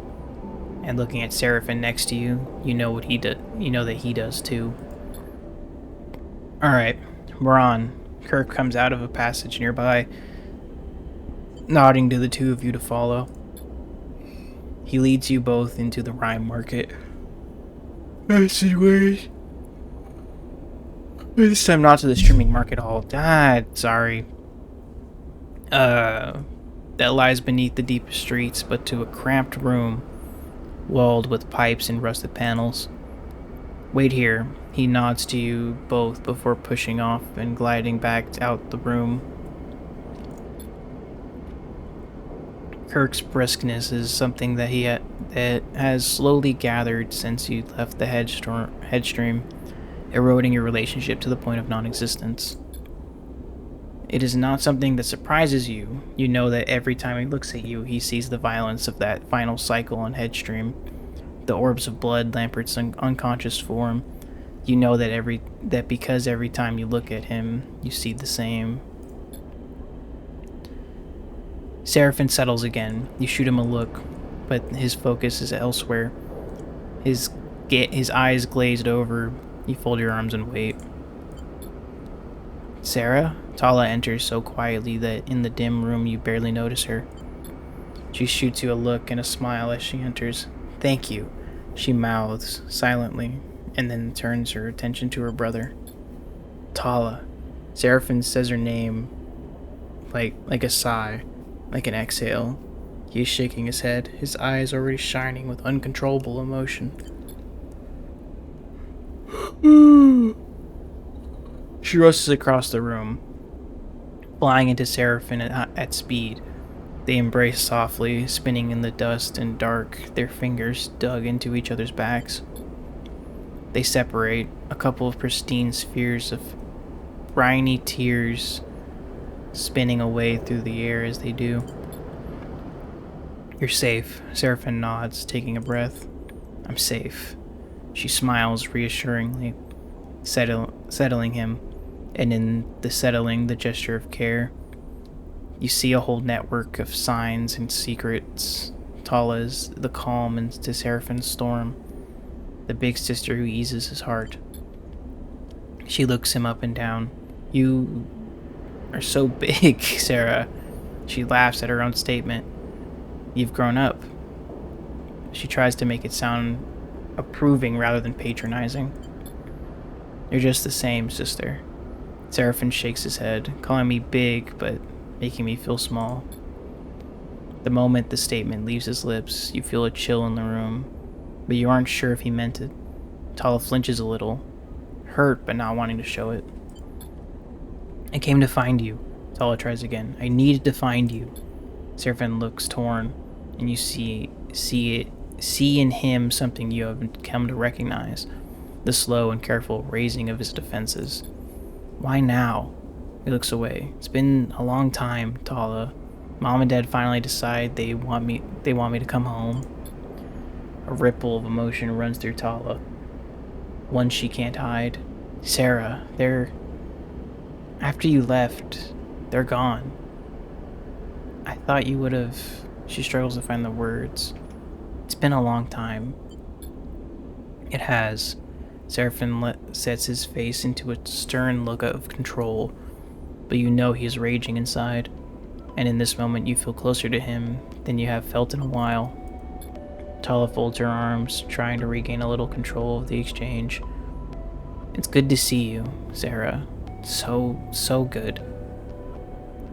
Speaker 1: And looking at Seraphin next to you, you know what he did. You know that he does too. Alright, we're on. Kirk comes out of a passage nearby, nodding to the two of you to follow. He leads you both into the rhyme market. Wait. This time not to the streaming market hall. Sorry. That lies beneath the deepest streets, but to a cramped room, walled with pipes and rusted panels. Wait here. He nods to you both before pushing off and gliding back out the room. Kirk's briskness is something that that has slowly gathered since you left the headstream, eroding your relationship to the point of non-existence. It is not something that surprises you. You know that every time he looks at you, he sees the violence of that final cycle on headstream, the orbs of blood, Lampert's unconscious form. You know that because every time you look at him, you see the same. Seraphin settles again. You shoot him a look, but his focus is elsewhere. His eyes glazed over. You fold your arms and wait. Sarah? Tala enters so quietly that in the dim room you barely notice her. She shoots you a look and a smile as she enters. Thank you, she mouths silently, and then turns her attention to her brother. Tala. Seraphin says her name like a sigh. Like an exhale. He is shaking his head, his eyes already shining with uncontrollable emotion. She rushes across the room, flying into Seraphin at speed. They embrace softly, spinning in the dust and dark, their fingers dug into each other's backs. They separate, a couple of pristine spheres of briny tears spinning away through the air as they do. You're safe, Seraphin nods, taking a breath. I'm safe. She smiles reassuringly, settling him, and in the settling, the gesture of care. You see a whole network of signs and secrets. Tala's the calm into Seraphin's storm, the big sister who eases his heart. She looks him up and down. You are so big, Sarah. She laughs at her own statement. You've grown up. She tries to make it sound approving rather than patronizing. You're just the same, sister. Seraphin shakes his head, calling me big, but making me feel small. The moment the statement leaves his lips, you feel a chill in the room, but you aren't sure if he meant it. Tala flinches a little, hurt but not wanting to show it. I came to find you. Tala tries again. I needed to find you. Seraphin looks torn, and you see in him something you have come to recognize, the slow and careful raising of his defenses. Why now? He looks away. It's been a long time, Tala. Mom and Dad finally decide they want me to come home. A ripple of emotion runs through Tala, one she can't hide. Sarah, after you left, they're gone. I thought you would have... She struggles to find the words. It's been a long time. It has. Seraphin sets his face into a stern look of control, but you know he's raging inside, and in this moment you feel closer to him than you have felt in a while. Tala folds her arms, trying to regain a little control of the exchange. It's good to see you, Sarah. So good.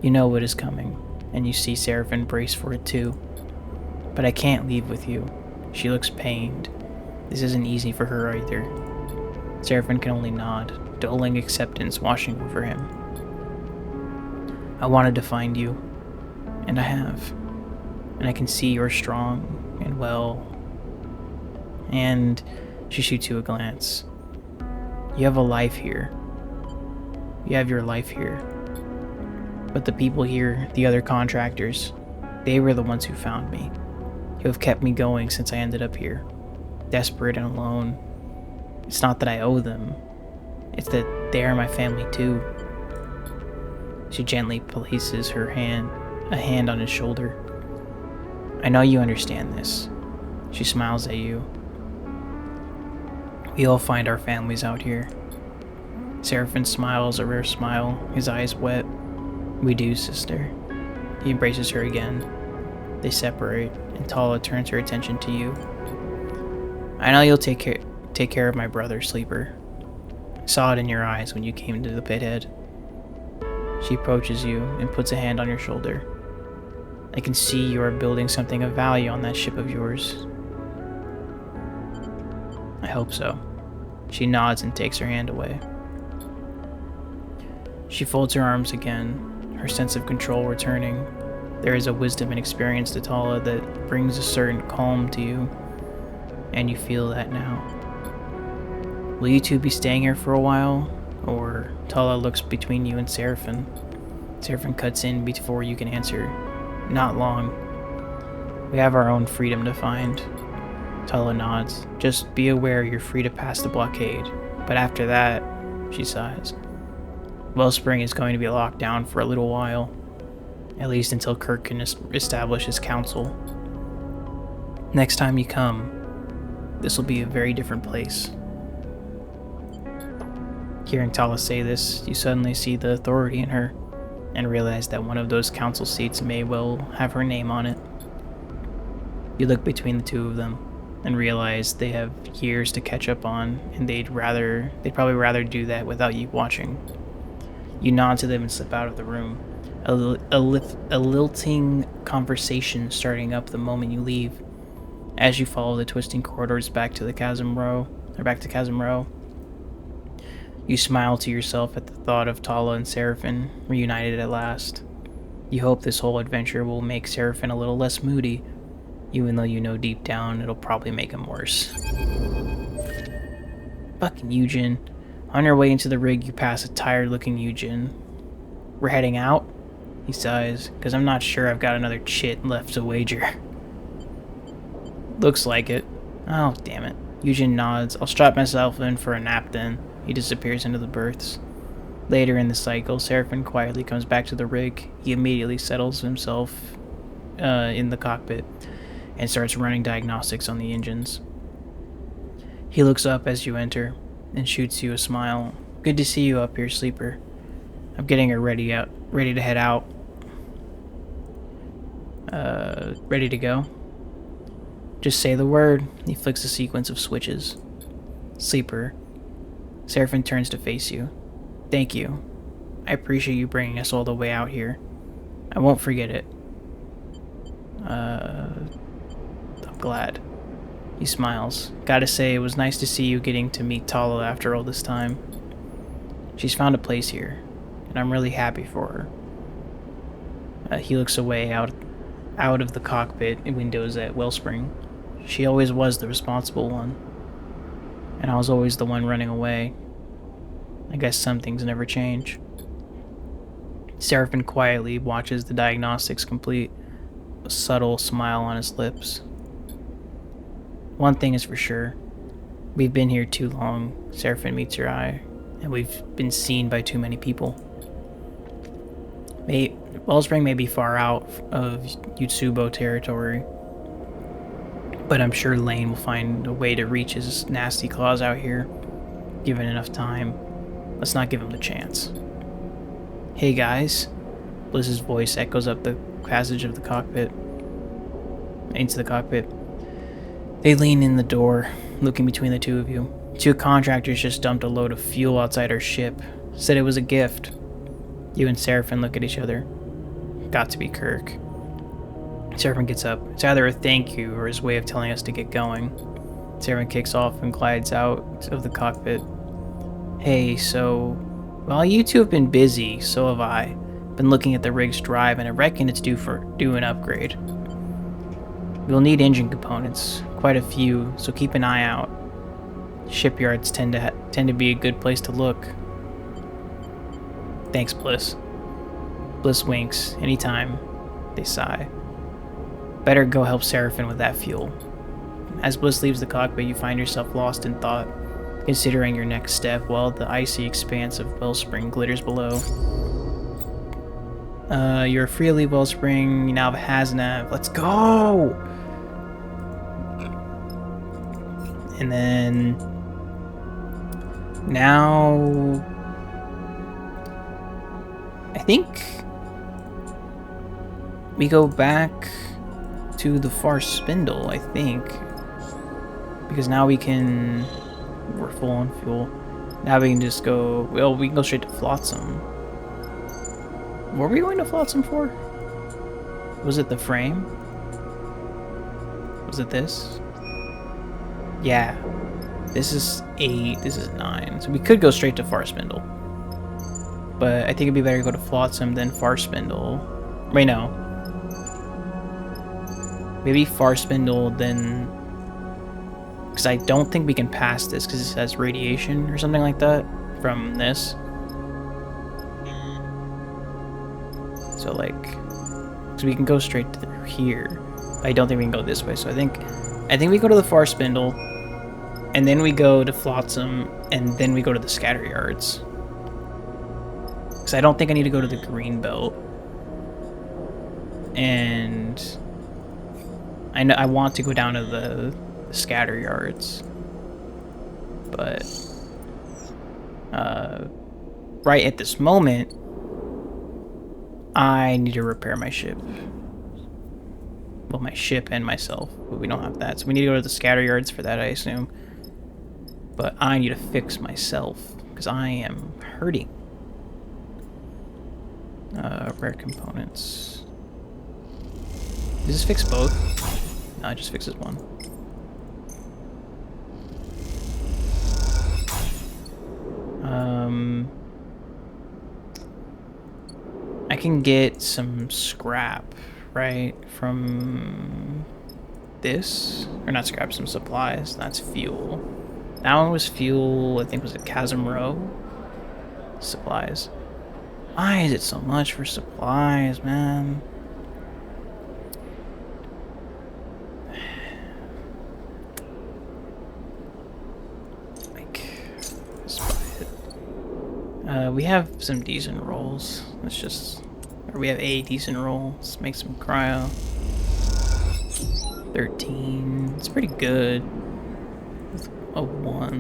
Speaker 1: You know what is coming, and you see Seraphin brace for it too. But I can't leave with you. She looks pained. This isn't easy for her either. Seraphin can only nod, dulling acceptance washing over him. I wanted to find you, and I have. And I can see you're strong and well. And she shoots you a glance. You have a life here. You have your life here. But the people here, the other contractors, they were the ones who found me. Who have kept me going since I ended up here. Desperate and alone. It's not that I owe them. It's that they are my family too. She gently places a hand on his shoulder. I know you understand this. She smiles at you. We all find our families out here. Seraphin smiles a rare smile, his eyes wet. We do, sister. He embraces her again. They separate, and Tala turns her attention to you. I know you'll take care of my brother, Sleeper. I saw it in your eyes when you came to the pithead. She approaches you and puts a hand on your shoulder. I can see you are building something of value on that ship of yours. I hope so. She nods and takes her hand away. She folds her arms again, her sense of control returning. There is a wisdom and experience to Tala that brings a certain calm to you, and you feel that now. Will you two be staying here for a while? Or Tala looks between you and Seraphin. Seraphin cuts in before you can answer. Not long. We have our own freedom to find. Tala nods. Just be aware you're free to pass the blockade. But after that, she sighs. Wellspring is going to be locked down for a little while. At least until Kirk can establish his council. Next time you come, this will be a very different place. Hearing Tala say this, you suddenly see the authority in her, and realize that one of those council seats may well have her name on it. You look between the two of them, and realize they have years to catch up on, and they'd probably rather do that without you watching. You nod to them and slip out of the room, a lilting conversation starting up the moment you leave. As you follow the twisting corridors back to Chasm Row, you smile to yourself at the thought of Tala and Seraphin reunited at last. You hope this whole adventure will make Seraphin a little less moody, even though you know deep down it'll probably make him worse. Fucking Eugen. On your way into the rig, you pass a tired-looking Eugen. We're heading out? He sighs, because I'm not sure I've got another chit left to wager. Looks like it. Oh, damn it. Eugen nods. I'll strap myself in for a nap then. He disappears into the berths. Later in the cycle, Seraphin quietly comes back to the rig. He immediately settles himself in the cockpit and starts running diagnostics on the engines. He looks up as you enter and shoots you a smile. Good to see you up here, Sleeper. I'm getting her ready to head out. Ready to go? Just say the word. He flicks a sequence of switches. Sleeper. Seraphin turns to face you. Thank you. I appreciate you bringing us all the way out here. I won't forget it. I'm glad. He smiles. Gotta say, it was nice to see you getting to meet Tala after all this time. She's found a place here, and I'm really happy for her. He looks away out of the cockpit windows at Wellspring. She always was the responsible one, and I was always the one running away. I guess some things never change. Seraphin quietly watches the diagnostics complete, a subtle smile on his lips. One thing is for sure. We've been here too long, Seraphin meets your eye, and we've been seen by too many people. Wellspring may be far out of Yutsubo territory, but I'm sure Lane will find a way to reach his nasty claws out here, given enough time. Let's not give him the chance. Hey guys. Bliss's voice echoes up the passage of the cockpit. Into the cockpit. They lean in the door, looking between the two of you. Two contractors just dumped a load of fuel outside our ship. Said it was a gift. You and Seraphin look at each other. Got to be Kirk. Seraphin gets up. It's either a thank you or his way of telling us to get going. Seraphin kicks off and glides out of the cockpit. Hey, so... While you two have been busy, so have I. Been looking at the rig's drive, and I reckon it's due an upgrade. We'll need engine components, quite a few, so keep an eye out. Shipyards tend to be a good place to look. Thanks, Bliss. Bliss winks. Anytime. They sigh. Better go help Seraphin with that fuel. As Bliss leaves the cockpit, you find yourself lost in thought, considering your next step while the icy expanse of Wellspring glitters below. You're free to leave Wellspring. You now have a Haznav. Let's go! And then... Now... I think... we go back to the far spindle, I think. Because now we can... We're full on fuel. Now we can just go... Well, we can go straight to Flotsam. What were we going to Flotsam for? Was it the frame? Was it this? Yeah. This is 8, this is 9. So we could go straight to Far Spindle. But I think it'd be better to go to Flotsam than Far Spindle. Wait, no. Maybe Far Spindle then... Because I don't think we can pass this because it has radiation or something like that from this. So like, so we can go straight to here. But I don't think we can go this way. So I think we go to the Far Spindle, and then we go to Flotsam, and then we go to the Scatter Yards. Because I don't think I need to go to the Green Belt. And I know I want to go down to the Scatter Yards, but right at this moment, I need to repair my ship. Well, my ship and myself, but we don't have that, so we need to go to the Scatter Yards for that, I assume. But I need to fix myself because I am hurting. Rare components. Does this fix both? No, it just fixes one. I can get some scrap, right, from this? Or not scrap, some supplies. That's fuel. That one was fuel, I think, was it Chasm Row? Supplies. Why is it so much for supplies, man? We have some decent rolls. Let's just... Or we have a decent roll. Let's make some cryo. 13. It's pretty good. With a 1.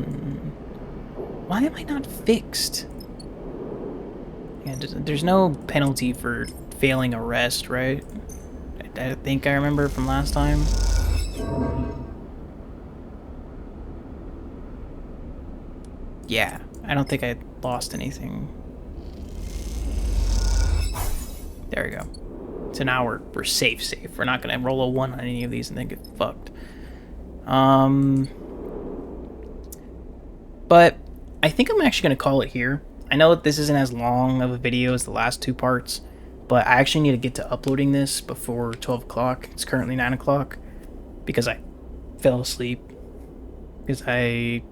Speaker 1: Why am I not fixed? Yeah, there's no penalty for failing a rest, right? I think I remember from last time. Yeah, I don't think I lost anything. There we go. So now we're safe. We're not gonna roll a 1 on any of these and then get fucked. But I think I'm actually gonna call it here. I know that this isn't as long of a video as the last 2 parts, but I actually need to get to uploading this before 12 o'clock. It's currently 9 o'clock because I fell asleep because I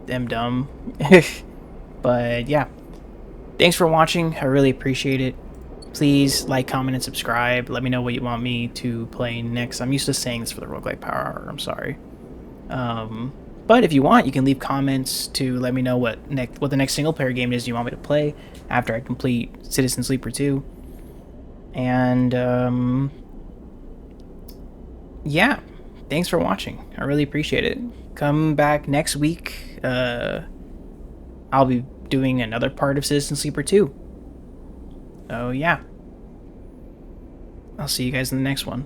Speaker 1: am dumb. But yeah, thanks for watching. I really appreciate it. Please like, comment, and subscribe. Let me know what you want me to play next. I'm used to saying this for the Roguelike Power Hour. I'm sorry. But if you want, you can leave comments to let me know what the next single player game is you want me to play after I complete Citizen Sleeper 2. And yeah, thanks for watching. I really appreciate it. Come back next week. I'll be doing another part of Citizen Sleeper 2. So yeah, I'll see you guys in the next one.